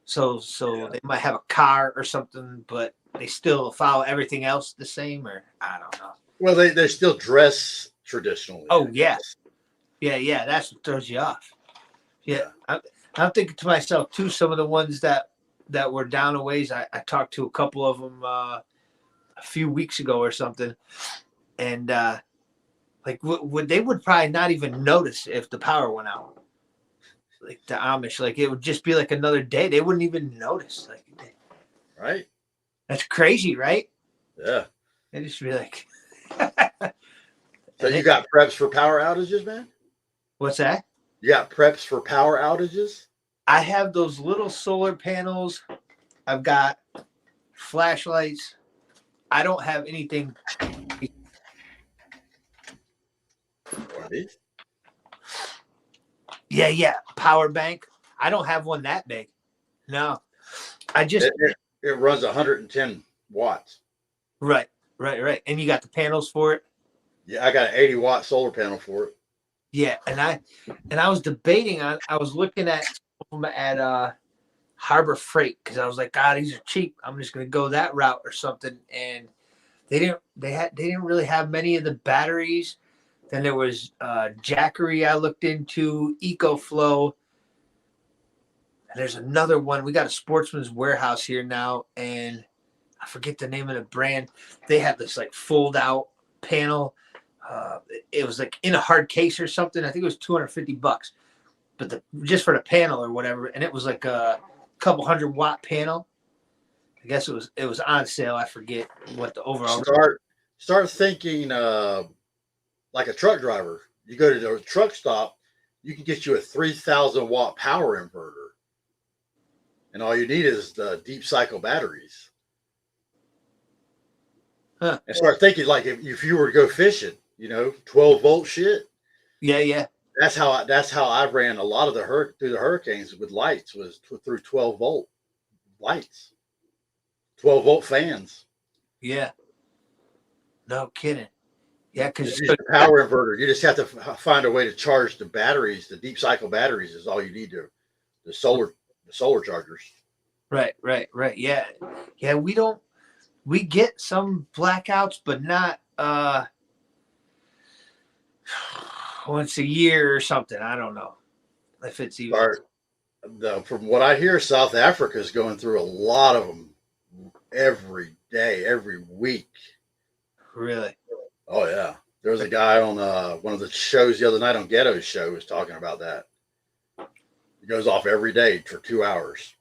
So Yeah. they might have a car or something, but they still follow everything else the same, or I don't know. Well, they still dress traditionally. Oh I yeah, guess. yeah. That's what throws you off. Yeah, Yeah. I'm thinking to myself too. Some of the ones that were down a ways, I talked to a couple of them a few weeks ago or something, and like they would probably not even notice if the power went out. Like the Amish, like it would just be like another day. They wouldn't even notice. Like Right? that's crazy, right? Yeah. They just be like, So you got preps for power outages, man? what's that? You got preps for power outages? I have those little solar panels. I've got flashlights. I don't have anything. Yeah. Power bank. I don't have one that big. No. I just It runs 110 watts. right. And you got the panels for it. Yeah, I got an 80-watt solar panel for it. Yeah, and I was debating on. I was looking at some at Harbor Freight because I was like, God, these are cheap. I'm just gonna go that route or something. And they didn't really have many of the batteries. Then there was Jackery I looked into, EcoFlow. And there's another one. We got a Sportsman's Warehouse here now, and I forget the name of the brand. They have this like fold out panel. It was like in a hard case or something. I think it was $250, but just for the panel or whatever. And it was like a couple 100-watt panel. I guess it was on sale. I forget what the overall. Start thinking like a truck driver. You go to the truck stop, you can get you a 3,000-watt power inverter, and all you need is the deep cycle batteries. Huh. And start thinking like if you were to go fishing, 12-volt shit. Yeah. That's how I ran a lot of through the hurricanes with lights was through 12-volt lights, 12-volt fans. Yeah. No kidding. Yeah, because Use the power inverter. You just have to find a way to charge the batteries. The deep cycle batteries is all you need to the solar chargers. Right. Yeah. We get some blackouts, but not once a year or something. I don't know if it's even. From what I hear, South Africa is going through a lot of them every day, every week. Really? Oh yeah. There was a guy on one of the shows the other night on Ghetto's show was talking about that. It goes off every day for 2 hours.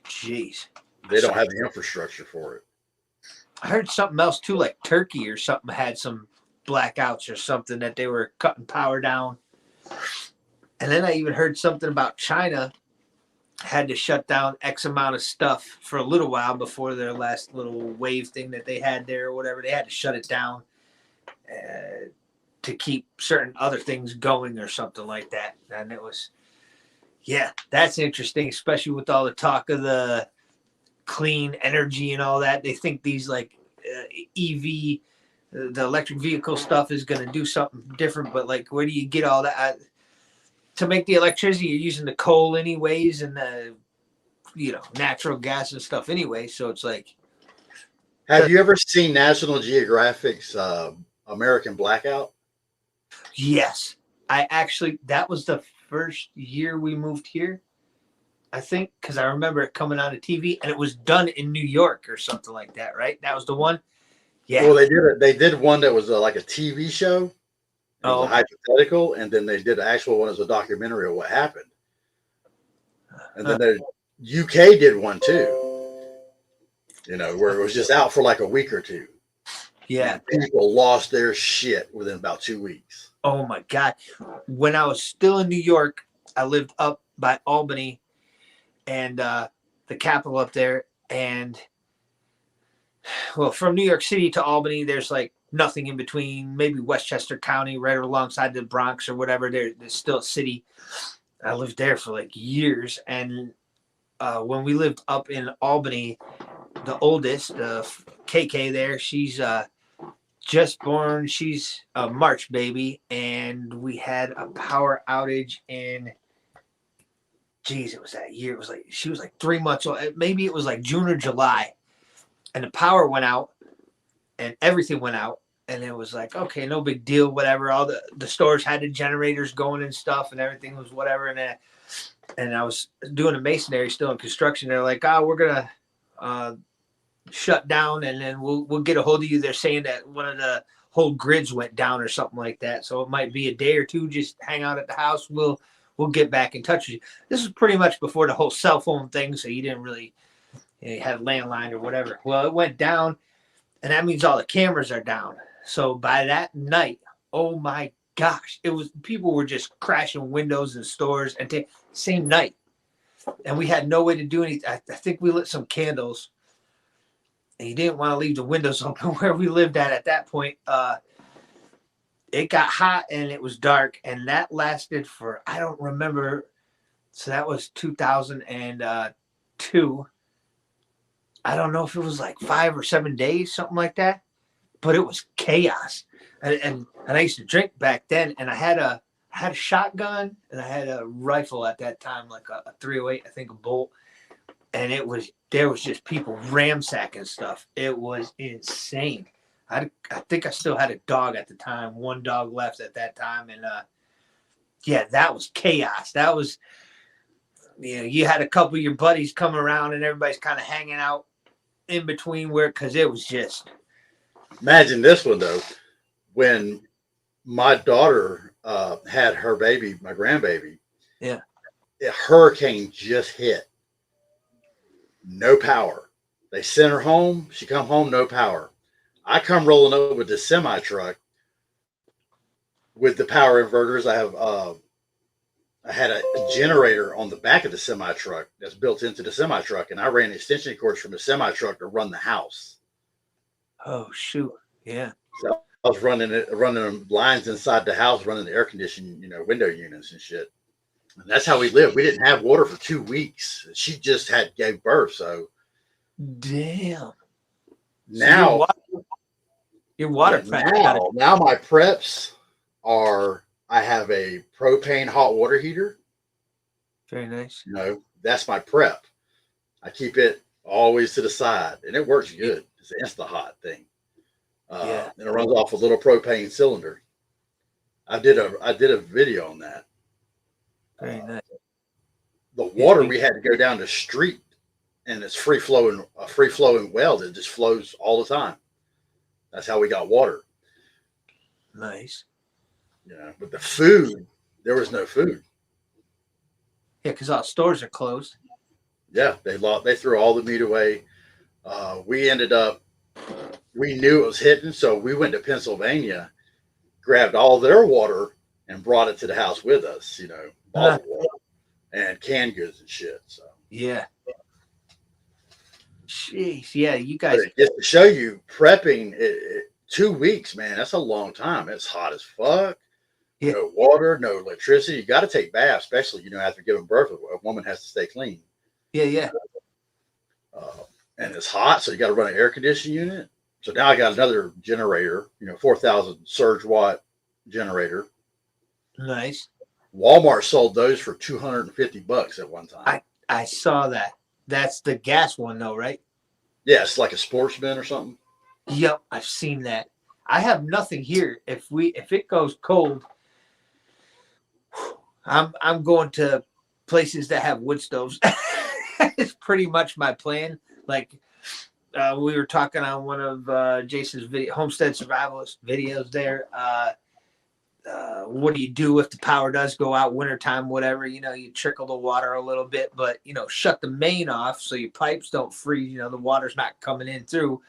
Jeez. They don't have the infrastructure for it. I heard something else too, like Turkey or something had some blackouts or something that they were cutting power down. And then I even heard something about China had to shut down X amount of stuff for a little while before their last little wave thing that they had there or whatever. They had to shut it down to keep certain other things going or something like that. And it was, yeah, that's interesting, especially with all the talk of the clean energy and all that. They think these like EV, the electric vehicle stuff is going to do something different, but like, where do you get all that? To make the electricity, you're using the coal anyways and the, natural gas and stuff anyway. So it's like. Have you ever seen National Geographic's American Blackout? Yes. That was the first year we moved here, I think, because I remember it coming on TV and it was done in New York or something like that, right? That was the one? Yeah. Well, they did one that was like a TV show. It was a hypothetical, and then they did an actual one as a documentary of what happened. And then the UK did one too, where it was just out for like a week or two. Yeah. And people lost their shit within about 2 weeks. Oh my God. When I was still in New York, I lived up by Albany and the capital up there. And well, from New York City to Albany, there's like nothing in between, maybe Westchester County, right alongside the Bronx or whatever. There's still a city. I lived there for like years. And when we lived up in Albany, the oldest, KK there, she's just born. She's a March baby. And we had a power outage in, geez, it was that year. It was like, she was like 3 months old. Maybe it was like June or July. And the power went out and everything went out. And it was like, okay, no big deal, whatever. All the stores had the generators going and stuff and everything was whatever. And I was doing a masonry still in construction. They're like, we're going to shut down and then we'll get a hold of you. They're saying that one of the whole grids went down or something like that. So it might be a day or two, just hang out at the house. We'll get back in touch with you. This is pretty much before the whole cell phone thing. So you didn't really, you had a landline or whatever. Well, it went down and that means all the cameras are down. So by that night, oh my gosh, people were just crashing windows in stores and same night. And we had no way to do anything. I think we lit some candles and you didn't want to leave the windows open where we lived at that point. It got hot and it was dark and that lasted for, I don't remember. So that was 2002. I don't know if it was like 5 or 7 days, something like that. But it was chaos, and I used to drink back then, and I had a shotgun and I had a rifle at that time, like a 308, I think, a Bolt, and there was just people ransacking stuff. It was insane. I think I still had a dog at the time, one dog left at that time, and yeah, that was chaos. That was, you had a couple of your buddies come around, and everybody's kind of hanging out in between because it was just. Imagine this one, though. When my daughter had her baby, my grandbaby, yeah, a hurricane just hit. No power. They sent her home. She come home, no power. I come rolling up with the semi truck with the power inverters. I had a generator on the back of the semi truck that's built into the semi truck, and I ran extension cords from the semi truck to run the house. Oh shoot! Yeah. So I was running lines inside the house, running the air conditioning, window units and shit. And that's how we lived. We didn't have water for 2 weeks. She just gave birth. So damn. Now your water prep. Now my preps are. I have a propane hot water heater. Very nice. That's my prep. I keep it always to the side, and it works good. It's an Insta-Hot thing. And it runs off a little propane cylinder. I did a video on that. Very nice. The water we had to go down the street, and it's a free flowing well that just flows all the time. That's how we got water. Nice. But the food, there was no food. Yeah, because all stores are closed. Yeah, they threw all the meat away. We ended up we knew it was hitting, so we went to Pennsylvania, grabbed all their water, and brought it to the house with us. Bottled water and canned goods and shit. So, Yeah. Jeez. Yeah, you but guys. it just to show you prepping 2 weeks, man. That's a long time. It's hot as fuck. Yeah. No water, no electricity. You got to take baths, especially after giving birth. A woman has to stay clean. Yeah, yeah. And it's hot, so you got to run an air conditioning unit. So now I got another generator, 4,000 surge watt generator. Nice. Walmart sold those for $250 at one time. I saw that. That's the gas one, though, right? Yeah, it's like a Sportsman or something. Yep, I've seen that. I have nothing here. If it goes cold, I'm going to places that have wood stoves. It's pretty much my plan. Like we were talking on one of Jason's homestead survivalist videos there. What do you do if the power does go out wintertime, whatever, you trickle the water a little bit, but shut the main off so your pipes don't freeze, the water's not coming in through.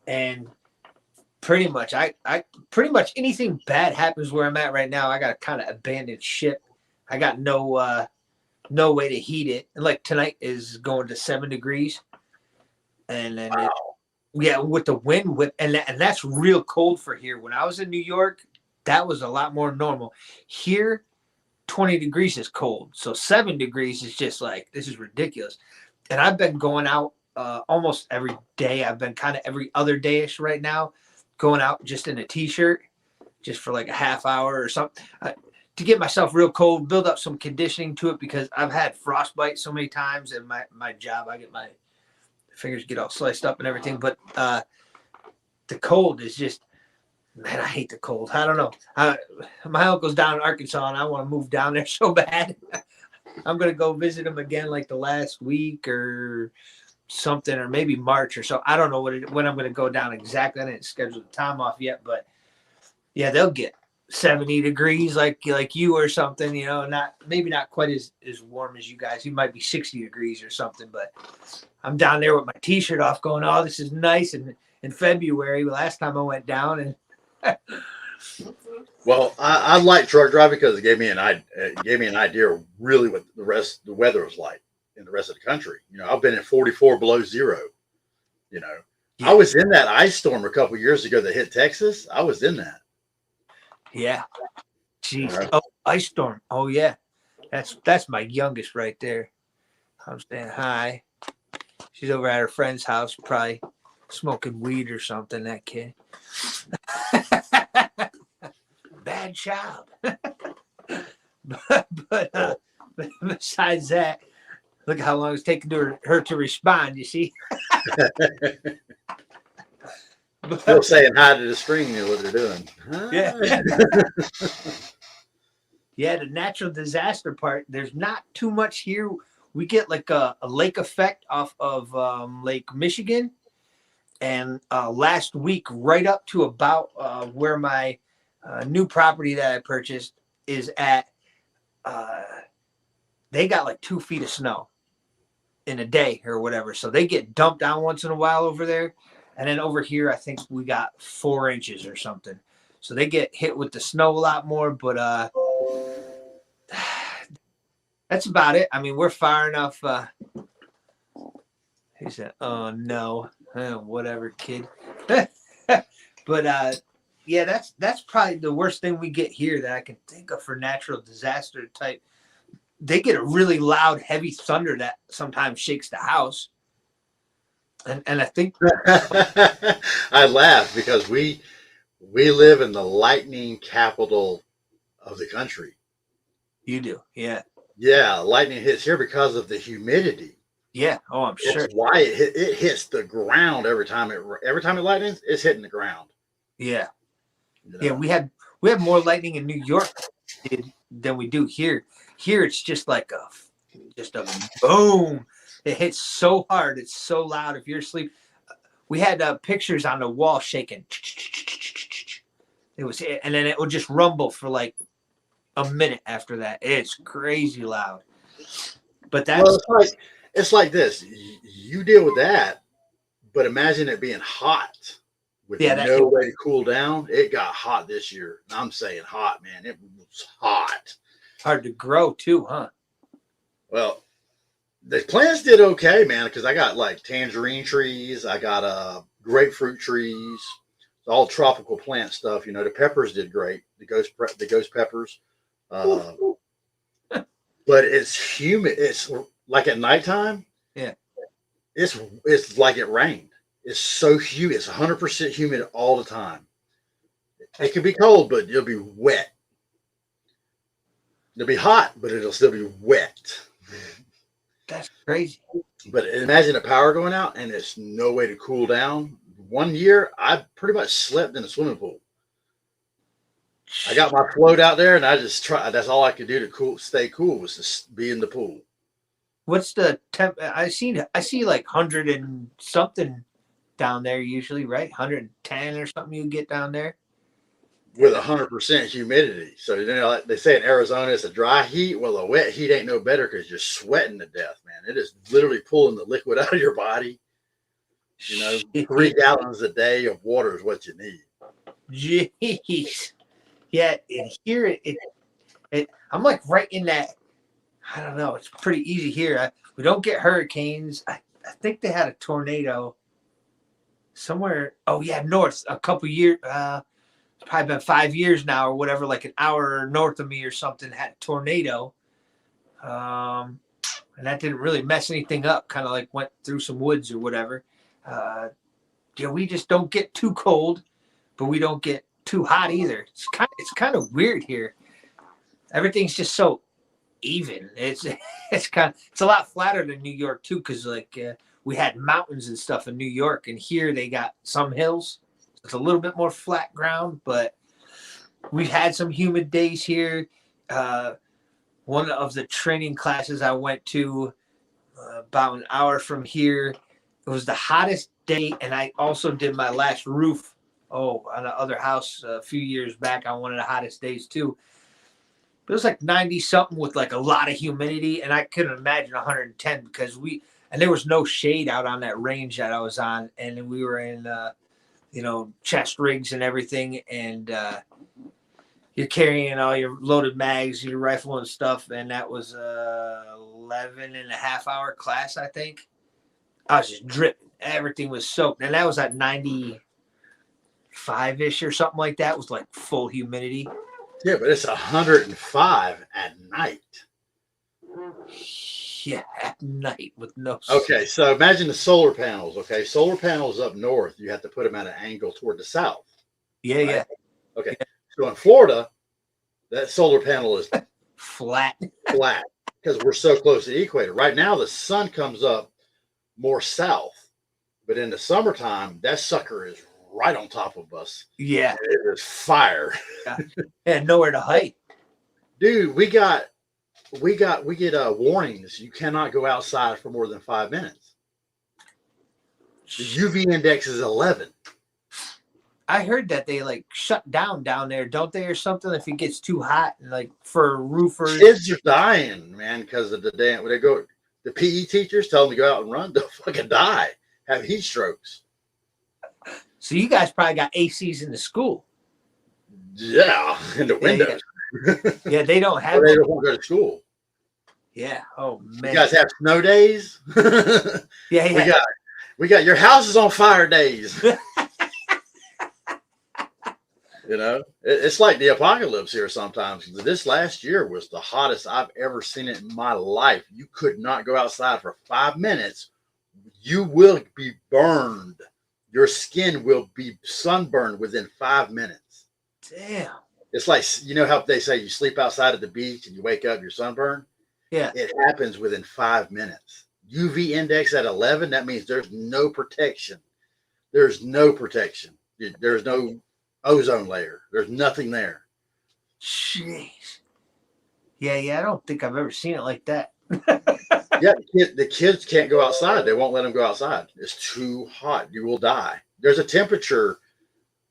And pretty much I pretty much anything bad happens where I'm at right now, I got to kind of abandon ship. I got no way to heat it. And like tonight is going to 7 degrees. And then with the wind and that's real cold for here. When I was in New York, that was a lot more normal. Here, 20 degrees is cold. So 7 degrees is just like, this is ridiculous. And I've been going out almost every day. I've been kind of every other day-ish right now, going out just in a t-shirt, just for like a half hour or something, to get myself real cold, build up some conditioning to it, because I've had frostbite so many times in my job. I get my fingers get all sliced up and everything. But the cold is just, man, I hate the cold. I don't know. My uncle's down in Arkansas, and I want to move down there so bad. I'm going to go visit him again like the last week or something, or maybe March or so. I don't know when I'm going to go down exactly. I didn't schedule the time off yet, but yeah, they'll get 70 degrees like you or something, maybe not quite as warm as you guys. You might be 60 degrees or something, but I'm down there with my t-shirt off going, oh, this is nice. And in February, last time I went down, and well, I like truck driving because it gave me an idea of really what the weather was like in the rest of the country. I've been in 44 below zero. Yeah. I was in that ice storm a couple of years ago that hit Texas. I was in that. Yeah. Jeez. Right. Oh, ice storm. Oh yeah. That's my youngest right there. I'm saying hi. She's over at her friend's house, probably smoking weed or something, that kid. Bad child. but besides that, look how long it's taken her to respond, you see. Still saying hi to the string, what they're doing. Yeah. Yeah, the natural disaster part, there's not too much here. We get like a lake effect off of Lake Michigan. And last week, right up to about where my new property that I purchased is at, they got like 2 feet of snow in a day or whatever. So they get dumped down once in a while over there. And then over here, I think we got 4 inches or something. So they get hit with the snow a lot more. But that's about it. I mean, we're far enough. He said, oh, no. Whatever, kid. But yeah, that's probably the worst thing we get here that I can think of for natural disaster type. They get a really loud, heavy thunder that sometimes shakes the house. And I think I laugh because we live in the lightning capital of the country. You do, yeah. Yeah, lightning hits here because of the humidity. Yeah, oh, I'm sure. That's why it hits the ground every time it lightens. It's hitting the ground. Yeah, yeah. We had more lightning in New York than we do here. Here, it's just like a boom. It hits so hard. It's so loud. If you're asleep, we had pictures on the wall shaking. It was, and then it would just rumble for like a minute after that. It's crazy loud. But Well, that's it's like this. You deal with that, but imagine it being hot with yeah, that no way to cool down. It got hot this year. I'm saying hot, man. It was hot. hard to grow too, huh? Well, the plants did okay, man, because I got like tangerine trees, I got grapefruit trees, all tropical plant stuff. You know, the peppers did great. The ghost peppers, uh, but it's humid. It's like at nighttime. Yeah. It's like it rained. It's so humid. It's 100% humid all the time. It can be cold, but it'll be wet. It'll be hot, but it'll still be wet. That's crazy. But imagine the power going out and there's no way to cool down. One year, I pretty much slept in a swimming pool. I got my float out there, and I just tried. That's all I could do to stay cool was to be in the pool. What's the temp? I see like 100 and something down there usually, right? 110 or something you get down there. With 100% humidity. So, you know, like they say in Arizona, it's a dry heat. Well, a wet heat ain't no better because you're sweating to death, man. It is literally pulling the liquid out of your body. You know, 3 gallons a day of water is what you need. Jeez. Yeah, and here I'm like right in that. I don't know. It's pretty easy here. We don't get hurricanes. I think they had a tornado somewhere. Oh yeah, north a couple years. It's probably been 5 years now or whatever. Like an hour north of me or something had a tornado. And that didn't really mess anything up. Kind of like went through some woods or whatever. Yeah, we just don't get too cold, but we don't get too hot either. It's kind of weird here. Everything's just so even. It's a lot flatter than New York too, because like we had mountains and stuff in New York, and here they got some hills. It's a little bit more flat ground, but we've had some humid days here. One of the training classes I went to about an hour from here, it was the hottest day, and I also did my last roof on the other house a few years back on one of the hottest days too. It was like 90 something with like a lot of humidity, and I couldn't imagine 110 because there was no shade out on that range that I was on, and we were in chest rigs and everything, and you're carrying all your loaded mags, your rifle and stuff, and that was 11 and a half hour class, I think. I was just dripping. Everything was soaked, and that was at 95-ish or something like that. It was like full humidity. Yeah, but it's 105 at night. Yeah, at night with no. Okay, so imagine the solar panels. Okay, solar panels up north, you have to put them at an angle toward the south. Yeah, right? yeah. Okay, so in Florida, that solar panel is flat because we're so close to the equator. Right now, the sun comes up more south, but in the summertime, that sucker is right on top of us. Yeah, it is fire. And nowhere to hide. Dude, we get warnings. You cannot go outside for more than 5 minutes. The UV index is 11. I heard that they like shut down there, don't they, or something? If it gets too hot, like for roofers, kids are dying, man, because of the damn. When they go, the PE teachers tell them to go out and run, they'll fucking die, have heat strokes. So you guys probably got ACs in the school. Yeah, in the windows. Yeah, they don't have. They don't want to go to school. Yeah. Oh man. You guys have snow days. Yeah. We got your house is on fire days. You know, it's like the apocalypse here sometimes. This last year was the hottest I've ever seen it in my life. You could not go outside for 5 minutes. You will be burned. Your skin will be sunburned within 5 minutes. Damn. It's like, you know how they say you sleep outside at the beach and you wake up, you're sunburned? Yeah. It happens within 5 minutes. UV index at 11, that means there's no protection. There's no protection. There's no ozone layer. There's nothing there. Jeez. Yeah. I don't think I've ever seen it like that. Yeah, the kids can't go outside. They won't let them go outside. It's too hot. You will die. There's a temperature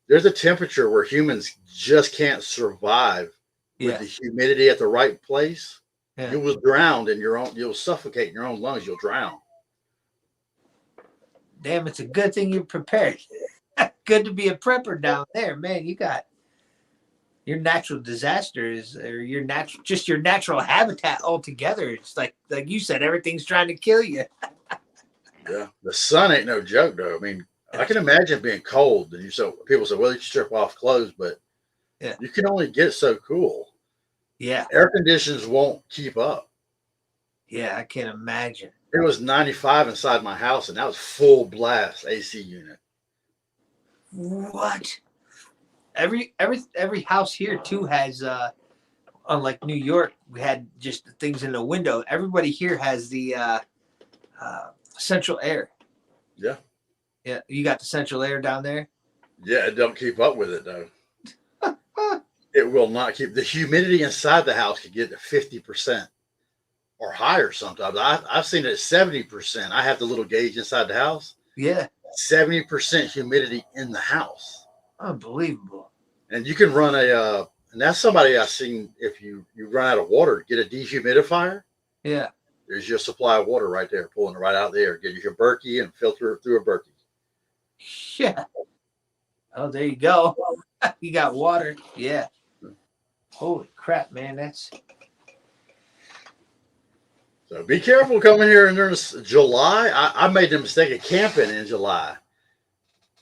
where humans just can't survive with the humidity at the right place. Yeah. You will drown in your own. You'll suffocate in your own lungs. You'll drown. Damn, it's a good thing you're prepared. Good to be a prepper down there, man. You got your natural disasters or your natural habitat altogether. It's like you said, everything's trying to kill you. Yeah, the sun ain't no joke, though. I mean, I can imagine being cold, and people say, "Well, you strip off clothes," but Yeah. you can only get so cool. Yeah. Air conditions won't keep up. Yeah, I can't imagine. It was 95 inside my house, and that was full blast AC unit. What? Every house here too has unlike New York, we had just the things in the window. Everybody here has the central air. Yeah. Yeah, you got the central air down there? Yeah, it don't keep up with it though. It will not keep the humidity inside the house could get to 50% or higher sometimes. I've seen it at 70%. I have the little gauge inside the house. Yeah. 70% humidity in the house. Unbelievable. And you can run and that's somebody I've seen, if you run out of water, get a dehumidifier. Yeah. There's your supply of water right there, pulling it right out there. Get your Berkey and filter it through a Berkey. Yeah. Oh, there you go. You got water. Yeah. Holy crap, man. That's So be careful coming here in July. I made the mistake of camping in July,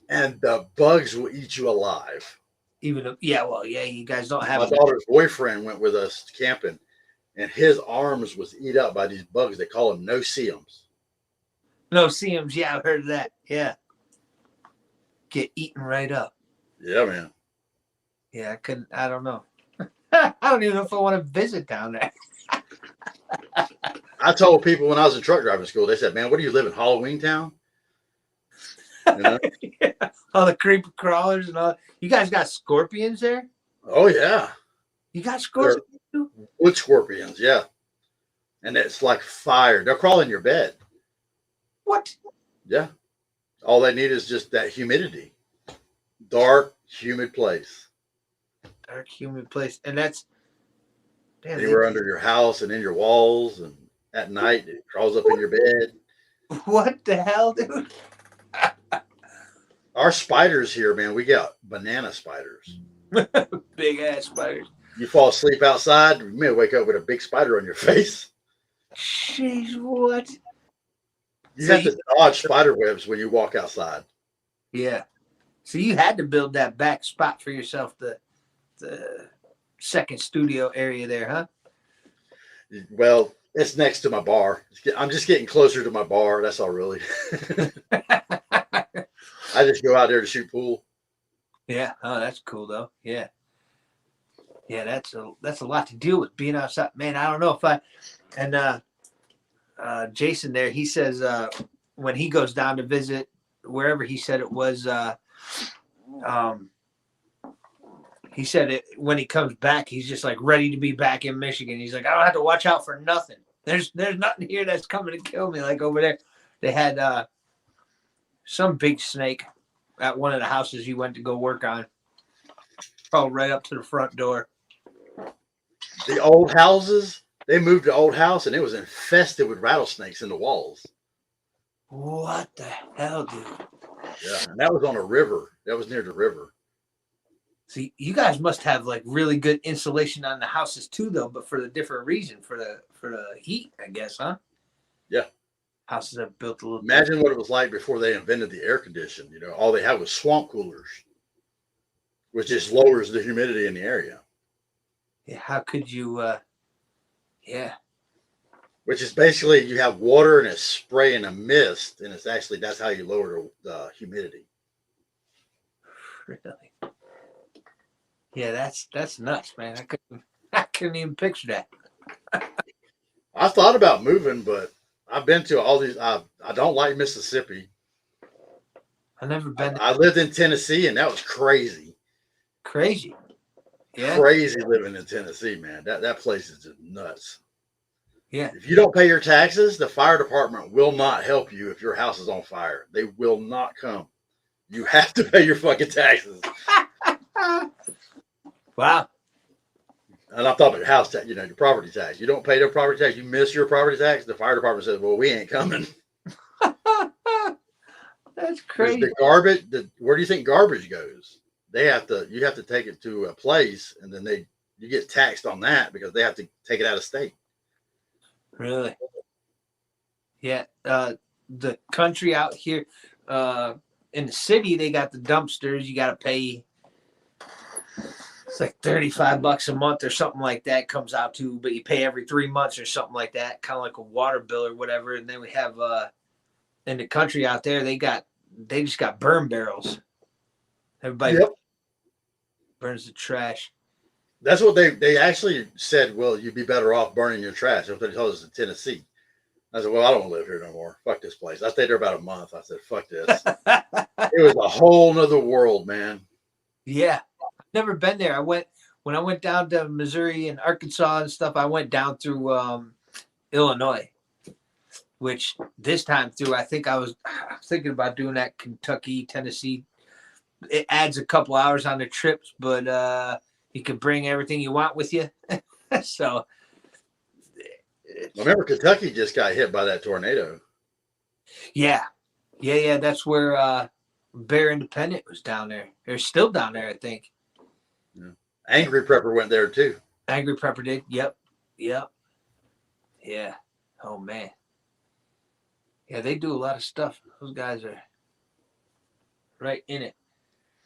and the bugs will eat you alive. even you guys don't have My daughter's boyfriend went with us camping, and his arms was eat up by these bugs. They call them no-see-ums. no-see-ums. Yeah, I've heard of that. Yeah. Get eaten right up. Yeah, man. Yeah, I don't know. I don't even know if I want to visit down there. I told people when I was in truck driving school, they said, "Man, what do you live in, Halloween Town?" You know? Yeah. All the creeper crawlers and all. You guys got scorpions there? Oh yeah, You got scorpions too? wood scorpions. Yeah, and it's like fire. They'll crawl in your bed. What? Yeah, all they need is just that humidity. Dark, humid place. Dark, humid place. And that's Anywhere under your house and in your walls, and at night it crawls up in your bed. What the hell, dude? Our spiders here, man, we got banana spiders. Big ass spiders. You fall asleep outside, you may wake up with a big spider on your face. Jeez, what? You So have to dodge spider webs when you walk outside. Yeah. So you had to build that back spot for yourself, the second studio area there, huh? Well, it's next to my bar. I'm just getting closer to my bar. That's all, really. I just go out there to shoot pool. Yeah. Oh, that's cool though. Yeah. Yeah, that's a lot to deal with being outside. Man, I don't know if Jason there, he says when he goes down to visit wherever he said it was, he said it when he comes back, he's just like ready to be back in Michigan. He's like, I don't have to watch out for nothing. There's nothing here that's coming to kill me. Like over there, they had some big snake at one of the houses he went to go work on. Crawled right up to the front door. The old houses, they moved to old house and it was infested with rattlesnakes in the walls. What the hell, dude? Yeah, and that was on a river. That was near the river. See, you guys must have like really good insulation on the houses too, though, but for the different reason, for the heat, I guess, huh? Yeah. Houses are built a little. Imagine what it was like before they invented the air condition. You know, all they had was swamp coolers, which just lowers the humidity in the area. Yeah, how could you? Yeah. Which is basically you have water and it's spraying a mist, and that's how you lower the humidity. Really? Yeah, that's nuts, man. I couldn't even picture that. I thought about moving, but I've been to all these. I don't like Mississippi. I've never been. I lived in Tennessee, and that was crazy. Crazy. Yeah. Crazy living in Tennessee, man. That place is just nuts. Yeah. If you don't pay your taxes, the fire department will not help you if your house is on fire. They will not come. You have to pay your fucking taxes. Wow. And I thought about house tax, your property tax. You don't pay their property tax, you miss your property tax. The fire department says, "Well, we ain't coming." That's Because crazy. the garbage, where do you think garbage goes? You have to take it to a place, and then you get taxed on that because they have to take it out of state. Really? Yeah. The country out here, in the city, they got the dumpsters. You got to pay. It's like $35 a month or something like that comes out to, but you pay every 3 months or something like that, kind of like a water bill or whatever. And then we have in the country out there, they just got burn barrels. Everybody burns the trash. That's what they actually said. Well, you'd be better off burning your trash. That's what they told us in Tennessee. I said, well, I don't live here no more. Fuck this place. I stayed there about a month. I said, fuck this. It was a whole nother world, man. Yeah. I've never been there. When I went down to Missouri and Arkansas and stuff, I went down through Illinois, which this time through, I think I was thinking about doing that Kentucky, Tennessee. It adds a couple hours on the trips, but you can bring everything you want with you. So, Remember, Kentucky just got hit by that tornado. yeah. That's where Bear Independent was down there. They're still down there, I think. Yeah. Angry Prepper went there too. Angry Prepper did. Yep. Yeah. Oh man. Yeah, they do a lot of stuff. Those guys are right in it.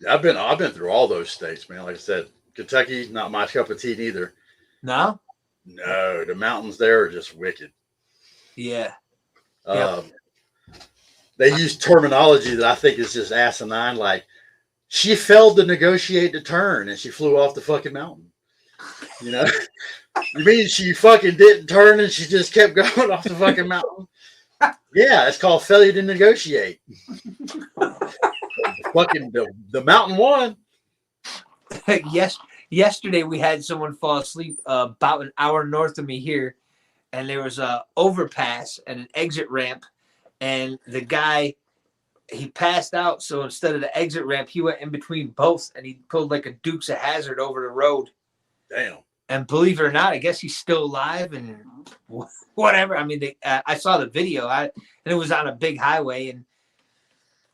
I've been through all those states, man. Like I said, Kentucky, not my cup of tea neither. No? No, the mountains there are just wicked. Yeah. They use terminology that I think is just asinine. Like, she failed to negotiate the turn and she flew off the fucking mountain. You mean she fucking didn't turn and she just kept going off the fucking mountain? Yeah, it's called failure to negotiate. Fucking the mountain won. Yes. Yesterday we had someone fall asleep about an hour north of me here, and there was a overpass and an exit ramp, and the guy, he passed out. So instead of the exit ramp, he went in between both, and he pulled like a Dukes of Hazzard over the road. Damn. And believe it or not, I guess he's still alive and whatever. I mean, I saw the video, and it was on a big highway, and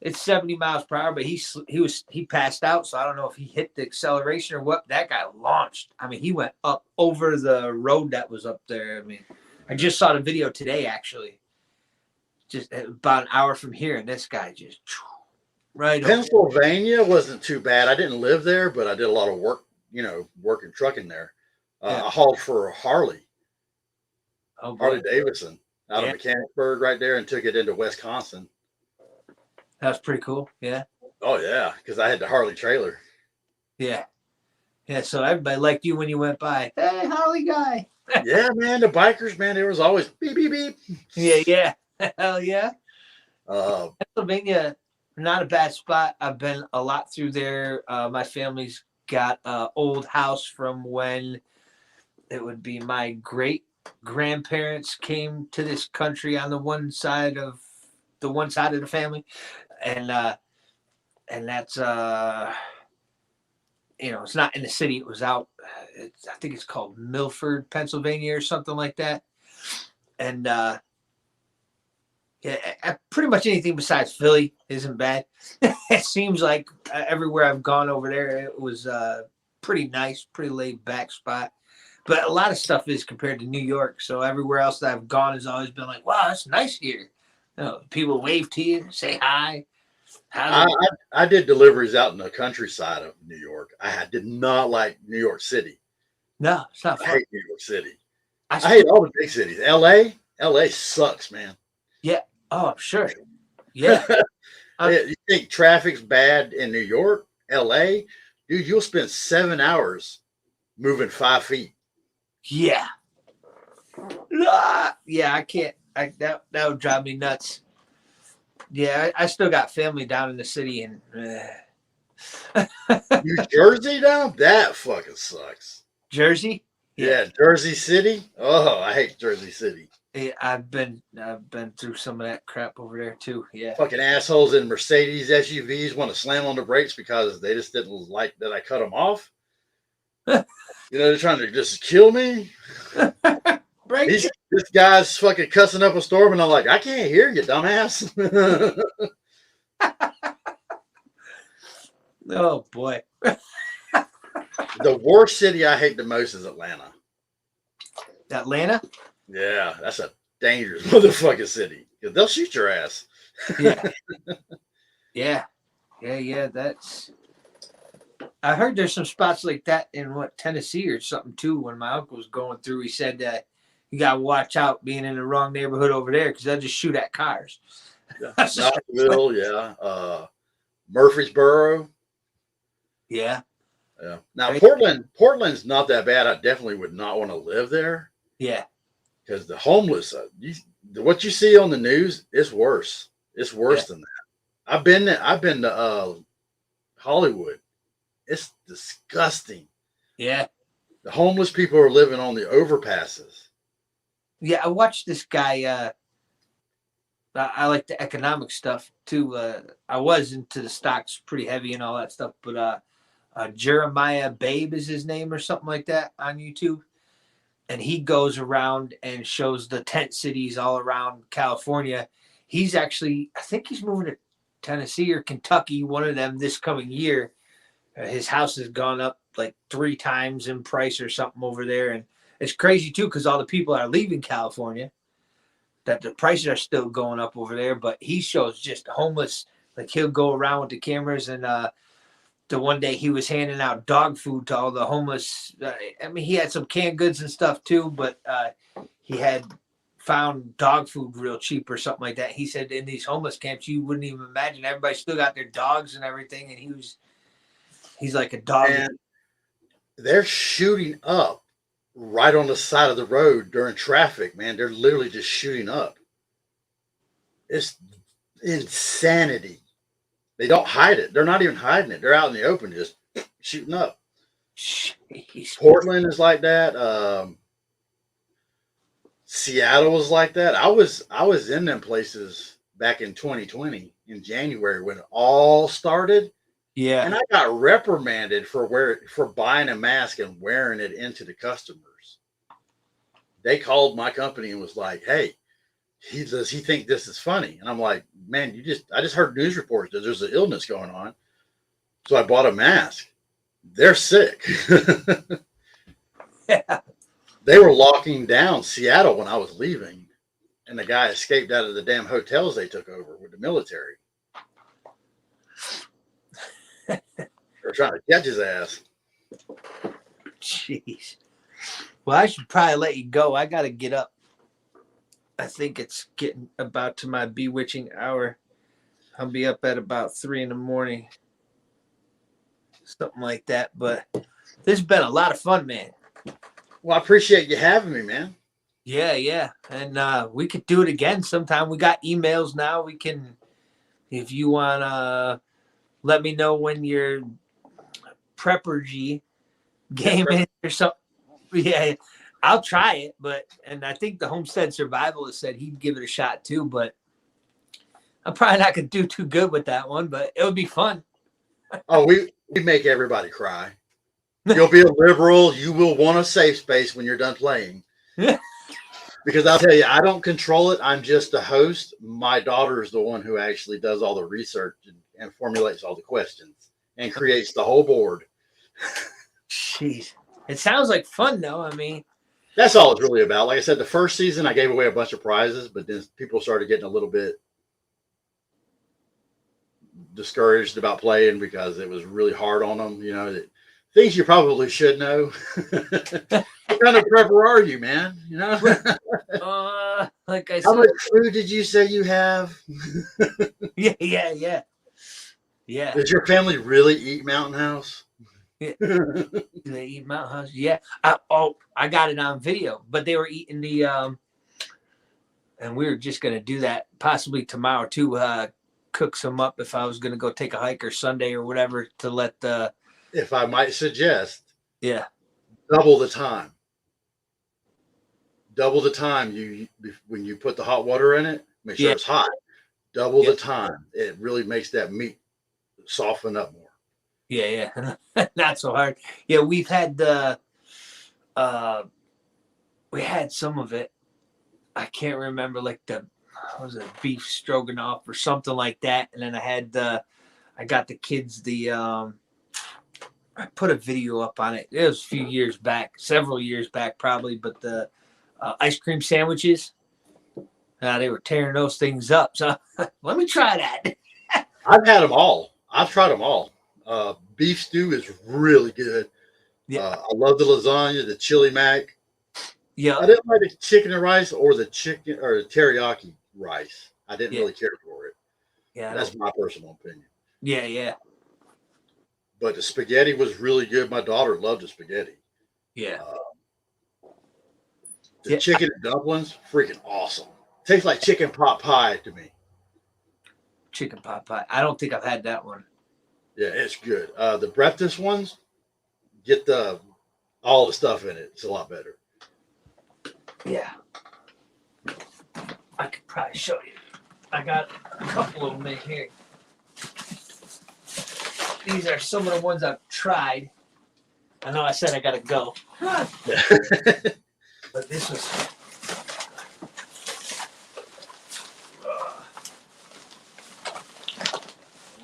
it's 70 miles per hour, but he passed out. So I don't know if he hit the acceleration or what. That guy launched. I mean, he went up over the road that was up there. I mean, I just saw the video today, actually, just about an hour from here. And this guy just right. Pennsylvania wasn't too bad. I didn't live there, but I did a lot of work, working trucking there. I hauled for Harley Davidson out of Mechanicsburg right there and took it into Wisconsin. That's pretty cool. Yeah. Oh, yeah. Because I had the Harley trailer. Yeah. Yeah. So everybody liked you when you went by. Hey, Harley guy. Yeah, man. The bikers, man, there was always beep, beep, beep. Yeah. Hell yeah. Pennsylvania, not a bad spot. I've been a lot through there. My family's got an old house from when it would be my great grandparents came to this country on the one side of the family. And that's it's not in the city. It was out. I think it's called Milford, Pennsylvania, or something like that. And pretty much anything besides Philly isn't bad. It seems like everywhere I've gone over there, it was pretty nice, pretty laid back spot. But a lot of stuff is compared to New York. So everywhere else that I've gone has always been like, wow, it's nice here. People wave to you, say hi. I did deliveries out in the countryside of New York. I did not like New York City. No, it's not fun. I hate New York City. I hate all the big cities. LA sucks, man. Yeah. Oh, I'm sure. Yeah. You think traffic's bad in New York, LA? Dude, you'll spend 7 hours moving 5 feet. Yeah. Yeah, I can't. That would drive me nuts. Yeah, I still got family down in the city, and New Jersey now? That fucking sucks. Jersey? Yeah, Jersey City. Oh, I hate Jersey City. Yeah, I've been through some of that crap over there too. Yeah. Fucking assholes in Mercedes SUVs want to slam on the brakes because they just didn't like that I cut them off. You know, they're trying to just kill me. Right? This guy's fucking cussing up a storm, and I'm like, I can't hear you, dumbass. Oh boy. The worst city I hate the most is Atlanta. Atlanta? Yeah, that's a dangerous motherfucking city. They'll shoot your ass. Yeah. Yeah. That's. I heard there's some spots like that in Tennessee or something too. When my uncle was going through, he said that you gotta watch out being in the wrong neighborhood over there because they'll just shoot at cars. Knoxville, yeah. Murfreesboro. Yeah. Yeah. Now Right. Portland's not that bad. I definitely would not want to live there Yeah. because the homeless, what you see on the news, it's worse. It's worse than that. I've been to Hollywood. It's disgusting. Yeah. The homeless people are living on the overpasses. Yeah. I watched this guy. I like the economic stuff too. I was into the stocks pretty heavy and all that stuff, but Jeremiah Babe is his name or something like that on YouTube. And he goes around and shows the tent cities all around California. He's actually, I think he's moving to Tennessee or Kentucky, one of them this coming year. His house has gone up like 3 times in price or something over there. And it's crazy too, because all the people are leaving California, that the prices are still going up over there. But he shows just homeless, like he'll go around with the cameras and, the one day he was handing out dog food to all the homeless. I mean, he had some canned goods and stuff too, but he had found dog food real cheap or something like that. He said in these homeless camps, you wouldn't even imagine everybody still got their dogs and everything. And he's like a dog. And they're shooting up right on the side of the road during traffic, man. They're literally just shooting up. It's insanity. They don't hide it. They're not even hiding it. They're out in the open just shooting up. Jeez. Portland is like that. Seattle was like that. I was in them places back in 2020 in January when it all started. Yeah. And I got reprimanded for buying a mask and wearing it into the customers. They called my company and was like, "Hey, does he think this is funny?" And I'm like, "Man, I just heard news reports that there's an illness going on, so I bought a mask. They're sick." Yeah. They were locking down Seattle when I was leaving, and the guy escaped out of the damn hotels they took over with the military. They're trying to catch his ass. Jeez. Well, I should probably let you go. I got to get up. I think it's getting about to my bewitching hour. I'll be up at about 3 a.m. Something like that. But this has been a lot of fun, man. Well, I appreciate you having me, man. Yeah. And we could do it again sometime. We got emails now. We can, if you want to let me know when your Prepper G game is or something. Yeah, I'll try it. And I think the Homestead Survivalist said he'd give it a shot too, but I'm probably not going to do too good with that one, but it would be fun. Oh, we make everybody cry. You'll be a liberal. You will want a safe space when you're done playing. Because I'll tell you, I don't control it. I'm just a host. My daughter is the one who actually does all the research and formulates all the questions and creates the whole board. Jeez. It sounds like fun, though. I mean, that's all it's really about. Like I said, the first season, I gave away a bunch of prizes, but then people started getting a little bit discouraged about playing because it was really hard on them. You know, things you probably should know. What kind of prepper are you, man? You know, like I said, how much food did you say you have? Yeah. Does your family really eat Mountain House? Yeah. Do they eat Mountain House? Yeah. I got it on video, but they were eating the and we were just gonna do that possibly tomorrow too. Cook some up if I was gonna go take a hike or Sunday or whatever to let the. If I might suggest, Yeah. double the time. Double the time you when you put the hot water in it. Make sure it's hot. Double the time. It really makes that meat soften up more. Yeah. Not so hard. Yeah, we've had we had some of it. I can't remember, like what was it, beef stroganoff or something like that. And then I got the kids I put a video up on it. It was a few years back, several years back probably, but the ice cream sandwiches, they were tearing those things up. So let me try that. I've had them all. I've tried them all. Beef stew is really good. Yeah. I love the lasagna, the chili mac. Yeah. I didn't like the chicken and rice or the chicken or the teriyaki rice. I didn't really care for it. Yeah. That's my personal opinion. Yeah. But the spaghetti was really good. My daughter loved the spaghetti. Yeah. The chicken and dumplings, freaking awesome. Tastes like chicken pot pie to me. Chicken pot pie. I don't think I've had that one. Yeah, it's good. The breakfast ones, get all the stuff in it. It's a lot better. Yeah. I could probably show you. I got a couple of them in here. These are some of the ones I've tried. I know I said I gotta go. But this was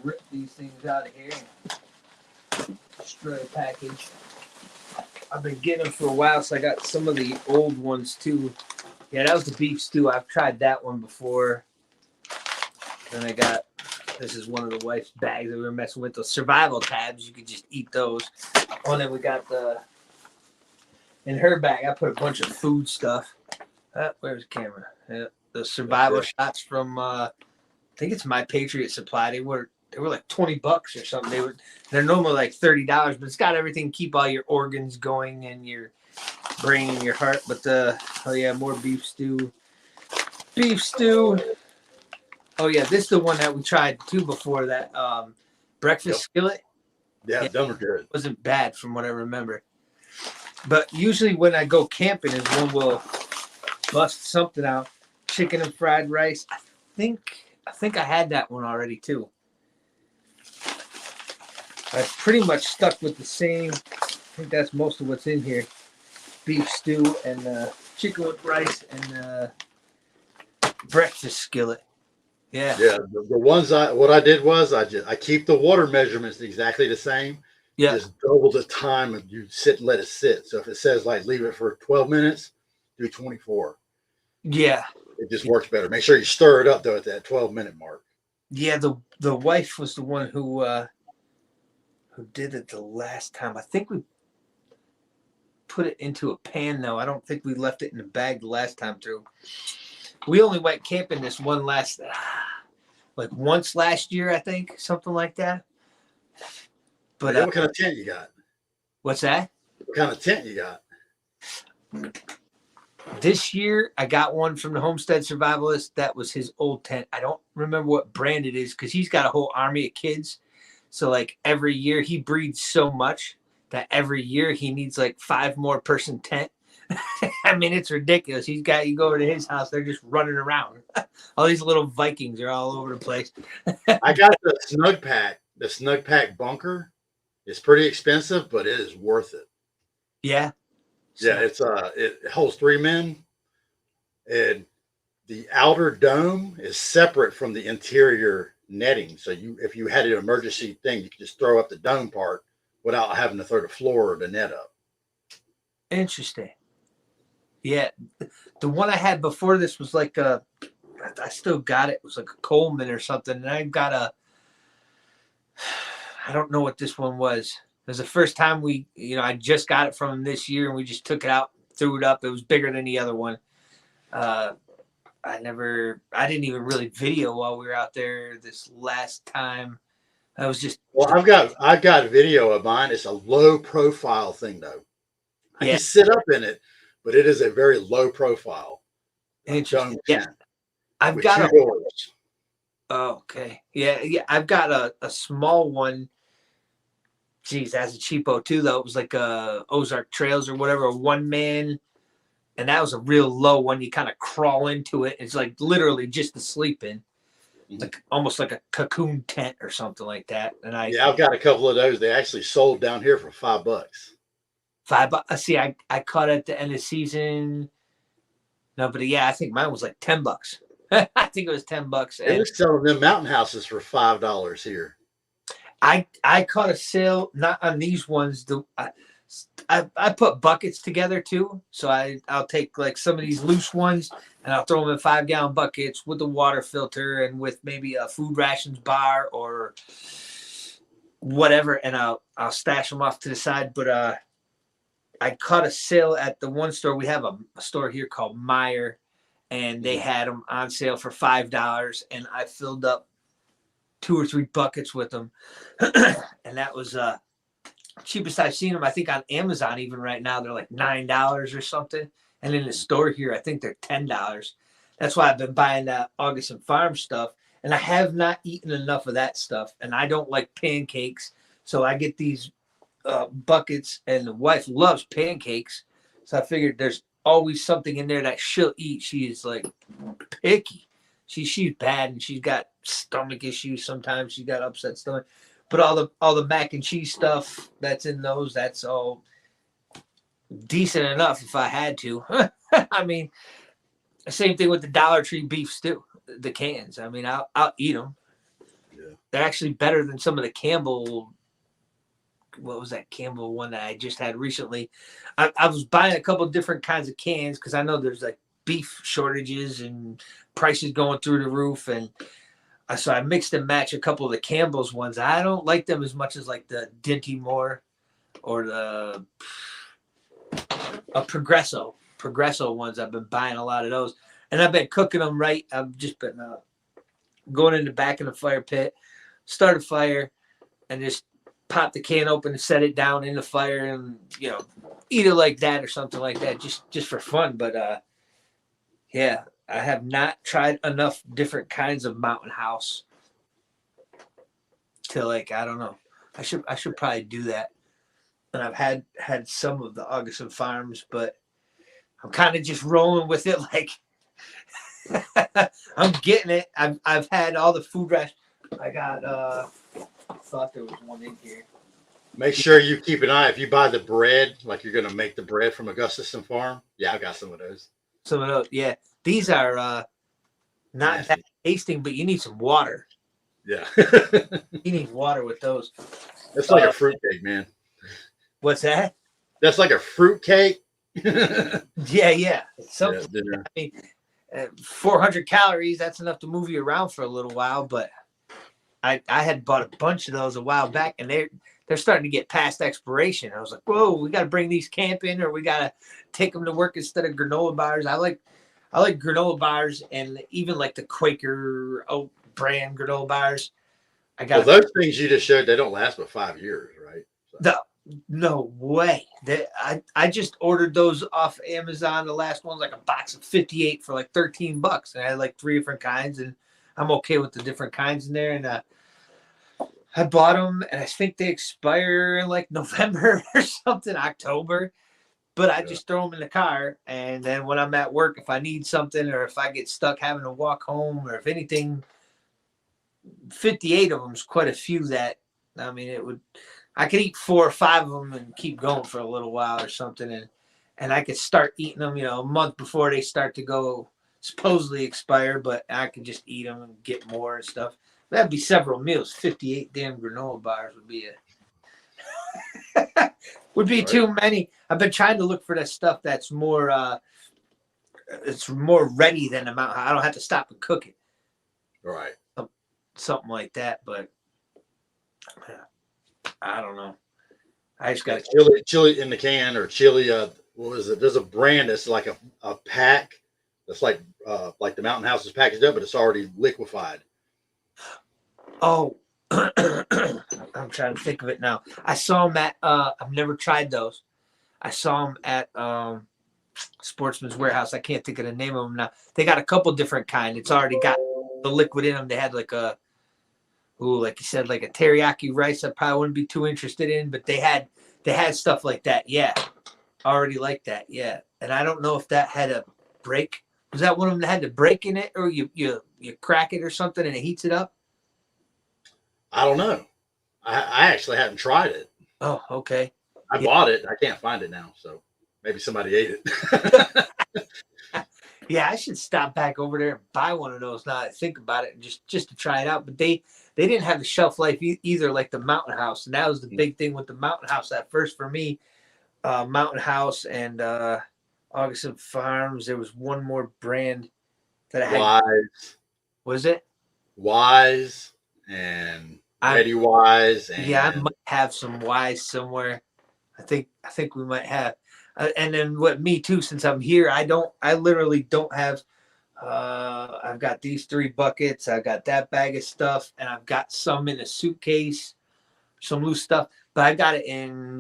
rip these things out of here and destroy a package. I've been getting them for a while, so I got some of the old ones too. Yeah, that was the beef stew. I've tried that one before. Then I got, this is one of the wife's bags that we were messing with, those survival tabs. You could just eat those. Oh, and then we got in her bag, I put a bunch of food stuff. Where's the camera? Yeah, the survival shots from, I think it's My Patriot Supply. They were like $20 or something. They're normally like $30, but it's got everything, keep all your organs going and your brain and your heart. But more beef stew. Oh yeah, this is the one that we tried too before that breakfast skillet. Yeah, them are good. Wasn't bad from what I remember. But usually when I go camping is when we'll bust something out. Chicken and fried rice. I think I had that one already too. I pretty much stuck with the same. I think that's most of what's in here. Beef stew and chicken with rice and breakfast skillet. Yeah. Yeah. The ones what I did was I keep the water measurements exactly the same. Yeah. Just double the time and you sit and let it sit. So if it says like leave it for 12 minutes, do 24. Yeah. It just works better. Make sure you stir it up though at that 12-minute mark. Yeah, the wife was the one who did it the last time. I think we put it into a pan though. I don't think we left it in the bag the last time through. We only went camping this one once last year, I think, something like that. But what kind of tent you got? What's that? What kind of tent you got? This year, I got one from the Homestead Survivalist. That was his old tent. I don't remember what brand it is because he's got a whole army of kids. So, like, every year he breeds so much that every year he needs like 5 more person tent. I mean, it's ridiculous. You go over to his house, they're just running around. All these little Vikings are all over the place. I got the Snug Pack bunker. It's pretty expensive, but it is worth it. Yeah. Yeah, it holds 3 men, and the outer dome is separate from the interior netting. So if you had an emergency thing, you could just throw up the dome part without having to throw the floor or the net up. Interesting. Yeah, the one I had before this was like I still got it. It was like a Coleman or something, and I got I don't know what this one was. It was the first time I just got it from him this year, and we just took it out, threw it up. It was bigger than the other one. I didn't even really video while we were out there this last time. I was just. Well, I've got a video of mine. It's a low profile thing though. I can sit up in it, but it is a very low profile. Interesting. Yeah. I've got a doors. Oh, okay. Yeah. I've got a small one. Geez, that's a cheapo too, though. It was like Ozark Trails or whatever, a 1-man. And that was a real low one. You kind of crawl into it. It's like literally just to sleep in. like almost like a cocoon tent or something like that. And Yeah, I've got a couple of those. They actually sold down here for $5. $5. See, I caught it at the end of the season. No, but yeah, I think mine was like $10. I think it was $10. They And were selling them mountain houses for $5 here. I caught a sale not on these ones. I put buckets together too, so I'll take like some of these loose ones and I'll throw them in 5-gallon buckets with the water filter and with maybe a food rations bar or whatever, and I'll stash them off to the side. But I caught a sale at the one store. We have a store here called Meyer, and they had them on sale for $5, and I filled up 2 or 3 buckets with them, and that was cheapest I've seen them. I think on Amazon even right now they're like $9 or something, and in the store here I think they're $10. That's why I've been buying that August Farm stuff, and I have not eaten enough of that stuff, and I don't like pancakes, so I get these buckets, and the wife loves pancakes, so I figured there's always something in there that she'll eat. She is like picky. She's bad, and she's got stomach issues. Sometimes she's got upset stomach. But all the mac and cheese stuff that's in those, that's all decent enough if I had to. I mean, same thing with the Dollar Tree beef stew, the cans. I mean, I'll eat them. Yeah. They're actually better than some of the Campbell. What was that Campbell one that I just had recently? I was buying a couple different kinds of cans because I know there's like beef shortages and prices going through the roof, and so I mixed and matched a couple of the Campbell's ones. I don't like them as much as like the Dinty Moore or the Progresso ones. I've been buying a lot of those, and I've been cooking them right. I've just been going in the back of the fire pit, start a fire, and just pop the can open and set it down in the fire, and eat it like that or something like that, just for fun. But yeah, I have not tried enough different kinds of Mountain House to like, I don't know. I should probably do that. And I've had some of the August Farms, but I'm kind of just rolling with it. Like I'm getting it. I've had all the food ration. I got I thought there was one in here. Make sure you keep an eye. If you buy the bread, like you're going to make the bread from Augustus Farm. Yeah, I've got some of those. Some of those, yeah. These are not that tasting, but you need some water. Yeah. You need water with those. That's like a fruitcake, man. What's that? That's like a fruitcake. Yeah. Something. Yeah, I mean, 400 calories. That's enough to move you around for a little while. But I had bought a bunch of those a while back, and they're starting to get past expiration. I was like, whoa, we got to bring these camping, or we got to take them to work instead of granola bars. I like granola bars, and even like the Quaker Oat brand granola bars. Those things you just showed, they don't last but 5 years, right? So. No way. I just ordered those off Amazon. The last one's like a box of 58 for like $13, and I had like 3 different kinds, and I'm okay with the different kinds in there. And I bought them, and I think they expire in like November or something, October. But I just throw them in the car, and then when I'm at work, if I need something, or if I get stuck having to walk home, or if anything, 58 of them is quite a few. That, I mean, I could eat 4 or 5 of them and keep going for a little while or something, and I could start eating them, a month before they start to go supposedly expire. But I could just eat them and get more and stuff. That'd be several meals. 58 damn granola bars would be too many. I've been trying to look for that stuff that's more it's more ready than amount. I don't have to stop and cook it. Right. Something like that, but I don't know. I just got chili in the can, or chili. What was it? There's a brand that's like a pack that's like the Mountain House is packaged up, but it's already liquefied. Oh, I'm trying to think of it now. I saw them at I've never tried those. I saw them at Sportsman's Warehouse. I can't think of the name of them now. They got a couple different kinds. It's already got the liquid in them. They had like like you said, like a teriyaki rice. I probably wouldn't be too interested in, but they had stuff like that. Yeah, already like that. Yeah, and I don't know if that had a break Was that one of them that had the break in it, or you crack it or something and it heats it up? I don't know. I actually haven't tried it. Oh, okay. I Yeah. bought it. I can't find it now, so maybe somebody ate it. Yeah, I should stop back over there and buy one of those now that I think about it, and just to try it out. But they didn't have the shelf life either, like the Mountain House, and that was the big thing with the Mountain House at first for me. Mountain House and Augustin Farms. There was one more brand that I had. Wise, Was it? Wise, and I'm- Eddie Wise, and Yeah, I might have some Wise somewhere. I think we might have. And then what? Me too. Since I'm here, I literally don't have. I've got these 3 buckets. I got that bag of stuff, and I've got some in a suitcase, some loose stuff. But I got it in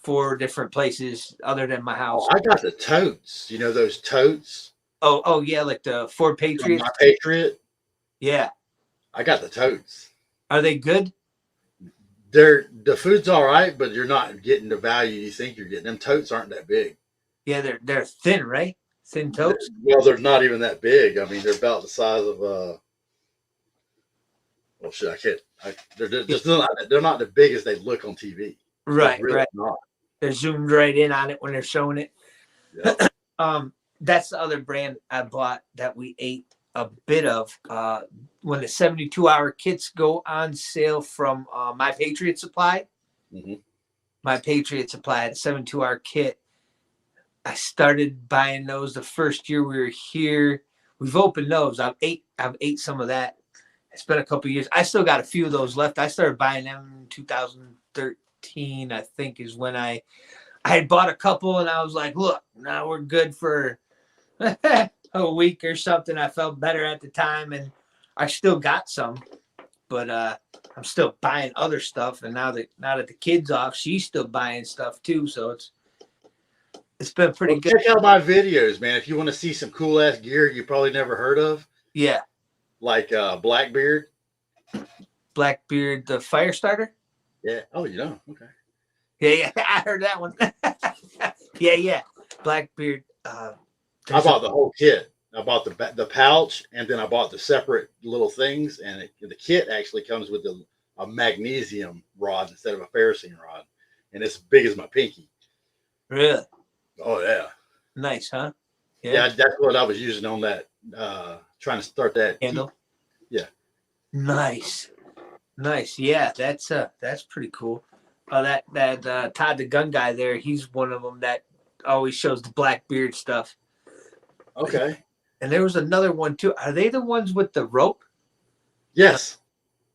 4 different places other than my house. I got the totes. You know those totes? Oh yeah, like the Ford From Patriots. My Patriot. Yeah, I got the totes. are they good? The food's all right, but you're not getting the value you think you're getting. Them totes aren't that big. Yeah, they're thin, right? Thin totes. Well, they're not even that big. I mean, they're about the size of well, shit, I can't. They're just not. They're not as big as they look on TV. Right, They're really right. not. They're zoomed right in on it when they're showing it. Yeah. That's the other brand I bought that we ate a bit of when the 72-hour kits go on sale from My Patriot Supply. Mhm. My Patriot Supply had a 72-hour kit. I started buying those the first year we were here. We've opened those. I've ate some of that. It's been a couple years. I still got a few of those left. I started buying them in 2013, I think, is when I had bought a couple, and I was like, look, now we're good for a week or something. I felt better at the time, and I still got some, but I'm still buying other stuff. And now that the kid's off, she's still buying stuff too. So it's been pretty good. Check out my videos, man. If you want to see some cool ass gear you probably never heard of, Yeah, like Blackbeard. Blackbeard, the fire starter. Yeah. Oh, you know. Okay. Yeah, I heard that one. yeah, Blackbeard. I bought the whole kit. I bought the pouch, and then I bought the separate little things. And the kit actually comes with a magnesium rod instead of a ferrocene rod, and it's as big as my pinky. Really Oh yeah, nice, huh? yeah. That's what I was using on that. Trying to start that Handle. Yeah. Nice. Yeah, that's pretty cool. That Todd the gun guy there, he's one of them that always shows the Blackbeard stuff. Okay. And there was another one too. Are they the ones with the rope? Yes.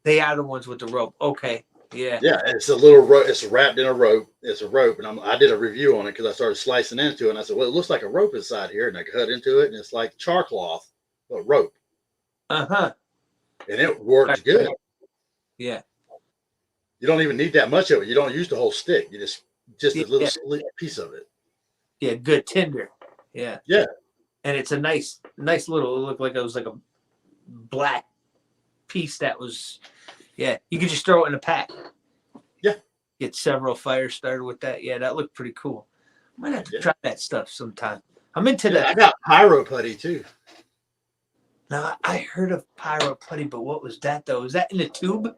They are the ones with the rope. Okay. Yeah. Yeah. It's a little rope. It's wrapped in a rope. It's a rope, and I did a review on it because I started slicing into it, and I said, "Well, it looks like a rope inside here," and I cut into it, and it's like char cloth, but rope, Uh-huh. and it works good. Yeah. You don't even need that much of it. You don't use the whole stick. You just a little Yeah. piece of it. Yeah, good tinder. Yeah. Yeah. And it's a nice little, it looked like it was like a black piece that was, yeah, you could just throw it in a pack. Yeah. Get several fires started with that. Yeah, that looked pretty cool. I might have to try that stuff sometime. I'm into that. I got pyro putty too. Now, I heard of pyro putty, but what was that though? Is that in a tube?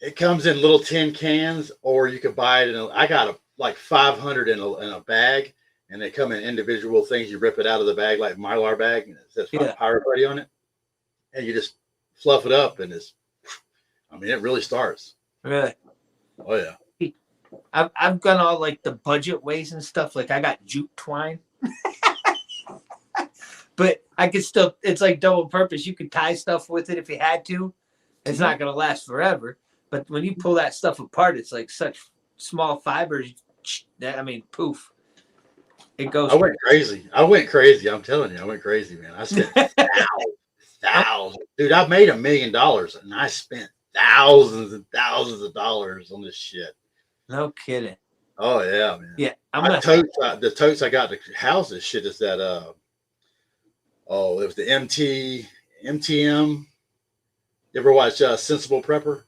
It comes in little tin cans, or you could buy it I got like 500 in a bag, and they come in individual things. You rip it out of the bag like Mylar bag, and it says pyro putty on it, and you just fluff it up, and it really starts. Really? Oh yeah. I've gone all like the budget ways and stuff. Like I got jute twine. But I could still, it's like double purpose. You could tie stuff with it if you had to. It's not going to last forever. But when you pull that stuff apart, it's like such small fibers. I mean, poof. It goes. I went crazy. I'm telling you, I went crazy, man. I spent thousands. Dude, I made $1 million, and I spent thousands and thousands of dollars on this shit. No kidding. Oh yeah, man. Yeah, the totes I got to house this shit is that it was the MTM. You ever watch Sensible Prepper?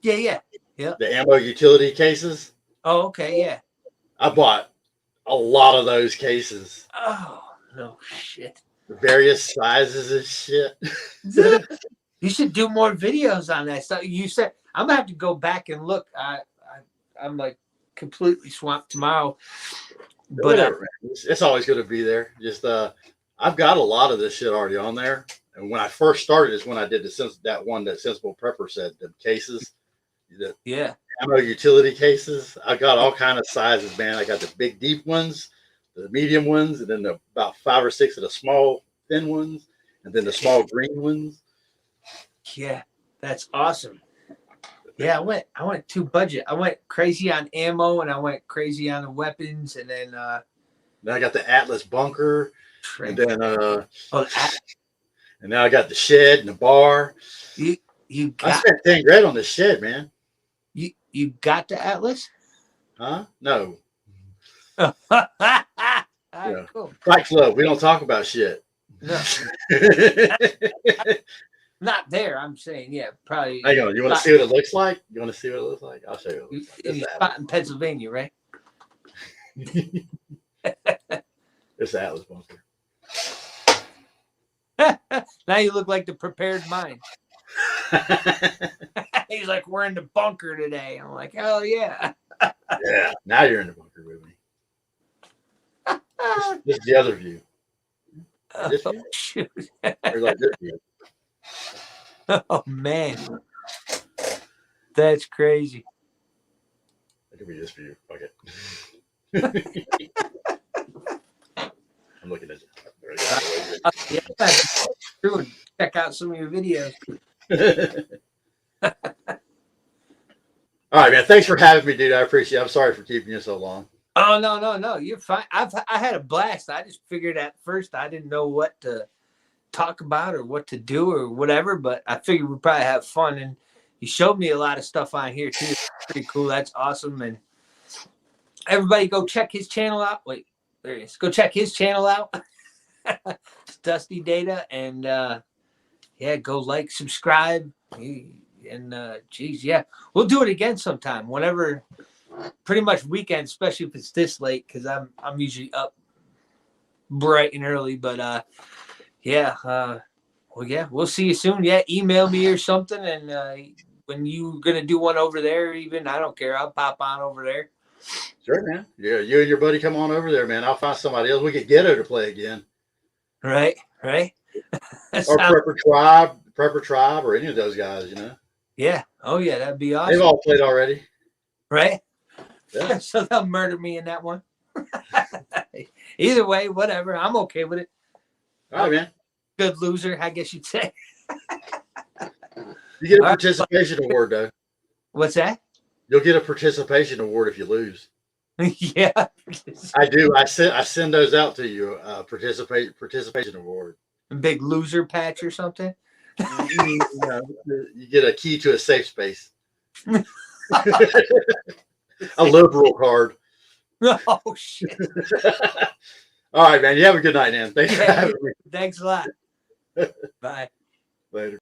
Yeah. The ammo utility cases. Oh, okay, yeah. I bought a lot of those cases. Oh, Oh shit. Various sizes of shit. You should do more videos on that stuff. You said I'm gonna have to go back and look. I'm like completely swamped tomorrow. But Whatever, man. It's always going to be there. Just I've got a lot of this shit already on there. And when I first started is when I did that one that Sensible Prepper said, the cases, the yeah, ammo utility cases. I got all kind of sizes, man. I got the big deep ones, the medium ones, and then about 5 or 6 of the small thin ones, and then the small green ones. yeah, that's awesome. Yeah, I went too budget. I went crazy on ammo and I went crazy on the weapons, and then Then I got the Atlas bunker, and then oh, and now I got the shed and the bar. you I got spent 10 grand on this shed, man. you got the Atlas? Huh? No. All right, Yeah. cool. Fight Club. We don't talk about shit. No, not there. I'm saying, yeah, probably. Hang on. You want to see what it looks like? You want to see what it looks like? I'll show you. In your spot in Pennsylvania, right? It's the Atlas bunker. Now you look like the prepared mind. He's like, we're in the bunker today. I'm like, hell yeah. Yeah. Now you're in the bunker with me. This is the other view. This Oh, view? shoot. Or like this view. Oh, man. That's crazy. It could be this view. Fuck it. I'm looking at it. Yeah, I have to go through and check out some of your videos. All right, man. Thanks for having me, dude. I appreciate it. I'm sorry for keeping you so long. Oh, no. You're fine. I had a blast. I just figured at first I didn't know what to talk about or what to do or whatever, but I figured we'd probably have fun. And you showed me a lot of stuff on here too. It's pretty cool. That's awesome. And everybody go check his channel out. Wait, there he is. Go check his channel out. It's Dusty Data. And yeah, go like, subscribe. And geez, yeah, we'll do it again sometime. Whenever, pretty much weekend, especially if it's this late, because I'm usually up bright and early. But yeah, well, yeah, we'll see you soon. Yeah, email me or something, and when you gonna do one over there, even I don't care. I'll pop on over there. Sure, man. Yeah, you and your buddy come on over there, man. I'll find somebody else. We could get her to play again. Right. Or Prepper Tribe, or any of those guys, you know. Yeah. Oh yeah, that'd be awesome. They've all played already. Right. Yeah. So they'll murder me in that one. Either way, whatever. I'm okay with it. All right, man. Good loser, I guess you'd say. You get a participation award, though. What's that? You'll get a participation award if you lose. Yeah. I do. I send those out to you. Participation award. Big loser patch or something. You get a key to a safe space. A liberal card. Oh shit. All right, man. You have a good night, man. Thanks for having me. Thanks a lot. Bye. Later.